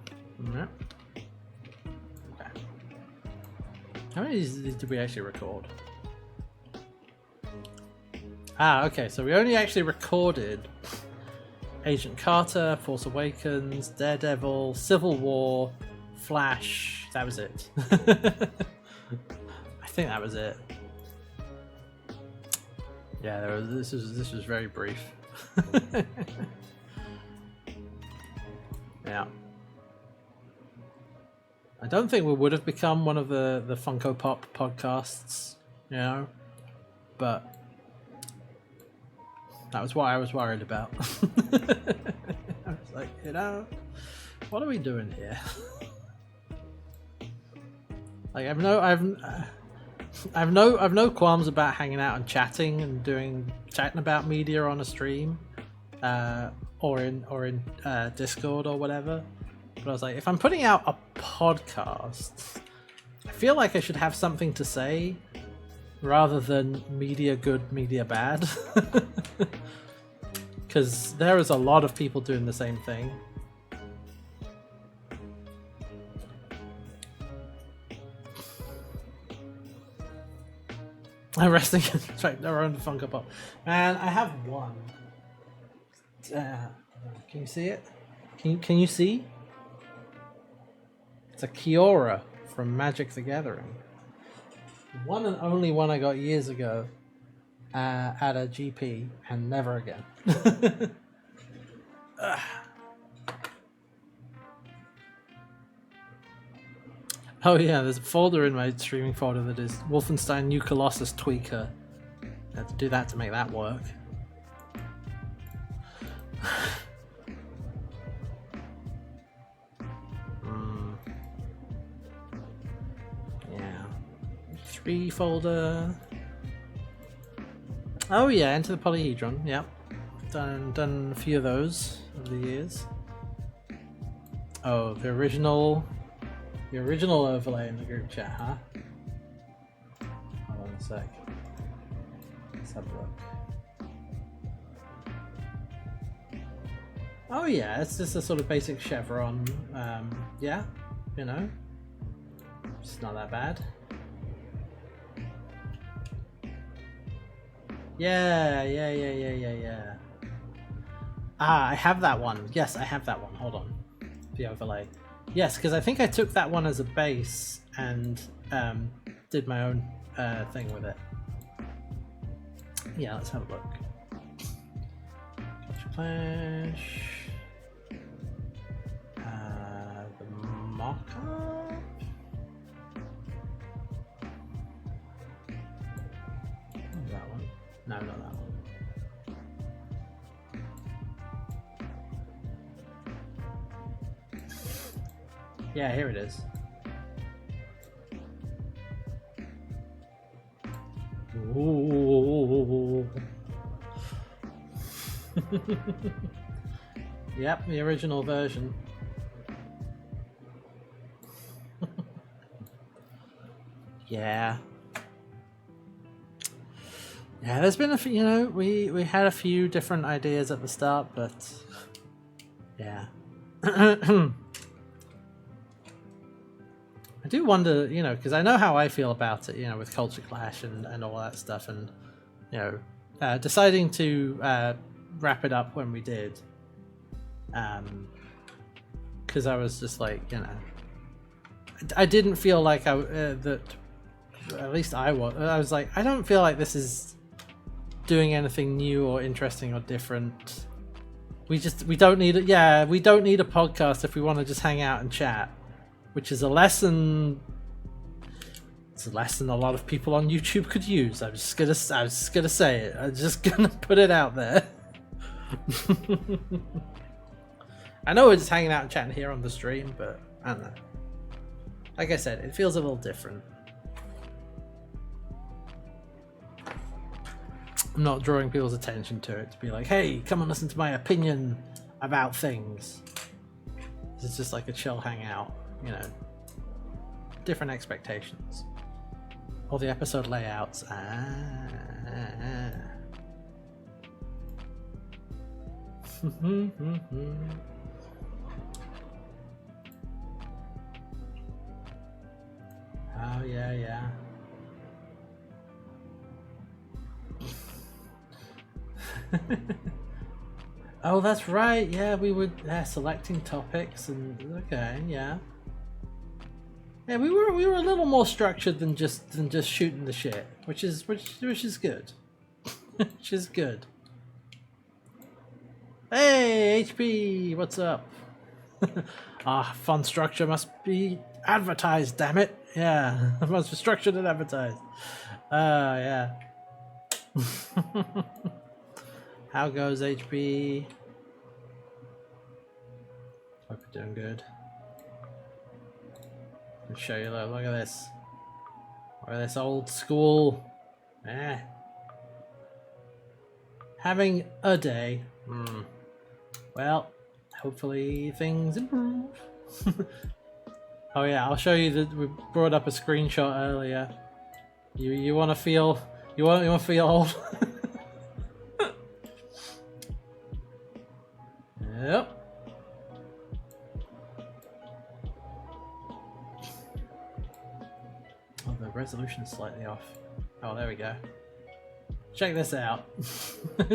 S1: Okay. How many of these did we actually record? Ah, okay, so we only actually recorded Agent Carter, Force Awakens, Daredevil, Civil War, Flash. That was it. I think that was it. Yeah, this was very brief. Yeah. I don't think we would have become one of the Funko Pop podcasts, you know, but that was what I was worried about. I was like, you know, what are we doing here? Like, I've no qualms about hanging out and chatting and chatting about media on a stream, or in Discord or whatever. But I was like, if I'm putting out a podcast, I feel like I should have something to say rather than media good, media bad. Because there is a lot of people doing the same thing. I'm resting in around the Funko Pop. Man, I have one. Can you see it? Can you see? It's a Kiora from Magic the Gathering. One and only one I got years ago at a GP, and never again. Oh yeah, there's a folder in my streaming folder that is Wolfenstein New Colossus Tweaker. I had to do that to make that work. Yeah. 3 folder. Oh yeah, Enter the Polyhedron, yep. Done a few of those over the years. Oh, the original overlay in the group chat, huh? Hold on a sec. Let's have a look. Oh yeah, it's just a sort of basic chevron. Yeah, you know, it's not that bad. Yeah. Ah, I have that one. Yes, I have that one. Hold on. The overlay. Yes, because I think I took that one as a base and did my own thing with it. Yeah, let's have a look. Catch Flash. The mock-up. That one. No, not that one. Yeah, here it is. Ooh. Yep, the original version. Yeah. Yeah, there's been a few, you know, we had a few different ideas at the start, but yeah. I do wonder, you know, because I know how I feel about it, you know, with Culture Clash and all that stuff, and, you know, deciding to wrap it up when we did, because I was just like, you know, I didn't feel like that, at least I was like, I don't feel like this is doing anything new or interesting or different we don't need it. Yeah, we don't need a podcast if we want to just hang out and chat, which is a lesson. It's a lesson a lot of people on YouTube could use. I was just gonna say it. I'm just gonna put it out there. I know we're just hanging out and chatting here on the stream, but I don't know. Like I said, it feels a little different. I'm not drawing people's attention to it to be like, hey, come and listen to my opinion about things. It's just like a chill hangout, you know. Different expectations. All the episode layouts. Oh yeah. Oh, that's right. Yeah, we were selecting topics and okay, yeah. Yeah, we were a little more structured than just shooting the shit, which is good. Which is good. Hey, HP, what's up? Fun structure must be advertised, damn it. Yeah, it must be structured and advertised. Yeah. How goes HP? Hope you're doing good. I'll show you, look at this. Look at this old school. Having a day. Well, hopefully things improve. Oh yeah, I'll show you that we brought up a screenshot earlier. You want to feel you want to feel old. Yep. Oh, the resolution's slightly off. Oh, there we go. Check this out.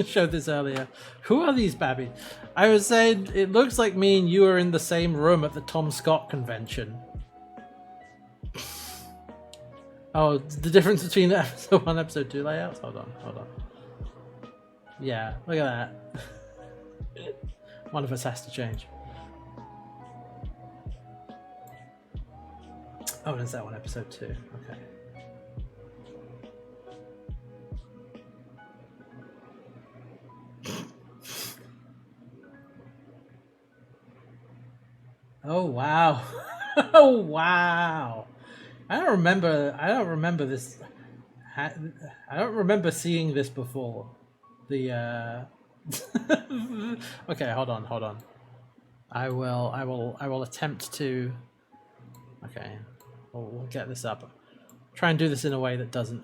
S1: Showed this earlier. Who are these babbies? I was saying it looks like me and you are in the same room at the Tom Scott convention. Oh, the difference between the episode 1 and episode 2 layouts? Hold on. Yeah, look at that. One of us has to change. Oh, is that one episode 2? Okay. Oh wow. Oh wow. I don't remember this. I don't remember seeing this before. The okay, hold on. I will attempt to. Okay, we'll get this up. Try and do this in a way that doesn't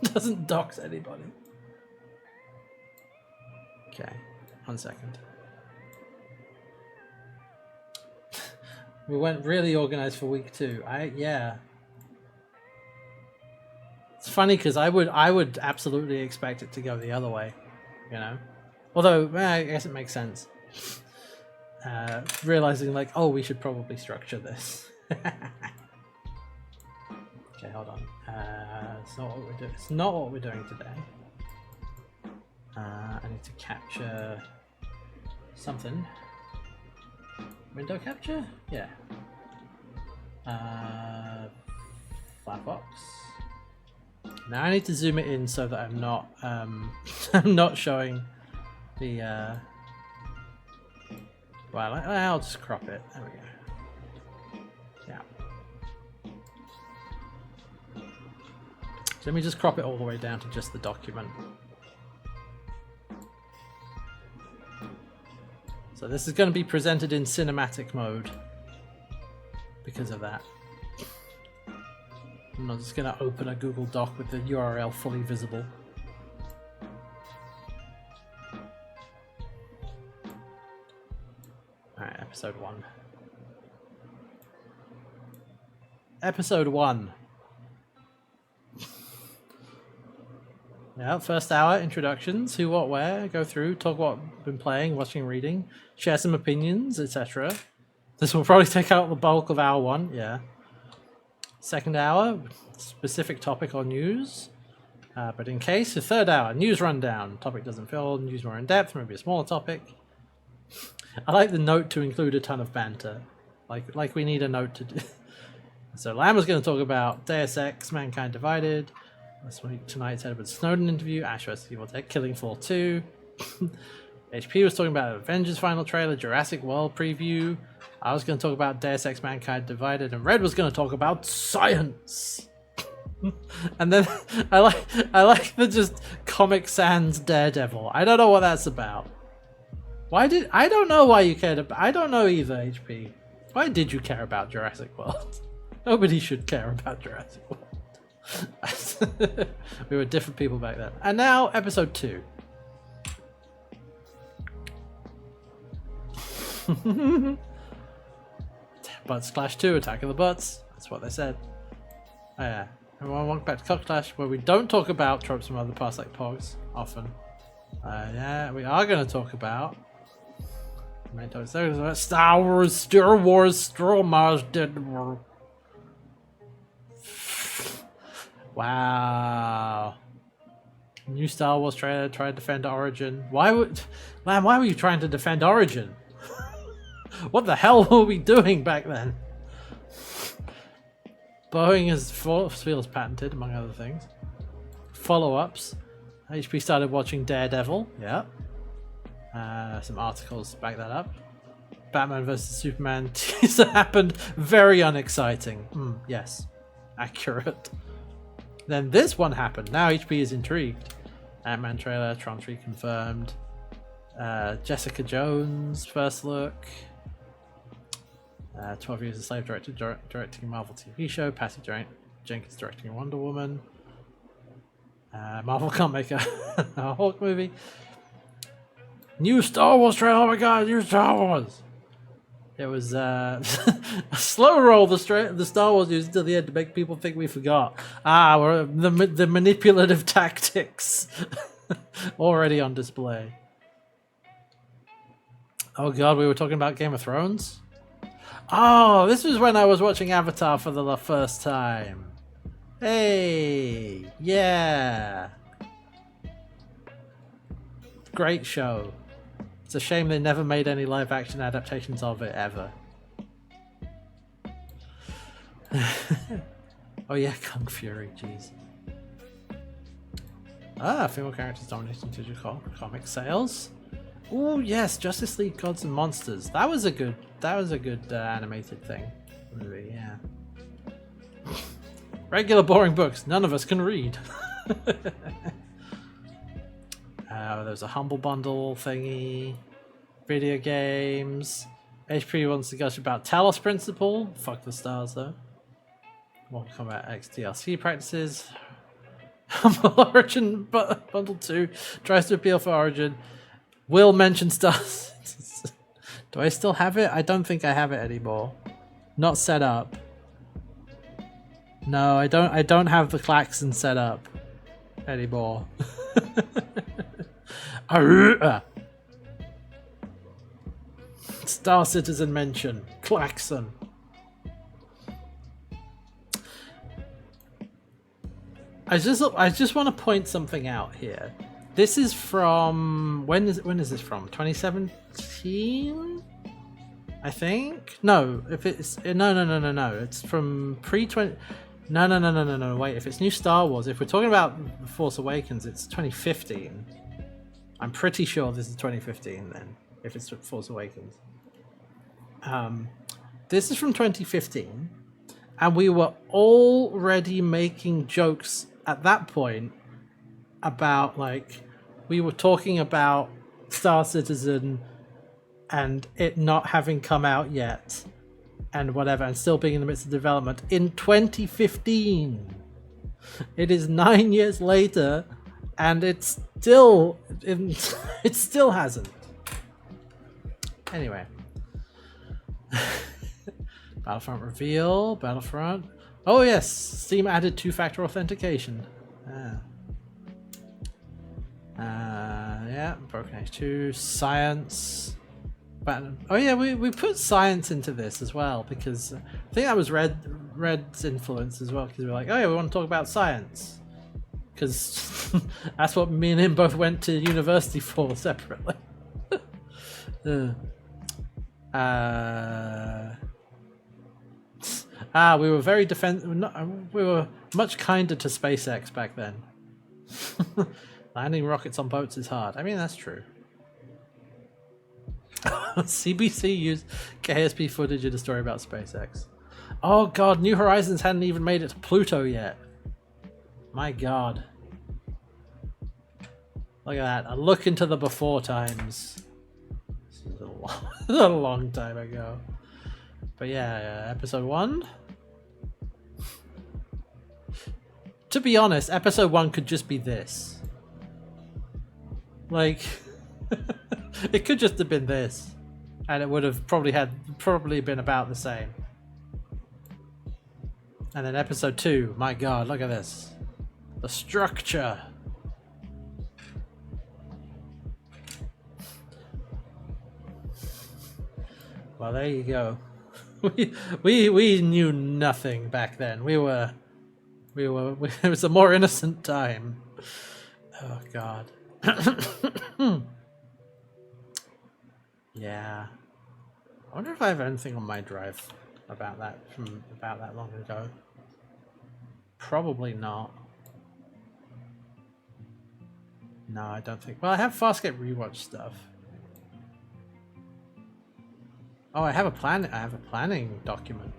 S1: doesn't dox anybody. Okay, 1 second. We went really organized for week 2. Yeah. It's funny because I would absolutely expect it to go the other way, you know. Although I guess it makes sense. Realizing like, oh, we should probably structure this. Okay, hold on. It's not what we're doing. It's not what we're doing today. I need to capture something. Window capture? Yeah. Firefox. Now I need to zoom it in so that I'm not I'm not showing the well, I'll just crop it. There we go. Yeah. So let me just crop it all the way down to just the document. So this is going to be presented in cinematic mode because of that. I'm not just going to open a Google Doc with the URL fully visible. Alright, episode 1. Episode 1. Yeah, first hour, introductions, who, what, where, go through, talk what I've been playing, watching, reading, share some opinions, etc. This will probably take out the bulk of hour 1, yeah. Second hour, specific topic or news. But in case, the third hour, news rundown. Topic doesn't fill, news more in depth, maybe a smaller topic. I like the note to include a ton of banter. Like we need a note to do. So Lamb was going to talk about Deus Ex, Mankind Divided. This week, tonight's Edward Snowden interview, Ash vs. Evil Dead, Killing Floor 2. HP was talking about Avengers final trailer, Jurassic World preview. I was going to talk about Deus Ex, Mankind Divided, and Red was going to talk about science. And then I like the just Comic Sans Daredevil. I don't know what that's about. I don't know why you cared about. I don't know either, HP. Why did you care about Jurassic World? Nobody should care about Jurassic World. We were different people back then. And now, episode 2. Butts Clash 2, Attack of the Butts. That's what they said. Oh yeah. Everyone, welcome back to Cock Clash, where we don't talk about tropes from other parts like Pogs, often. Yeah, we are going to talk about Star Wars, Star Mars, Dead War. Wow. New Star Wars trailer, try to defend Origin. Why were you trying to defend Origin? What the hell were we doing back then? Boeing has force fields patented, among other things. Follow-ups. HP started watching Daredevil. Yeah. Some articles back that up. Batman vs Superman teaser happened. Very unexciting. Yes. Accurate. Then this one happened. Now HP is intrigued. Ant-Man trailer, Tron 3 confirmed. Jessica Jones, first look. 12 Years a Slave directing a Marvel TV show. Patty Jenkins directing Wonder Woman. Marvel can't make a Hulk movie. New Star Wars trailer. Oh my god, new Star Wars. It was a slow roll the Star Wars news until the end to make people think we forgot. We're the manipulative tactics already on display. Oh god, we were talking about Game of Thrones? Oh, this was when I was watching Avatar for the first time. Hey, yeah. Great show. It's a shame they never made any live action adaptations of it ever. Oh yeah, Kung Fury, jeez. Female characters dominating digital comic sales. Oh yes, Justice League Gods and Monsters. That was a good animated thing. Movie, yeah. Regular boring books. None of us can read. There's a Humble Bundle thingy. Video games. HP wants to gush about Talos Principle. Fuck the stars though. Mortal Kombat X DLC practices. Humble Origin Bundle 2 tries to appeal for Origin. Will mention stars. Do I still have it? I don't think I have it anymore. Not set up. No, I don't have the klaxon set up anymore. Star Citizen mention. Klaxon. I just want to point something out here. This is from when is this from? 2017? I think? No, if it's no. It's from pre-20 No. Wait, if it's new Star Wars, if we're talking about The Force Awakens, it's 2015. I'm pretty sure this is 2015 then, if it's Force Awakens. This is from 2015, and we were already making jokes at that point about, like, we were talking about Star Citizen and it not having come out yet and whatever, and still being in the midst of development in 2015. It is 9 years later and it still hasn't. Anyway. Battlefront reveal. Battlefront. Oh yes, Steam added two-factor authentication. Yeah, Broken Age 2, science. Oh yeah, we put science into this as well because I think that was Red's influence as well, because we were like, oh yeah, we want to talk about science. because that's what me and him both went to university for separately. We were very we were much kinder to SpaceX back then. Landing rockets on boats is hard. I mean, that's true. CBC used KSP footage in a story about SpaceX. Oh god, New Horizons hadn't even made it to Pluto yet. My god. Look at that. A look into the before times. This is a long time ago. But yeah, episode 1. To be honest, episode 1 could just be this. Like, it could just have been this. And it would have probably been about the same. And then episode 2, my god, look at this. The structure. Well, there you go. We knew nothing back then. It was a more innocent time. Oh god. Yeah. I wonder if I have anything on my drive about that from about that long ago. Probably not. No, I don't think. Well, I have Farscape rewatch stuff. Oh, I have a planning document.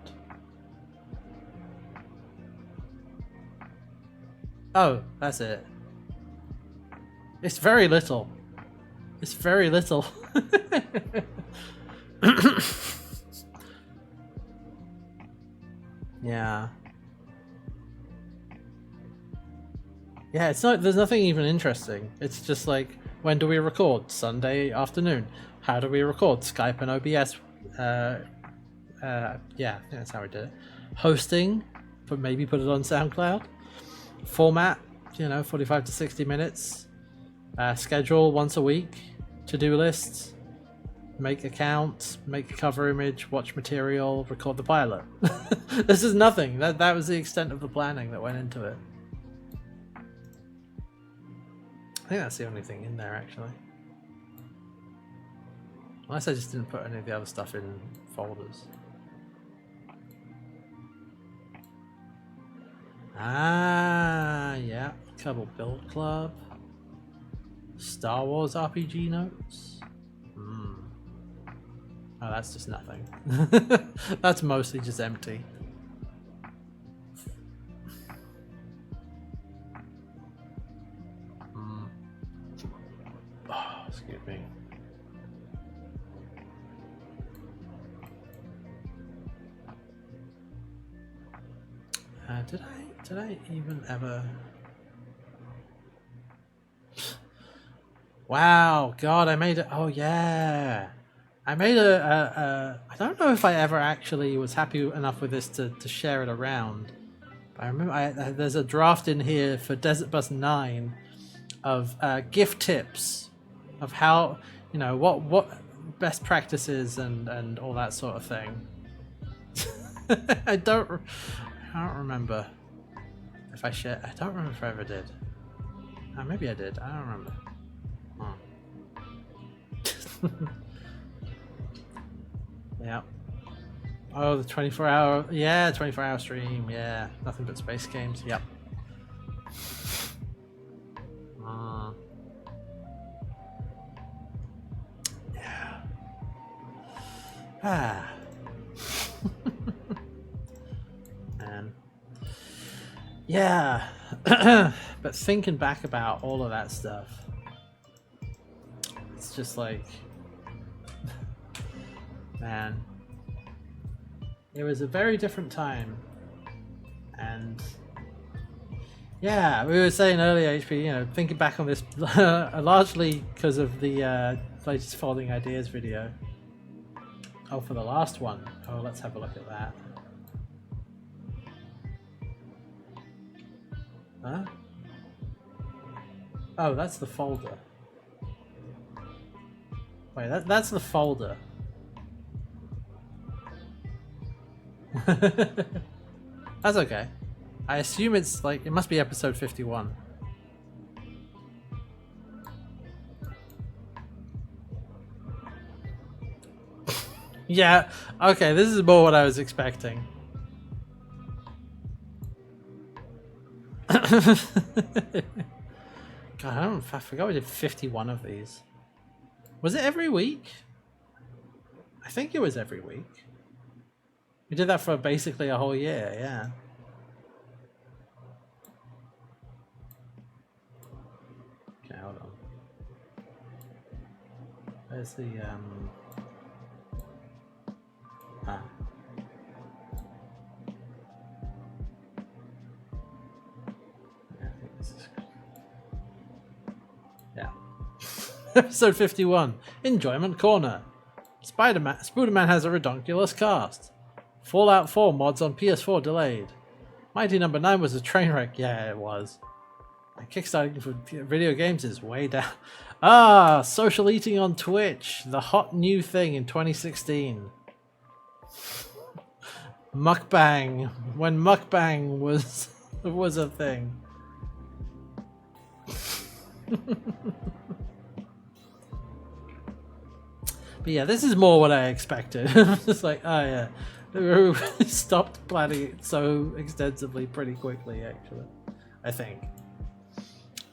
S1: Oh, that's it. It's very little. It's very little. Yeah. Yeah, it's not. There's nothing even interesting. It's just like, when do we record? Sunday afternoon. How do we record? Skype and OBS. Yeah, that's how we did it. Hosting, but maybe put it on SoundCloud. Format, 45 to 60 minutes. Schedule once a week. To-do lists. Make accounts. Make a cover image. Watch material. Record the pilot. This is nothing. That was the extent of the planning that went into it. I think that's the only thing in there, actually. Unless I just didn't put any of the other stuff in folders. Yeah. Kerbal Build Club. Star Wars RPG notes. Oh, that's just nothing. That's mostly just empty. Oh, excuse me. Did I even ever? Wow, God, I made it. Oh yeah, I made I don't know if I ever actually was happy enough with this to share it around. But I remember there's a draft in here for Desert Bus 9 of gift tips of how what best practices and all that sort of thing. I don't remember if I shared. I don't remember if I ever did. Maybe I did. I don't remember. Yeah. Oh, the 24-hour. Yeah, 24-hour stream. Yeah, nothing but space games. Yep. Yeah. Man. Yeah. But thinking back about all of that stuff, it's just like, man, it was a very different time. And yeah, we were saying earlier, HP, thinking back on this largely because of the latest Folding Ideas video. Oh, for the last one. Oh, let's have a look at that. Huh? Oh, that's the folder. Wait, that's the folder. That's okay. I assume it's like, it must be episode 51. Yeah, okay, this is more what I was expecting. God, I forgot we did 51 of these. Was it every week? I think it was every week. We did that for basically a whole year, yeah. Okay, hold on. Where's the ah. Yeah, I think this is yeah. Episode 51. Enjoyment Corner. Spooderman has a redonkulous cast. Fallout 4 mods on PS4 delayed. Mighty Number 9 was a train wreck. Yeah, it was. And Kickstarting for video games is way down. Ah, social eating on Twitch. The hot new thing in 2016. Mukbang. When mukbang was a thing. But yeah, this is more what I expected. Just like, oh yeah. We stopped planning it so extensively pretty quickly, actually. I think.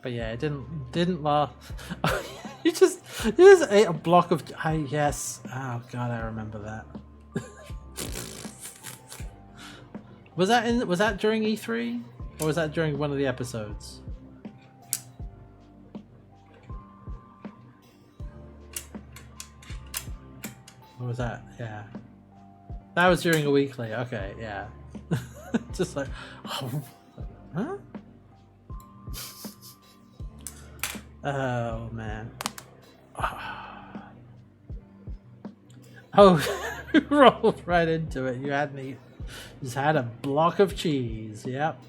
S1: But yeah, it didn't last. you just ate a block of. Yes. Oh god, I remember that. Was that during E3 or was that during one of the episodes? Or was that? Yeah. That was during a weekly. Okay, yeah. Just like, oh, huh? Oh man. Oh, rolled right into it. You had me. Just had a block of cheese. Yep.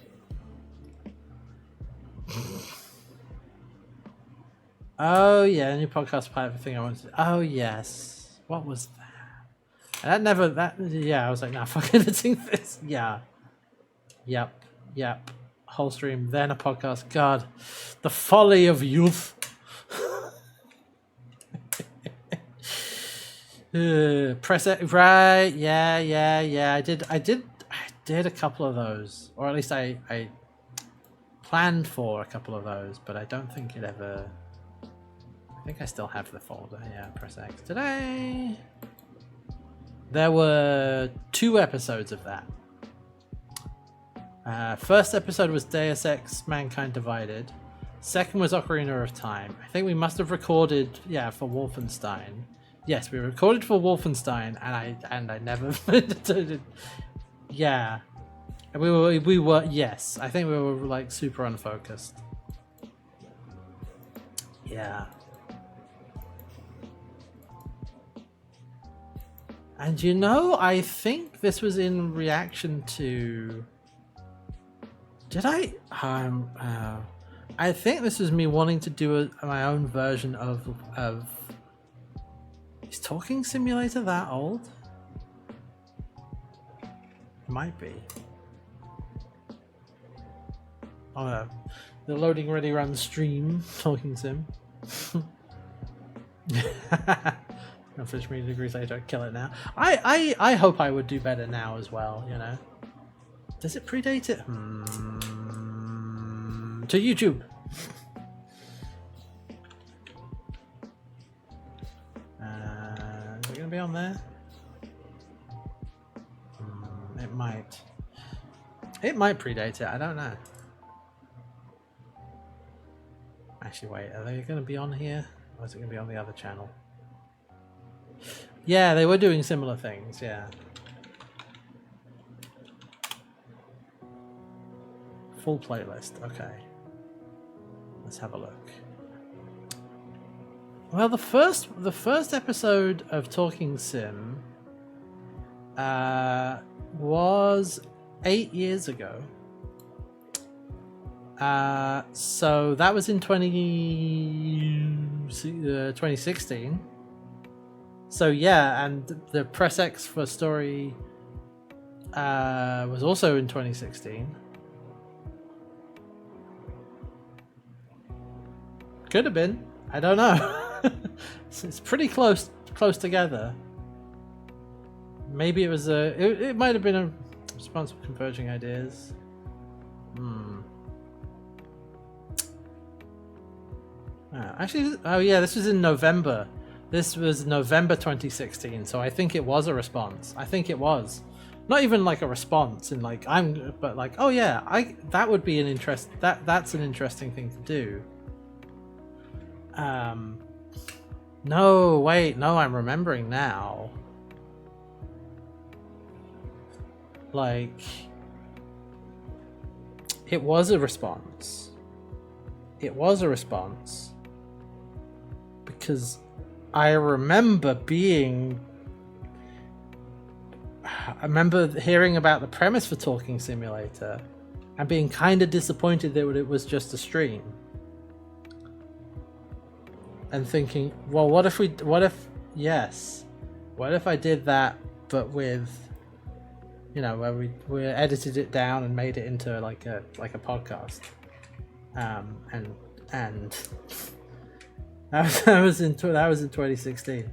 S1: Oh yeah, new podcast pilot thing I wanted. Oh yes. What was that? Yeah, I was like, nah, fuck editing this. Yeah. Yep. Whole stream, then a podcast. God, the folly of youth. Press it, right? Yeah. I did a couple of those, or at least I planned for a couple of those, but I don't think it ever. I think I still have the folder. Yeah, press X today. There were 2 episodes of that. First episode was Deus Ex Mankind Divided. Second was Ocarina of Time. I think we must have recorded, for Wolfenstein. Yes, we recorded for Wolfenstein, and I never. Yeah, we were. Yes, I think we were like super unfocused. Yeah. And I think this was in reaction to. Did I? I think this was me wanting to do my own version of. Is Talking Simulator that old? It might be. Oh, the Loading Ready Run stream Talking Sim. I'll finish me degrees later. Kill it now. I hope I would do better now as well. Does it predate it? To YouTube. Is it gonna be on there? It might. It might predate it. I don't know. Actually, wait. Are they gonna be on here, or is it gonna be on the other channel? Yeah, they were doing similar things. Yeah. Full playlist. Okay. Let's have a look. Well, the first episode of Talking Sim was 8 years ago. So that was in 2016. So yeah, and the Press X for story was also in 2016. Could have been. I don't know. It's pretty close together. maybe it was a. It might have been a response of Converging Ideas. Actually, oh yeah, this was in November. This was November 2016, so I think it was a response. I think it was. Not even like a response in like but like, oh yeah, that would be an interest. That's an interesting thing to do. No, wait, no, I'm remembering now. Like, it was a response. It was a response. Because I remember hearing about the premise for Talking Simulator and being kind of disappointed that it was just a stream. And thinking, well, what if I did that, but with, you know, where we edited it down and made it into like a podcast, and that was in 2016.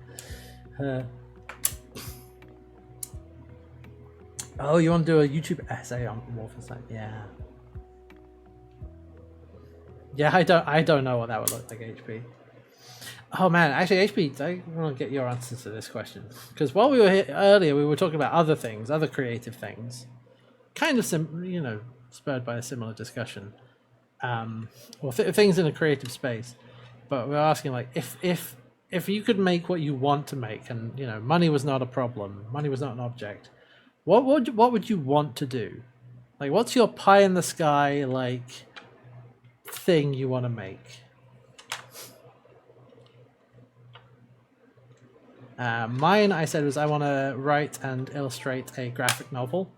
S1: Oh, you want to do a YouTube essay on Wolfenstein? Yeah. Yeah, I don't know what that would look like, HP. Oh man, actually, HP, I want to get your answers to this question, because while we were here earlier, we were talking about other things, other creative things, kind of spurred by a similar discussion, or things in a creative space. But we were asking, like, if you could make what you want to make, and you know, money was not a problem, money was not an object, what would you want to do? Like, what's your pie in the sky like thing you want to make? Mine, I said, was I want to write and illustrate a graphic novel.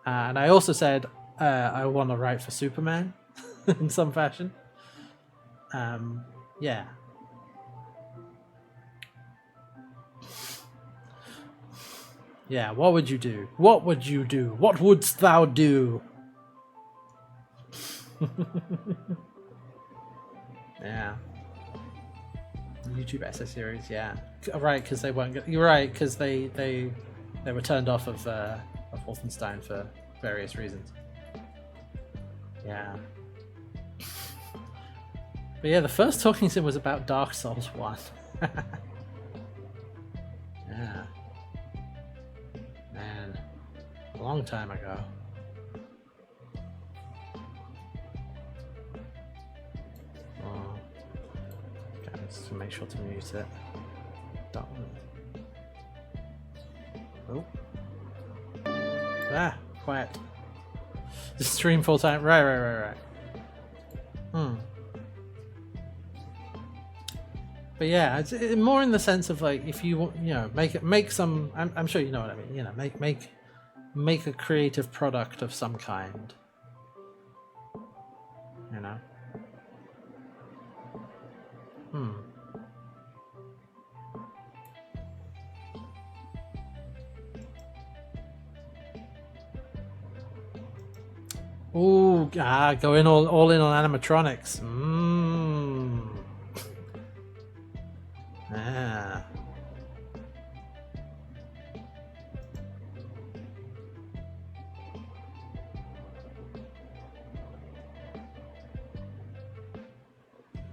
S1: And I also said I want to write for Superman in some fashion. Yeah. Yeah, what would you do? What would you do? What wouldst thou do? Yeah. YouTube essay series, yeah. Right, because they weren't. You're right, because they were turned off of Wolfenstein for various reasons. Yeah. But yeah, the first Talking Sim was about Dark Souls 1. Yeah. Man, a long time ago. Oh. Okay, just to make sure to mute it. Don't. Oh. Ah, quiet. Just stream full time. Right. But yeah, it's more in the sense of like, if you know, make some. I'm sure you know what I mean. You know, make a creative product of some kind. You know. Ooh, going all in on animatronics. Ah.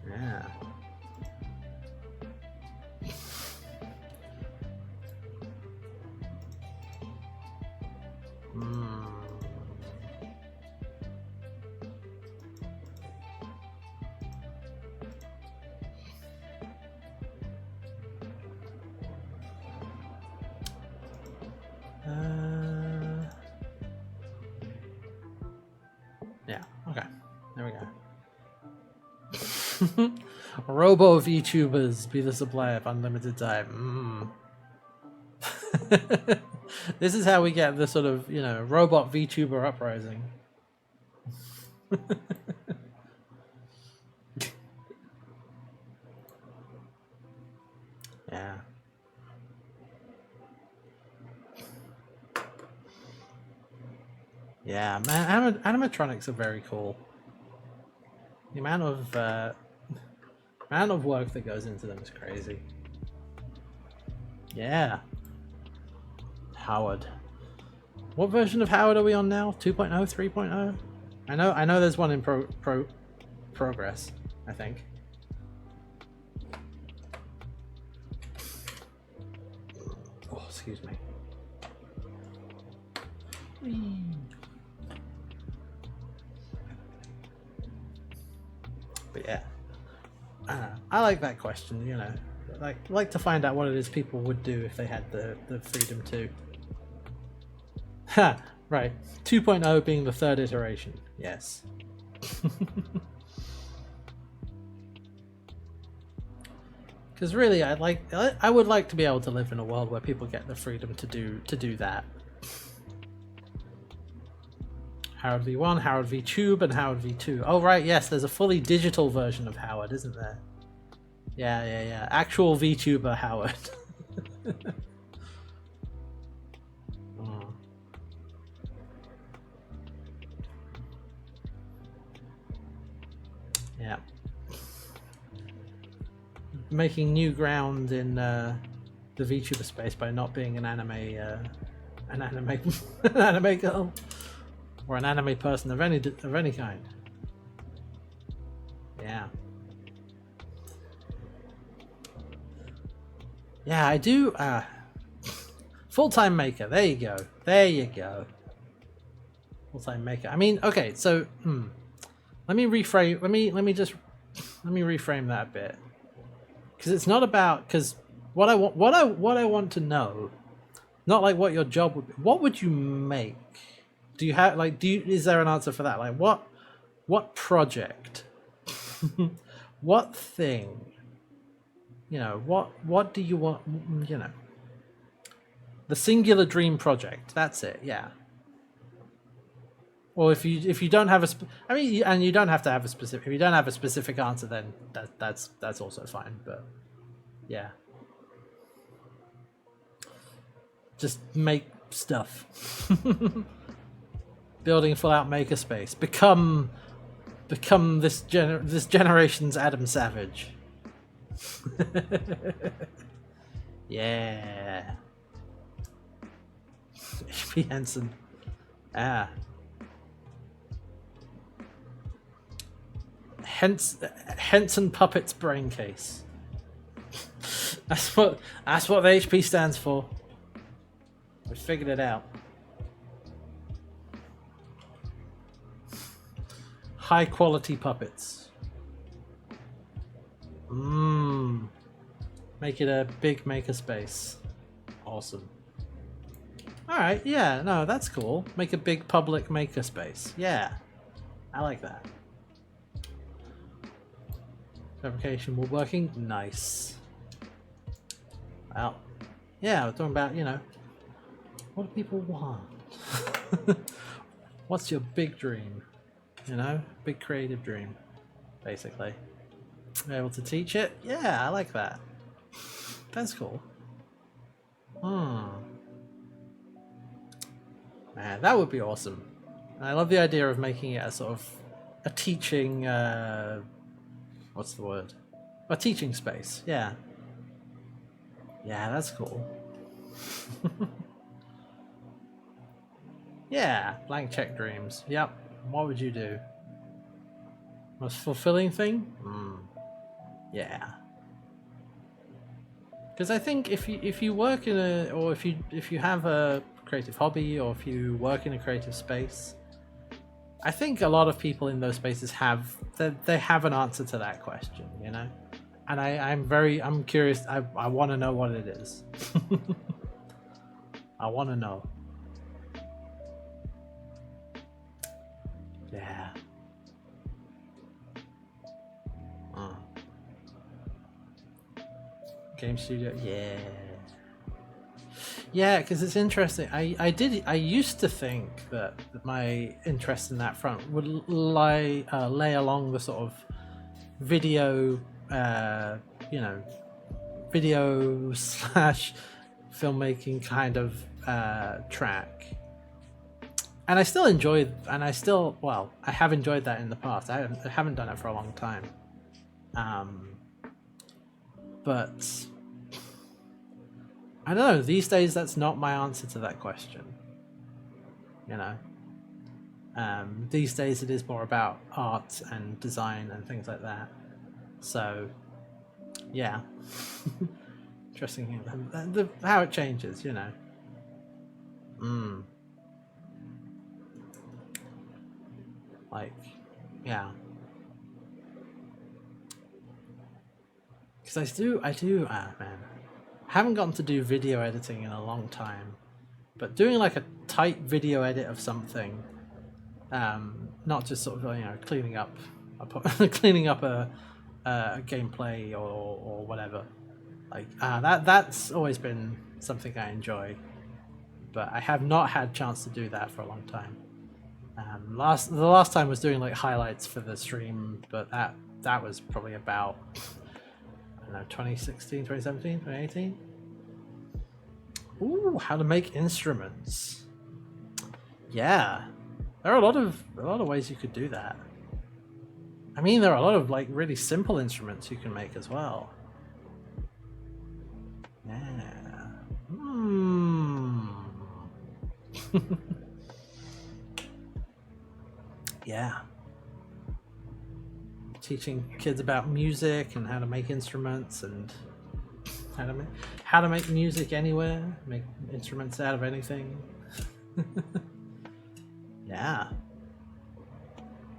S1: Yeah. Yeah, okay. There we go. Robo VTubers be the supply of unlimited time. This is how we get the sort of, you know, robot VTuber uprising. Yeah. Yeah, man, animatronics are very cool. The amount of work that goes into them is crazy. Yeah. Howard. What version of Howard are we on now? 2.0, 3.0? I know there's one in progress, I think. Oh, excuse me. But yeah, I like that question. You know, like to find out what it is people would do if they had the freedom to. Ha! Right, 2.0 being the third iteration. Yes. Because really, I would like to be able to live in a world where people get the freedom to do that. Howard v1, Howard v Tube, and Howard v2. Oh right, yes, there's a fully digital version of Howard, isn't there? Yeah. Actual VTuber Howard. Oh. Yeah. Making new ground in the VTuber space by not being an anime girl. Or an anime person of any kind. Yeah. Yeah, I do. Full-time maker. There you go. There you go. Full-time maker. I mean, okay. So, let me reframe. Let me reframe that a bit. Because it's not about. Because what I want to know, not like what your job would be. What would you make? Do you have is there an answer for that? Like what project? What thing? You know, what do you want, you know? The singular dream project. That's it. Yeah. Or if you don't have and you don't have to have a specific. If you don't have a specific answer, then that's also fine. But yeah, just make stuff. Building Fallout Makerspace. Become this generation's Adam Savage. Yeah. H.P. Henson. Ah. Henson Puppets brain case. That's what the HP stands for. We figured it out. High quality puppets. Make it a big makerspace. Awesome. Alright, yeah, no, that's cool. Make a big public makerspace. Yeah. I like that. Fabrication woodworking. Nice. Well, yeah, we're talking about, you know, what do people want? What's your big dream? You know, big creative dream, basically. Be able to teach it? Yeah, I like that. That's cool. Man, that would be awesome. I love the idea of making it a sort of a teaching, what's the word? A teaching space, yeah. Yeah, that's cool. Yeah, blank check dreams. Yep. What would you do? Most fulfilling thing? Yeah. Because I think if you work in a, or if you have a creative hobby, or if you work in a creative space, I think a lot of people in those spaces have they have an answer to that question, you know. And I'm curious. I want to know what it is. I want to know. Yeah. Game studio, yeah. Yeah, because it's interesting. I used to think that my interest in that front would lay along the sort of video, you know, video / filmmaking kind of track. And I still enjoy, and I have enjoyed that in the past. I haven't done it for a long time. But I don't know. These days, that's not my answer to that question. You know, these days it is more about art and design and things like that. So, yeah, interesting how it changes. You know. Like, yeah. Because I do, man. Haven't gotten to do video editing in a long time, but doing like a tight video edit of something, not just sort of, you know, cleaning up a gameplay or whatever. Like that's always been something I enjoy, but I have not had a chance to do that for a long time. The last time was doing like highlights for the stream, but that was probably about, I don't know, 2016, 2017, 2018. Ooh, how to make instruments. Yeah, there are a lot of ways you could do that. I mean, there are a lot of like really simple instruments you can make as well. Yeah. Yeah. Teaching kids about music and how to make instruments and how to make music anywhere, make instruments out of anything. Yeah,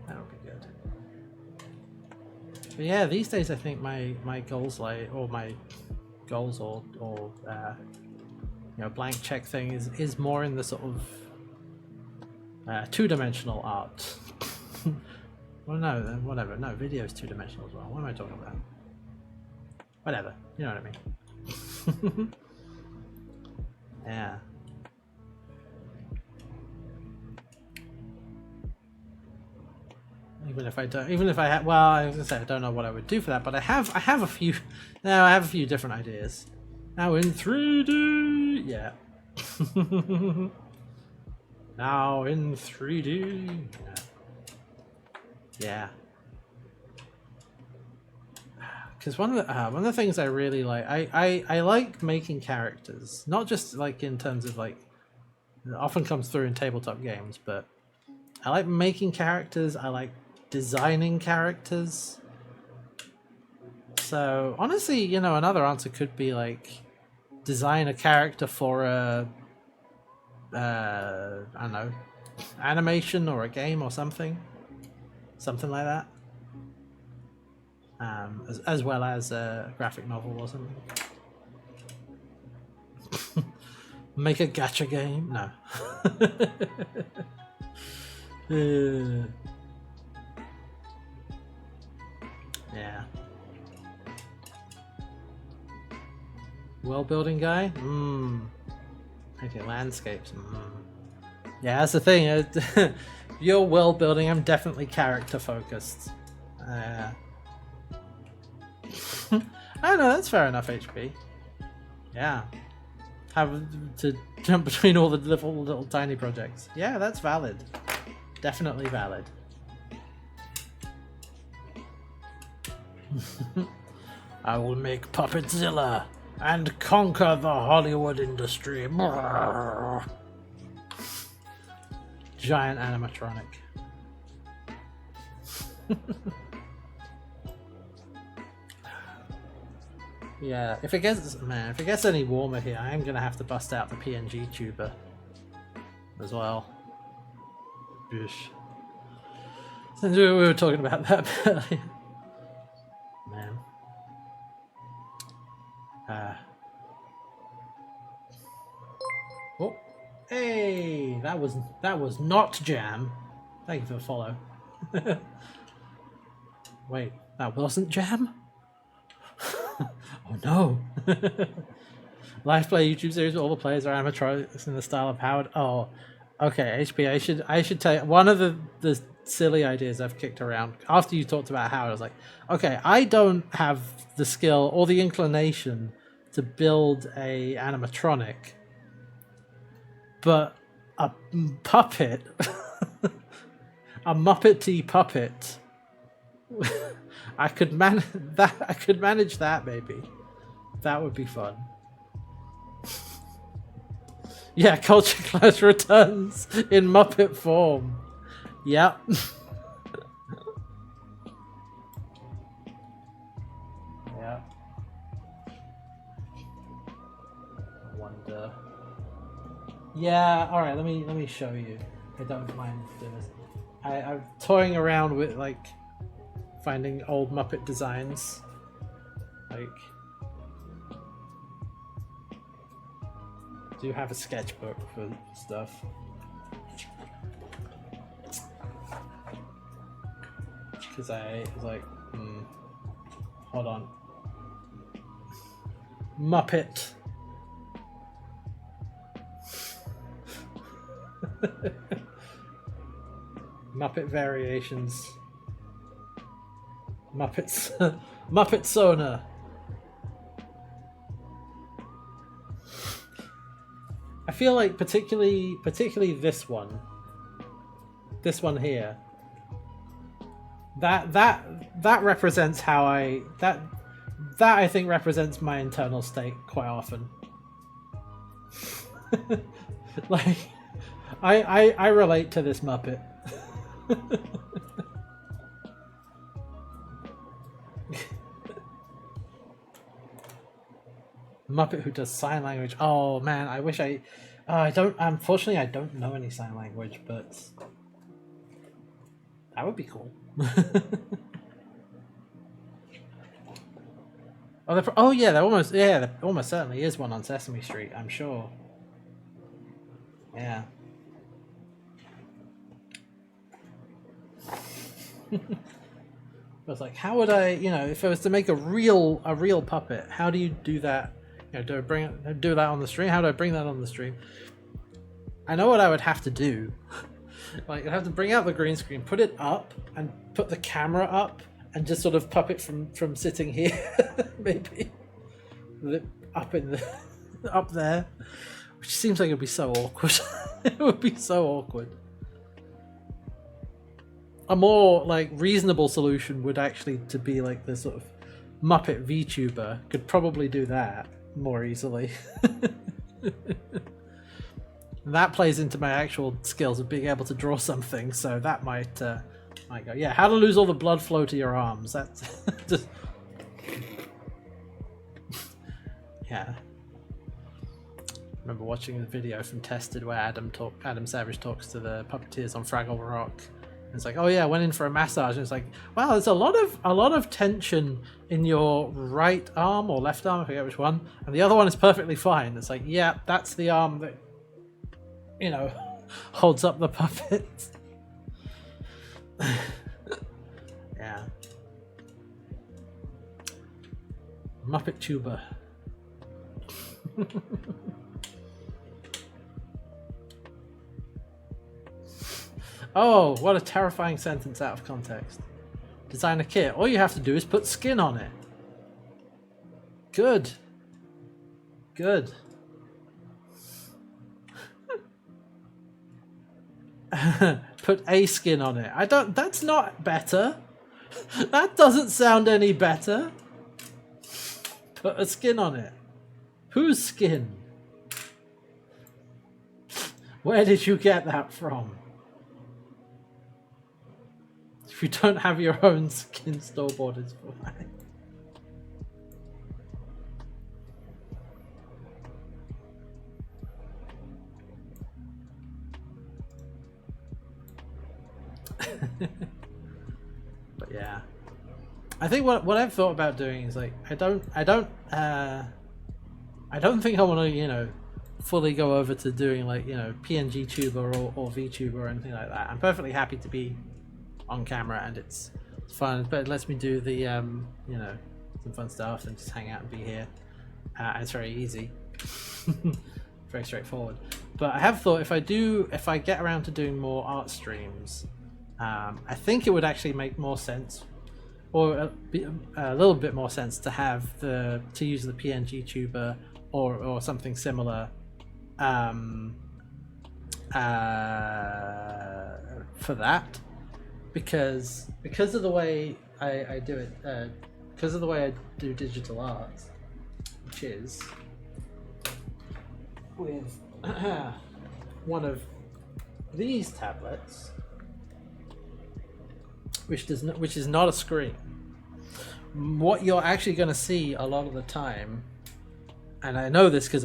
S1: that would be good. But yeah, these days I think my goals or you know, blank check thing is more in the sort of two-dimensional art. Well, no, whatever. No, video is two-dimensional as well. What am I talking about? Whatever. You know what I mean. Yeah. Even if I had, well, I was gonna say I don't know what I would do for that, but I have a few. No, I have a few different ideas. Now in 3D, yeah. Now in 3D, yeah. Because one of the things I really like, I like making characters, not just like in terms of like, it often comes through in tabletop games, but I like making characters. I like designing characters. So honestly, you know, another answer could be like design a character for a I don't know, animation or a game or something like that. As well as a graphic novel or something. Make a gacha game? No. Yeah. World building guy? Painting landscapes. Yeah, that's the thing. Your world building, I'm definitely character focused. I don't know, that's fair enough, HP. Yeah. Have to jump between all the little tiny projects. Yeah, that's valid. Definitely valid. I will make Puppetzilla and conquer the Hollywood industry. Giant animatronic. Yeah, if it gets any warmer here, I am gonna have to bust out the PNG tuber as well. Bish. Since we were talking about that earlier. Man. Oh, hey, that was not Jam. Thank you for the follow. Wait, that wasn't Jam? Oh no! Live play YouTube series where all the players are animatronics in the style of Howard. Oh, okay. HP, I should tell you one of the silly ideas I've kicked around after you talked about Howard. I was like, okay, I don't have the skill or the inclination to build a animatronic, but a puppet, a Muppety puppet. I could manage that maybe. That would be fun. Yeah, Culture Clash returns in Muppet form. Yep. Yeah. I wonder. Yeah. All right. Let me show you. I don't mind doing this. I'm toying around with like finding old Muppet designs. Like, do you have a sketchbook for stuff? Because I was like, hold on. Muppet. Muppet variations. Muppets. Muppet Sona. I feel like particularly this one here. That represents how that I think represents my internal state quite often. Like, I relate to this Muppet. Muppet who does sign language. Oh man, I wish I don't. Unfortunately, I don't know any sign language, but that would be cool. Oh yeah, there almost certainly is one on Sesame Street. I'm sure. Yeah. I was like, how would I, if I was to make a real puppet, how do you do that? Do I do that on the stream? How do I bring that on the stream? I know what I would have to do. Like, I'd have to bring out the green screen, put it up, and put the camera up, and just sort of puppet from sitting here, maybe up in the up there, which seems like it'd be so awkward. It would be so awkward. A more like reasonable solution would actually to be like the sort of Muppet VTuber could probably do that more easily. That plays into my actual skills of being able to draw something, so that might go. Yeah, how to lose all the blood flow to your arms. That's just yeah. Remember watching the video from Tested where Adam Savage talks to the puppeteers on Fraggle Rock. It's like, oh yeah, I went in for a massage, and it's like, wow, there's a lot of tension in your right arm or left arm, I forget which one, and the other one is perfectly fine. It's like, yeah, that's the arm that, holds up the puppet. Yeah. Muppet tuber. Oh, what a terrifying sentence out of context. Design a kit. All you have to do is put skin on it. Good. Good. Put a skin on it. That's not better. That doesn't sound any better. Put a skin on it. Whose skin? Where did you get that from? If you don't have your own skin store-bought, it's fine. But yeah, I think what I've thought about doing is like I don't think I want to fully go over to doing like PNG tuber or VTuber or anything like that. I'm perfectly happy to be on camera and it's fun, but it lets me do the some fun stuff and just hang out and be here. And it's very easy. Very straightforward. But I have thought if I get around to doing more art streams, I think it would actually make more sense, or a little bit more sense to have to use the PNG tuber or something similar for that, because of the way I do it, because of the way I do digital art, which is with one of these tablets, which is not a screen. What you're actually going to see a lot of the time, and I know this because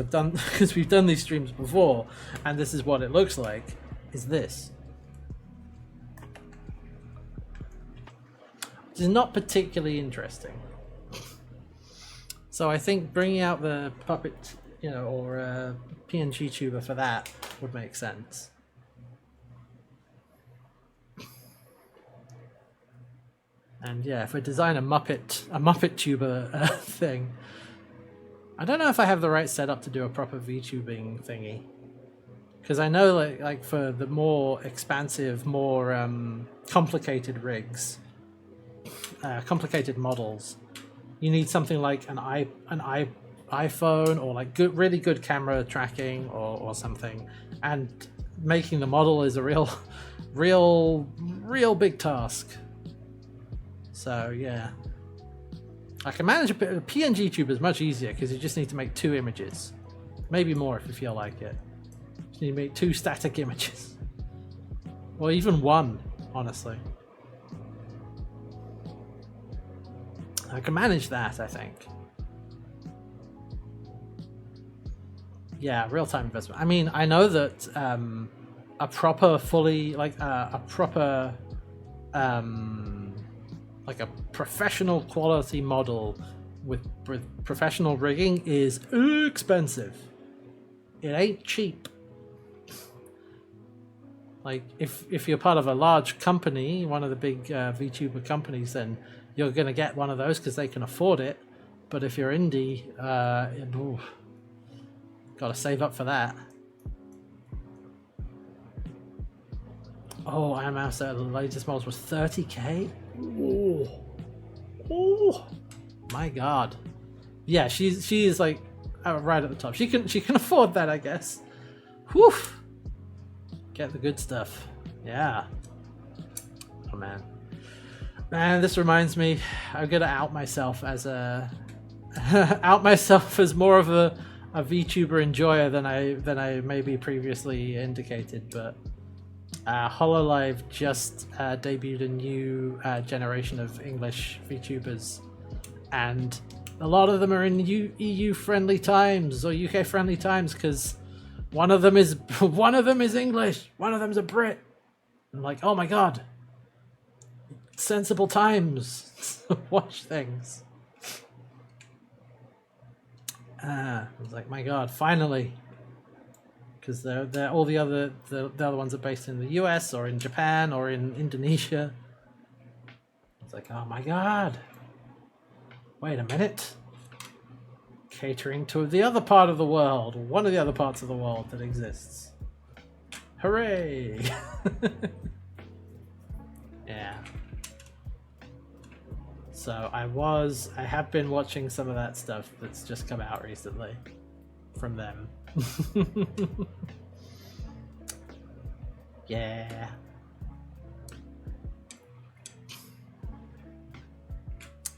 S1: we've done these streams before, and this is what it looks like, is this. Which is not particularly interesting. So I think bringing out the Puppet, or PNG tuber for that would make sense. And yeah, if we design a Muppet tuber thing, I don't know if I have the right setup to do a proper VTubing thingy, because I know like for the more expansive, more complicated rigs, complicated models, you need something like an iPhone or like really good camera tracking or something, and making the model is a real big task. So yeah, I can manage a PNG tube is much easier because you just need to make 2 images, maybe more if you feel like it. Just need to make 2 static images, or even 1, honestly. I can manage that, I think. Yeah, real-time investment. I mean, I know that a proper like a professional quality model with professional rigging is expensive. It ain't cheap. Like if you're part of a large company, one of the big VTuber companies, then you're gonna get one of those because they can afford it. But if you're indie, gotta save up for that. Oh, Iron Mouse, the latest models was 30k. Oh, my god. Yeah, she's like right at the top. She can afford that, I guess. Whew. Get the good stuff. Yeah. Oh man. Man, this reminds me. I'm gonna out myself as more of a VTuber enjoyer than I maybe previously indicated, but. Hololive just debuted a new generation of English VTubers, and a lot of them are in EU friendly times or UK friendly times because one of them is English, one of them's a Brit. I'm like, oh my god, sensible times. Watch things. I was like, my god, finally. Because they're all the other ones are based in the US or in Japan or in Indonesia. It's like, oh my god, wait a minute, catering to the other part of the world, one of the other parts of the world that exists. Hooray! Yeah. So I have been watching some of that stuff that's just come out recently from them. Yeah.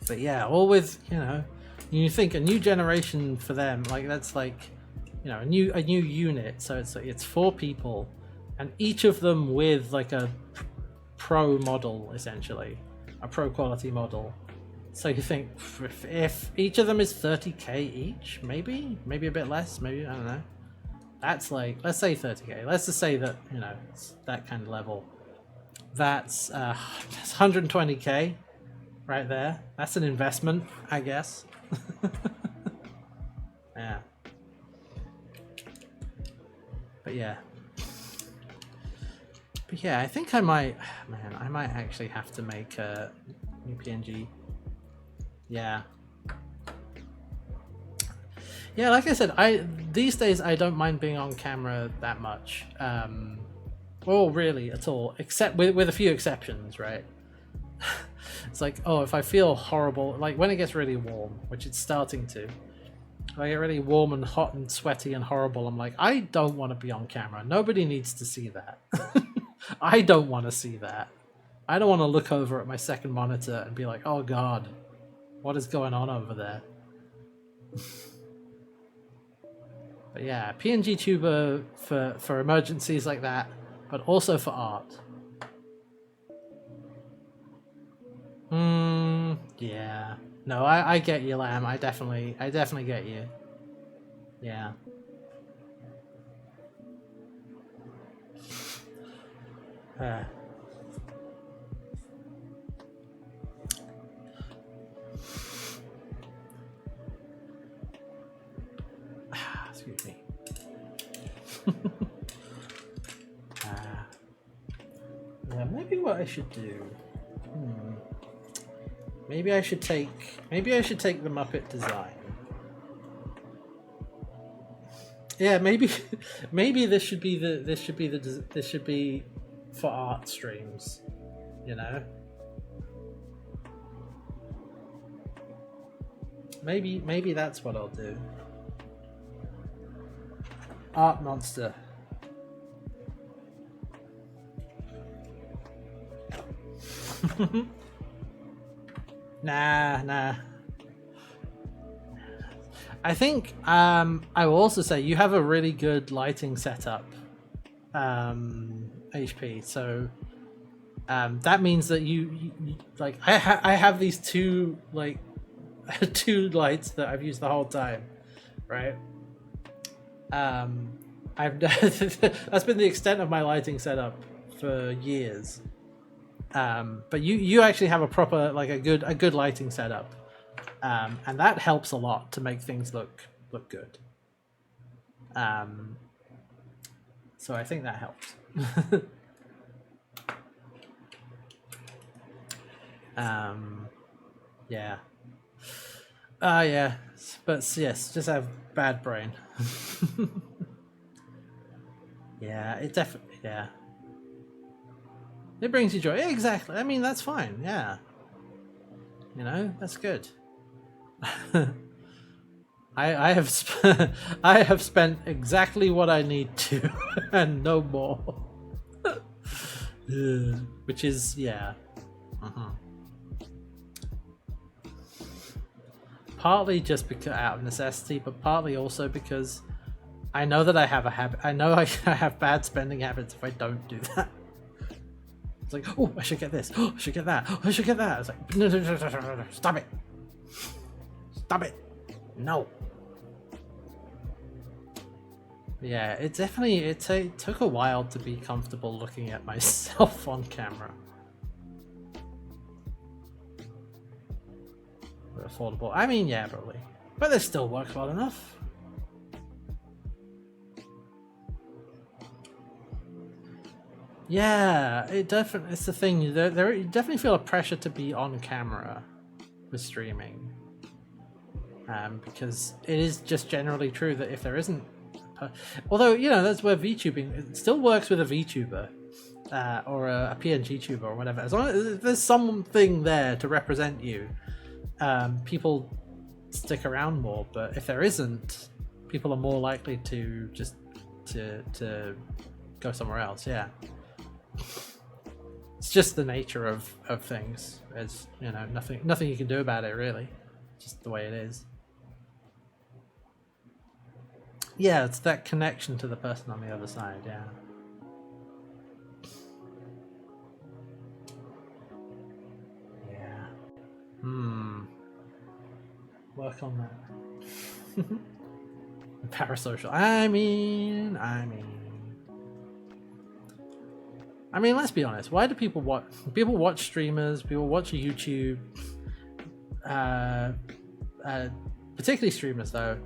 S1: But yeah, all with, you think a new generation for them, like that's like, a new unit. So it's 4 people, and each of them with like a pro model, essentially, a pro quality model. So you think if each of them is 30k each, maybe a bit less, maybe, I don't know. That's like, let's say 30k. Let's just say that, it's that kind of level. That's 120k right there. That's an investment, I guess. Yeah. But yeah, I think I might actually have to make a new PNG. Yeah, like I said, these days I don't mind being on camera that much, or really at all, except with a few exceptions, right? It's like, if I feel horrible, like when it gets really warm, which it's starting to, if I get really warm and hot and sweaty and horrible, I'm like, I don't want to be on camera. Nobody needs to see that. I don't want to see that. I don't want to look over at my second monitor and be like, oh god, what is going on over there? But yeah, PNG Tuber for emergencies like that, but also for art. Yeah. No, I get you, Lamb. I definitely get you. Yeah. Excuse me. Yeah, maybe what I should do. Maybe I should take the Muppet design. Yeah, maybe this should be for art streams, you know. Maybe that's what I'll do. Art monster. Nah. I think I will also say you have a really good lighting setup, HP. So that means that you like I have these two like two lights that I've used the whole time, right? I've that's been the extent of my lighting setup for years. But you actually have a proper like a good lighting setup, and that helps a lot to make things look good. So I think that helps. Yeah. Yeah. But yes, just have bad brain. Yeah, it definitely. Yeah. It brings you joy. Yeah, exactly. I mean, that's fine. Yeah. You know, that's good. I have spent exactly what I need to, and no more. Which is yeah. Partly just because out of necessity, but partly also because I know that I have a habit. I know I have bad spending habits if I don't do that. It's like, oh, I should get this. Oh, I should get that. Oh, I should get that. It's like, no, stop it. Stop it. No. Yeah, it definitely took a while to be comfortable looking at myself on camera. But affordable. I mean, yeah, probably. But this still works well enough. Yeah, it's the thing. You definitely feel a pressure to be on camera with streaming, because it is just generally true that if there isn't, although you know that's where VTubing it still works with a VTuber or a PNG tuber or whatever. As long as there's something there to represent you, people stick around more. But if there isn't, people are more likely to just to go somewhere else. Yeah. It's just the nature of things. It's, you know, nothing you can do about it really. Just the way it is. Yeah, it's that connection to the person on the other side, yeah. Yeah. Work on that. Parasocial. I mean, let's be honest. Why do people watch? People watch streamers. People watch YouTube. Particularly streamers, though,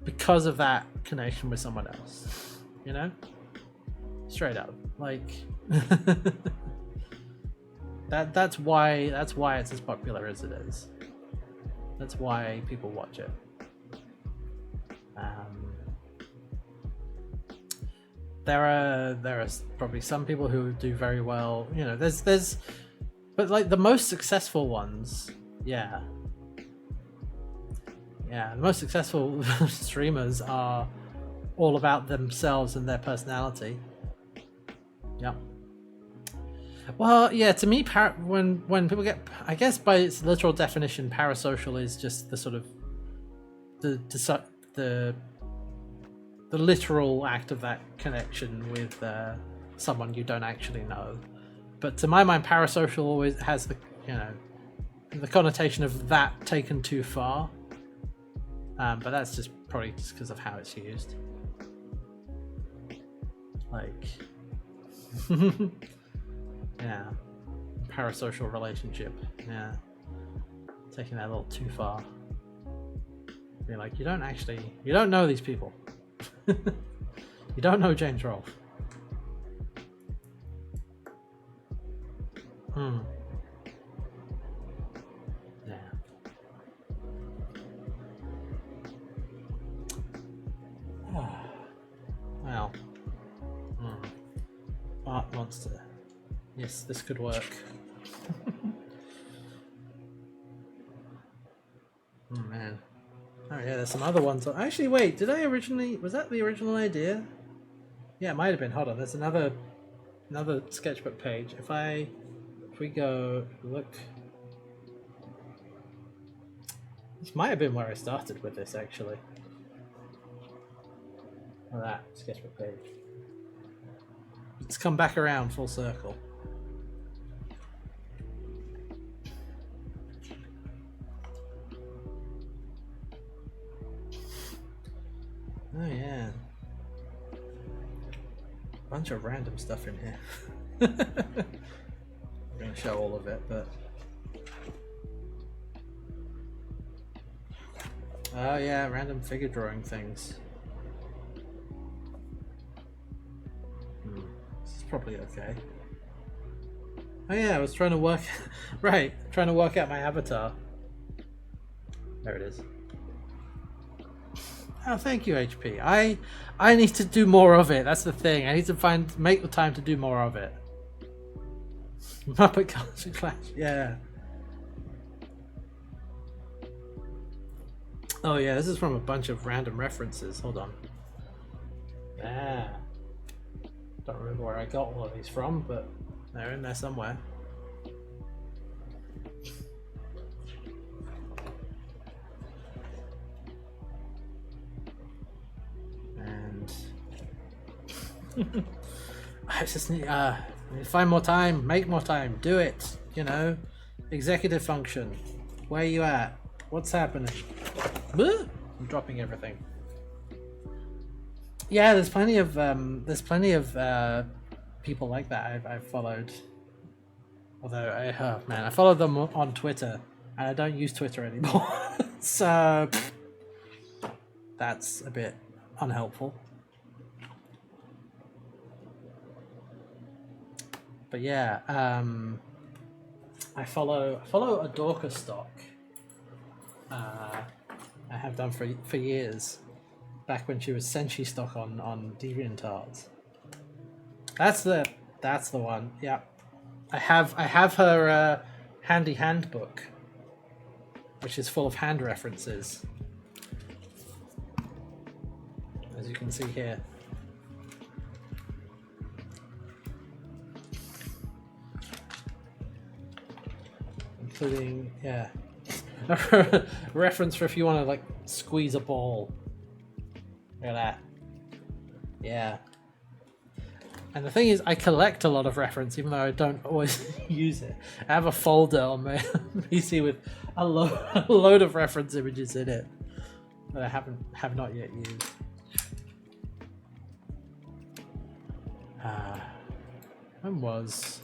S1: because of that connection with someone else. You know, straight up, like that's why it's as popular as it is. That's why people watch it. There are probably some people who do very well. You know, but like the most successful ones, yeah, the most successful streamers are all about themselves and their personality. Yeah. Well, yeah. To me, when people get, I guess by its literal definition, parasocial is just the sort of the the literal act of that connection with someone you don't actually know. But to my mind, parasocial always has the the connotation of that taken too far. But that's just probably just because of how it's used. Like, yeah, parasocial relationship. Yeah, taking that a little too far. Being like, you don't know these people. You don't know James Rolfe. Yeah. Well. Art monster. Yes, this could work. Oh man. Oh yeah, there's some other ones. Actually, wait, was that the original idea? Yeah, it might have been. Hold on, there's another sketchbook page. If we go look, this might have been where I started with this actually. Oh, that sketchbook page. Let's come back around full circle. Oh yeah. Bunch of random stuff in here. I'm going to show all of it, but... Oh yeah, random figure drawing things. This is probably okay. Oh yeah, I was trying to work... right, trying to work out my avatar. There it is. Oh, thank you, HP. I need to do more of it. That's the thing. I need to make the time to do more of it. Muppet Culture Clash. Yeah. Oh yeah, this is from a bunch of random references. Hold on. Yeah. Don't remember where I got all of these from, but they're in there somewhere. I just need find more time, make more time, do it, executive function. Where are you at? What's happening? I'm dropping everything. Yeah, there's plenty of people like that I've followed. Although I follow them on Twitter and I don't use Twitter anymore. So that's a bit unhelpful. But yeah, I follow a Dorka stock. I have done for years, back when she was Senshi stock on DeviantArt. That's the one. Yeah, I have her handy handbook, which is full of hand references, as you can see here. Including, yeah, a reference for if you want to like squeeze a ball. Look at that. Yeah. And the thing is, I collect a lot of reference, even though I don't always use it. I have a folder on my PC with a load of reference images in it that I have not yet used. When was?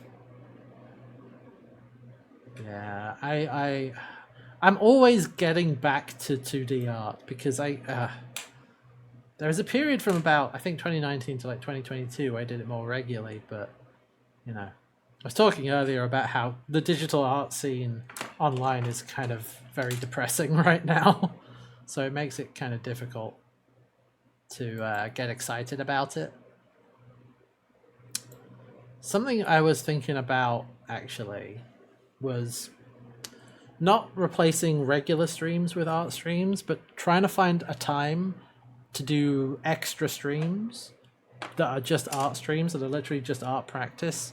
S1: Yeah, I'm always getting back to 2D art because there was a period from about, I think, 2019 to like 2022 where I did it more regularly, but I was talking earlier about how the digital art scene online is kind of very depressing right now, so it makes it kind of difficult to get excited about it. Something I was thinking about actually was not replacing regular streams with art streams, but trying to find a time to do extra streams that are just art streams, that are literally just art practice.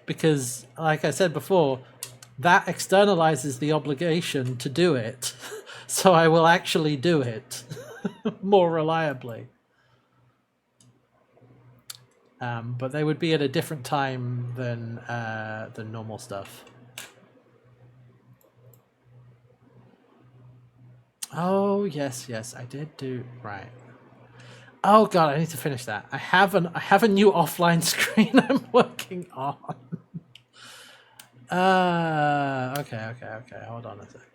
S1: Because, like I said before, that externalizes the obligation to do it. So I will actually do it more reliably. But they would be at a different time than normal stuff. Oh yes, yes, I did do right. Oh god, I need to finish that. I have a new offline screen I'm working on. Okay. Hold on a second.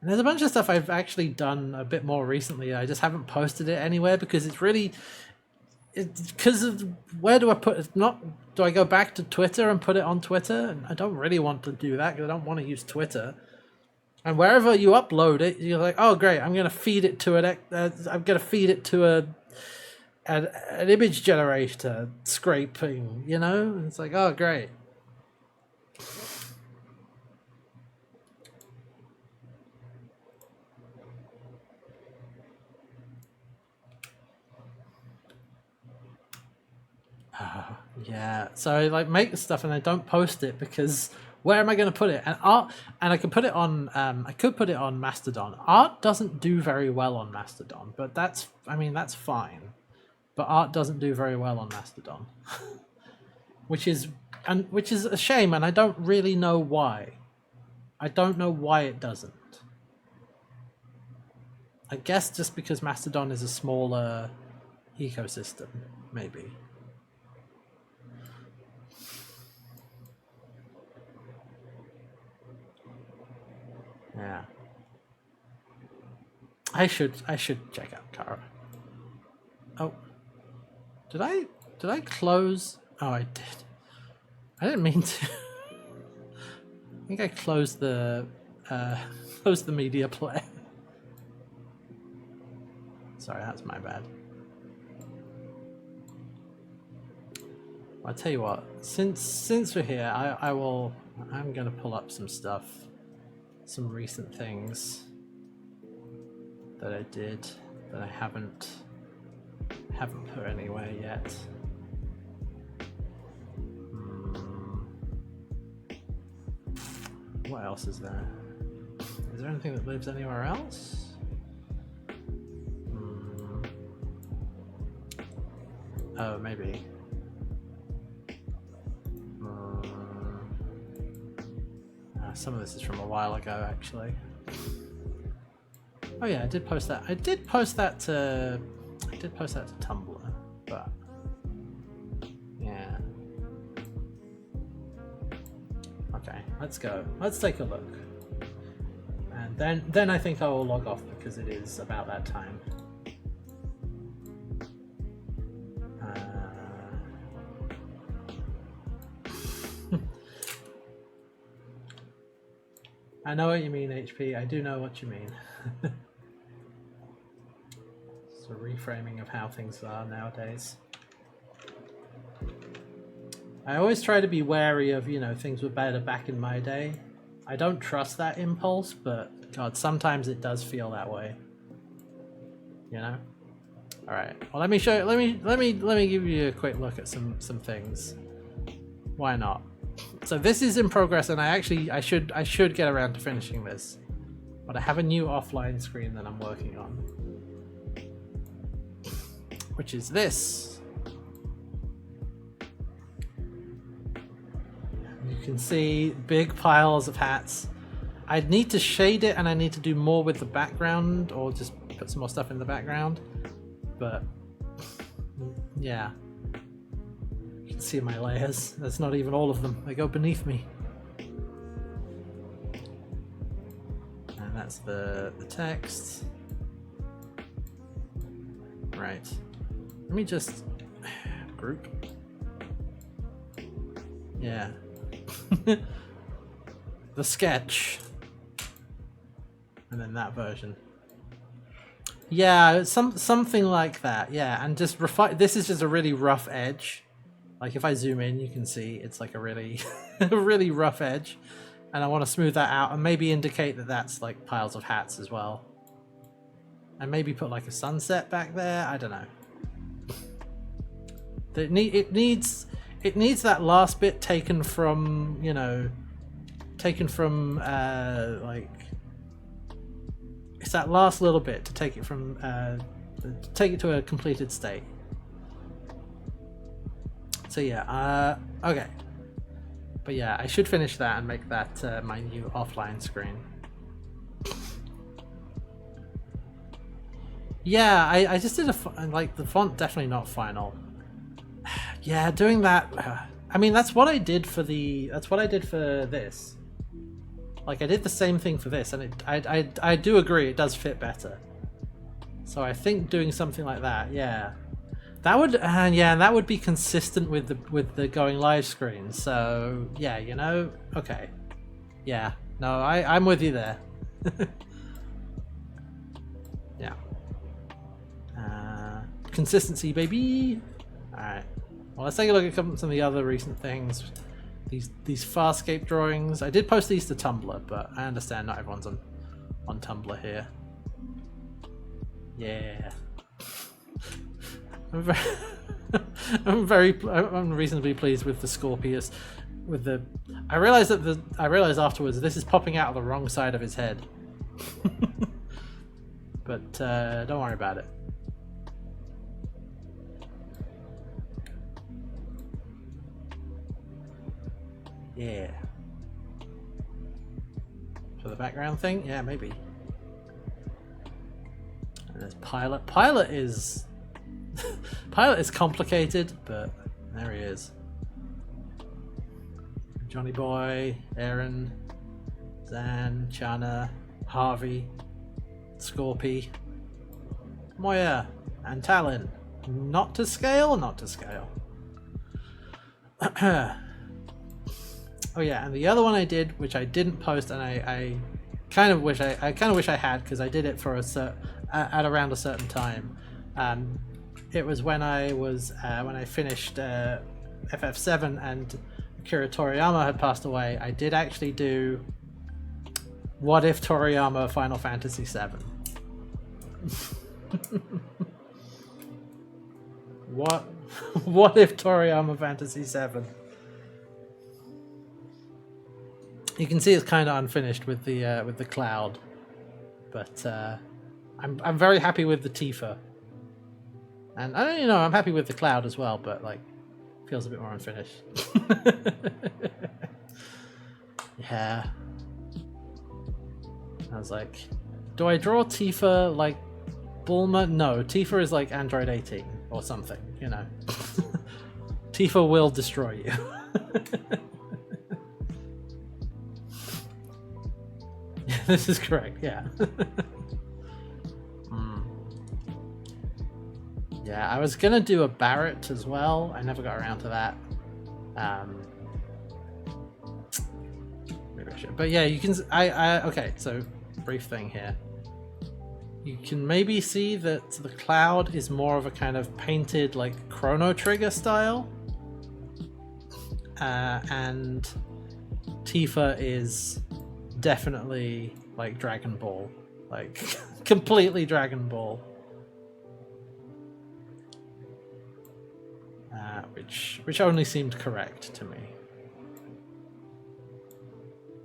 S1: And there's a bunch of stuff I've actually done a bit more recently. I just haven't posted it anywhere because it's really, because of where do I put it? Not do I go back to Twitter and put it on Twitter? And I don't really want to do that because I don't want to use Twitter. And wherever you upload it, you're like, oh great, I'm gonna feed it to an image generator scraping, you know? And it's like, oh great. Yeah, so I like make the stuff and I don't post it because where am I going to put it? And I can put it on. I could put it on Mastodon. Art doesn't do very well on Mastodon, but that's fine. But art doesn't do very well on Mastodon, which is a shame, and I don't really know why. I don't know why it doesn't. I guess just because Mastodon is a smaller ecosystem, maybe. Yeah. I should check out Kara. Oh. Did I close? Oh, I did. I didn't mean to. I think I closed the media player. Sorry, that's my bad. I'll tell you what. Since we're here, I'm gonna pull up some stuff. Some recent things that I did that I haven't put anywhere yet. What else is there? Is there anything that lives anywhere else? Oh, maybe. Some of this is from a while ago, actually. Oh yeah, I did post that. I did post that to Tumblr, but yeah. Okay, let's go. Let's take a look, and then I think I will log off because it is about that time. I know what you mean, HP. I do know what you mean. It's a reframing of how things are nowadays. I always try to be wary of, things were better back in my day. I don't trust that impulse, but God, sometimes it does feel that way. All right. Well, let me show you. Let me give you a quick look at some things. Why not? So this is in progress, and I should get around to finishing this, but I have a new offline screen that I'm working on, which is this. You can see big piles of hats. I need to shade it, and I need to do more with the background, or just put some more stuff in the background. But yeah. See my layers. That's not even all of them. They go beneath me. And that's the text. Right. Let me just group. Yeah. The sketch. And then that version. Yeah, something like that. Yeah, and just refine. This is just a really rough edge. Like if I zoom in, you can see it's like a really, really rough edge, and I want to smooth that out and maybe indicate that that's like piles of hats as well, and maybe put like a sunset back there. I don't know. It needs that last bit taken from like it's that last little bit to take it from take it to a completed state. So yeah, okay. But yeah, I should finish that and make that my new offline screen. Yeah, I just did like the font definitely not final. Yeah, doing that. I mean, that's what I did for this. Like I did the same thing for this, and I do agree it does fit better. So I think doing something like that, yeah, that would that would be consistent with the going live screen. So yeah, you know, okay, yeah, no, I'm with you there. Yeah. Consistency, baby. All right. Well, let's take a look at some of the other recent things. These Farscape drawings. I did post these to Tumblr, but I understand not everyone's on Tumblr here. Yeah. I'm reasonably pleased with the Scorpius. I realized afterwards this is popping out of the wrong side of his head. But don't worry about it. Yeah. For the background thing? Yeah, maybe. And there's Pilot. Pilot is complicated, but there he is. Johnny Boy, Aaron, Zan, Chana, Harvey, Scorpy, Moya, and Talon. Not to scale, not to scale. Oh yeah, and the other one I did, which I didn't post, and I kind of wish I had, because I did it for at around a certain time. It was when I finished FF7 and Akira Toriyama had passed away. I did actually do What If Toriyama Final Fantasy VII. What if Toriyama Fantasy VII? You can see it's kind of unfinished with the cloud, but I'm very happy with the Tifa, and I don't I'm happy with the cloud as well, but like feels a bit more unfinished. Yeah, I was like, do I draw Tifa like Bulma? No, Tifa is like Android 18 or something, you know. Tifa will destroy you. This is correct, yeah. Yeah, I was gonna do a Barrett as well. I never got around to that. Maybe I should. But yeah, you can. Okay. So brief thing here. You can maybe see that the cloud is more of a kind of painted, like Chrono Trigger style, and Tifa is definitely like Dragon Ball, like completely Dragon Ball. Which only seemed correct to me.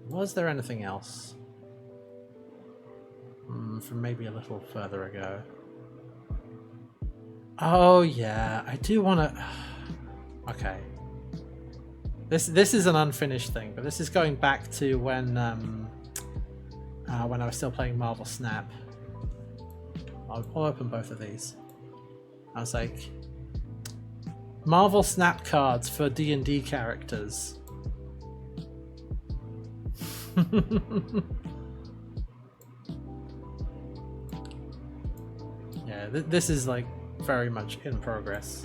S1: Was there anything else from maybe a little further ago? Oh yeah, I do want to. Okay, this is an unfinished thing, but this is going back to when I was still playing Marvel Snap. I'll open both of these. I was like, Marvel Snap cards for D&D characters. Yeah, this is like very much in progress.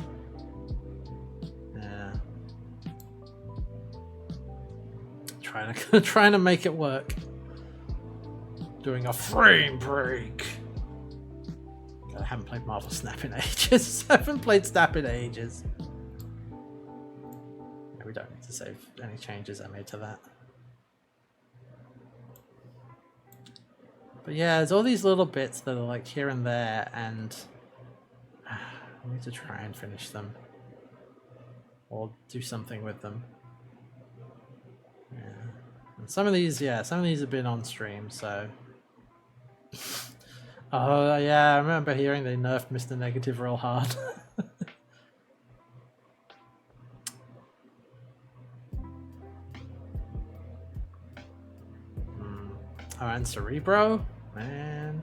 S1: Yeah, trying to make it work. Doing a frame break. God, I haven't played Marvel Snap in ages. I haven't played Snap in ages. Yeah, we don't need to save any changes I made to that. But yeah, there's all these little bits that are like here and there, and I need to try and finish them. Or do something with them. Yeah. And some of these have been on stream, so... Oh yeah, I remember hearing they nerfed Mr. Negative real hard. and Cerebro, man.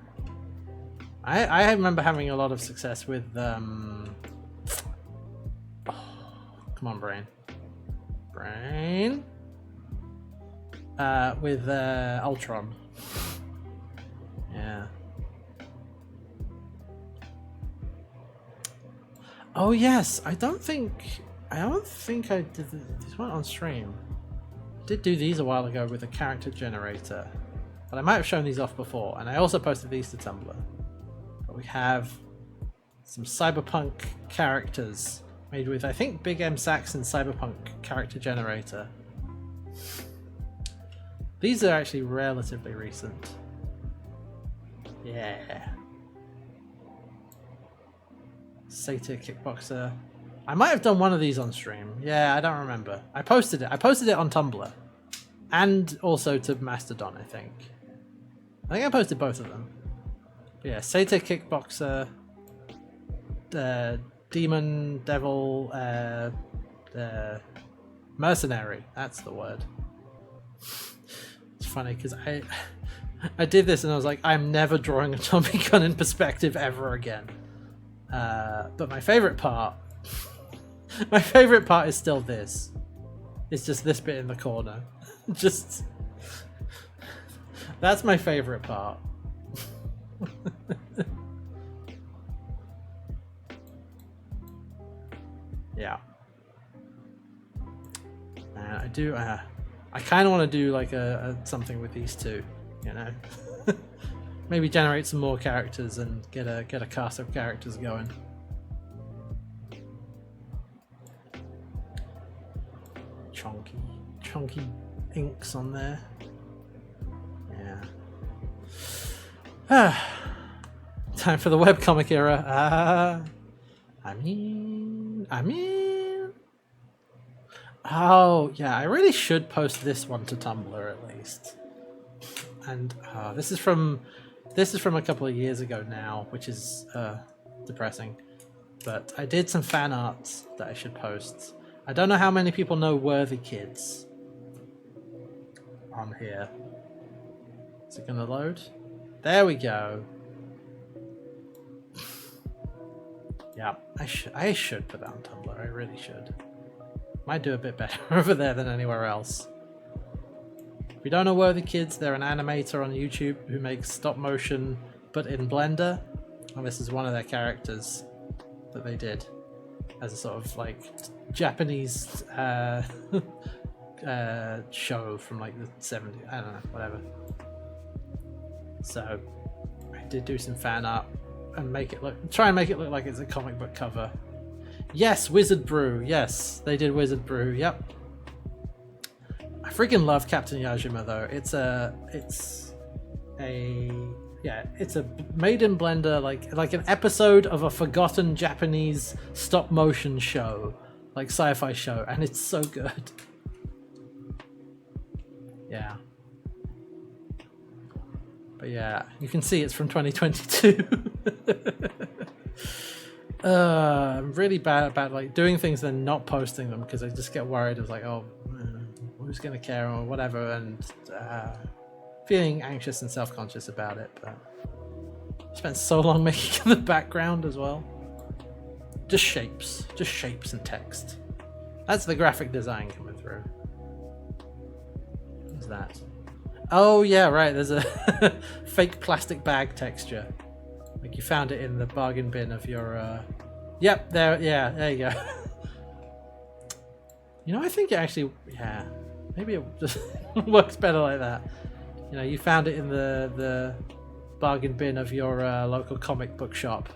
S1: I remember having a lot of success with oh, come on, brain. With Ultron. Yeah. Oh yes, I don't think I did this one on stream. I did do these a while ago with a character generator, but I might have shown these off before, and I also posted these to Tumblr. But we have some cyberpunk characters made with, I think, Big M Saxon cyberpunk character generator. These are actually relatively recent. Yeah. Satyr Kickboxer. I might have done one of these on stream. Yeah, I don't remember. I posted it. I posted it on Tumblr. And also to Mastodon, I think. I think I posted both of them. But yeah, Satyr Kickboxer, Demon, Devil, Mercenary. That's the word. It's funny because I did this and I was like, I'm never drawing a Tommy gun in perspective ever again. But my favorite part is still this. It's just this bit in the corner. Just that's my favorite part. Yeah. And I do. I kind of want to do like a something with these two. You know. Maybe generate some more characters and get a cast of characters going. Chunky inks on there. Yeah. Time for the webcomic era. I mean. Oh yeah, I really should post this one to Tumblr at least. And this is from a couple of years ago now, which is depressing. But I did some fan art that I should post. I don't know how many people know Worthy Kids on here. Is it gonna load? There we go. Yeah, I should put that on Tumblr. I really should. Might do a bit better over there than anywhere else. If you don't know Worthy Kids, they're an animator on YouTube who makes stop motion but in Blender, and this is one of their characters that they did as a sort of like Japanese show from like the 70s. I don't know, whatever. So I did do some fan art and try and make it look like it's a comic book cover. Yes, Wizard Brew. Yes, they did Wizard Brew. Yep. I freaking love Captain Yajima though. It's a made in Blender like an episode of a forgotten Japanese stop motion show, like sci-fi show, and it's so good. Yeah. But yeah, you can see it's from 2022. I'm really bad about like doing things and not posting them because I just get worried of like, oh, who's gonna care or whatever, and feeling anxious and self-conscious about it. But I spent so long making the background as well. Just shapes and text. That's the graphic design coming through. What's that? Oh yeah, right. There's a fake plastic bag texture. Like you found it in the bargain bin of your. Yep, there. Yeah, there you go. You know, I think it actually. Yeah, maybe it just works better like that. You know, you found it in the bargain bin of your local comic book shop.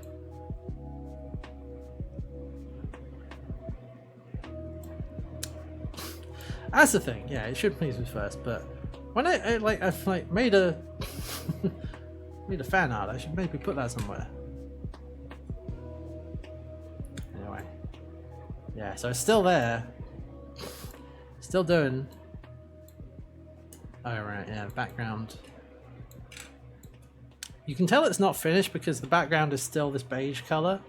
S1: That's the thing. Yeah, it should please me first, but when I've made a made a fan art, I should maybe put that somewhere. Anyway, yeah. So it's still there. Still doing. Oh right, yeah. Background. You can tell it's not finished because the background is still this beige color,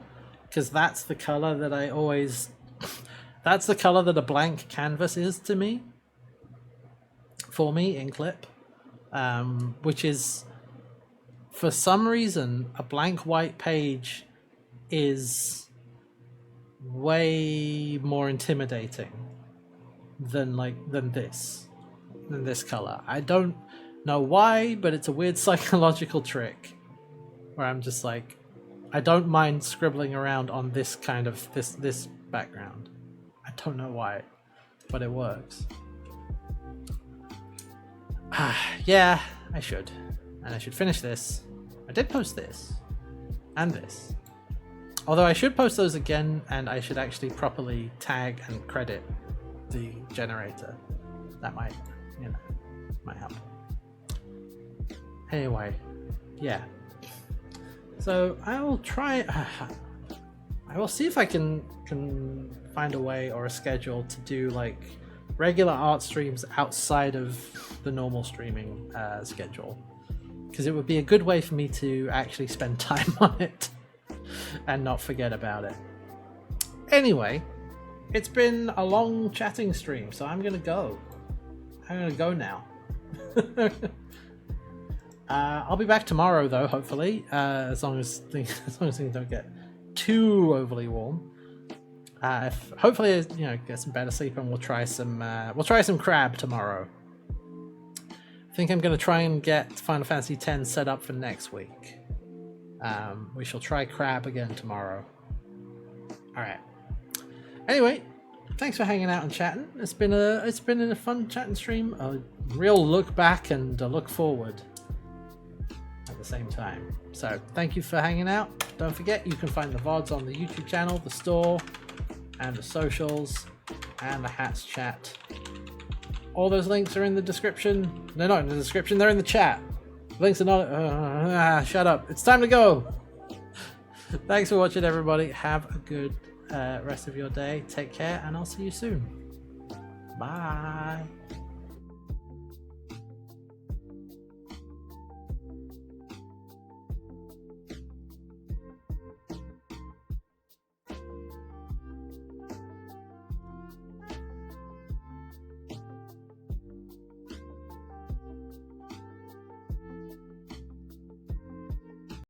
S1: because that's the color that I always. That's the color that a blank canvas is to me. For me in clip. which is, for some reason, a blank white page is way more intimidating than this color. I don't know why, but it's a weird psychological trick where I'm just like, I don't mind scribbling around on this kind of this background. I don't know why, but it works. Yeah, I should. And I should finish this. I did post this. And this. Although I should post those again, and I should actually properly tag and credit the generator. That might, might help. Anyway, yeah. So I will try. I will see if I can find a way or a schedule to do like regular art streams outside of the normal streaming schedule, because it would be a good way for me to actually spend time on it and not forget about it. Anyway, it's been a long chatting stream, so I'm gonna go. I'm gonna go now. I'll be back tomorrow, though. Hopefully, as long as things don't get too overly warm. Hopefully, get some better sleep, and we'll try some crab tomorrow. I think I'm going to try and get Final Fantasy X set up for next week. We shall try crab again tomorrow. All right. Anyway, thanks for hanging out and chatting. It's been a fun chatting stream. A real look back and a look forward at the same time. So thank you for hanging out. Don't forget, you can find the VODs on the YouTube channel, the store, and the socials, and the Hats chat. All those links are in the description. They're not in the description, they're in the chat. Links are not... shut up. It's time to go. Thanks for watching, everybody. Have a good rest of your day. Take care, and I'll see you soon. Bye.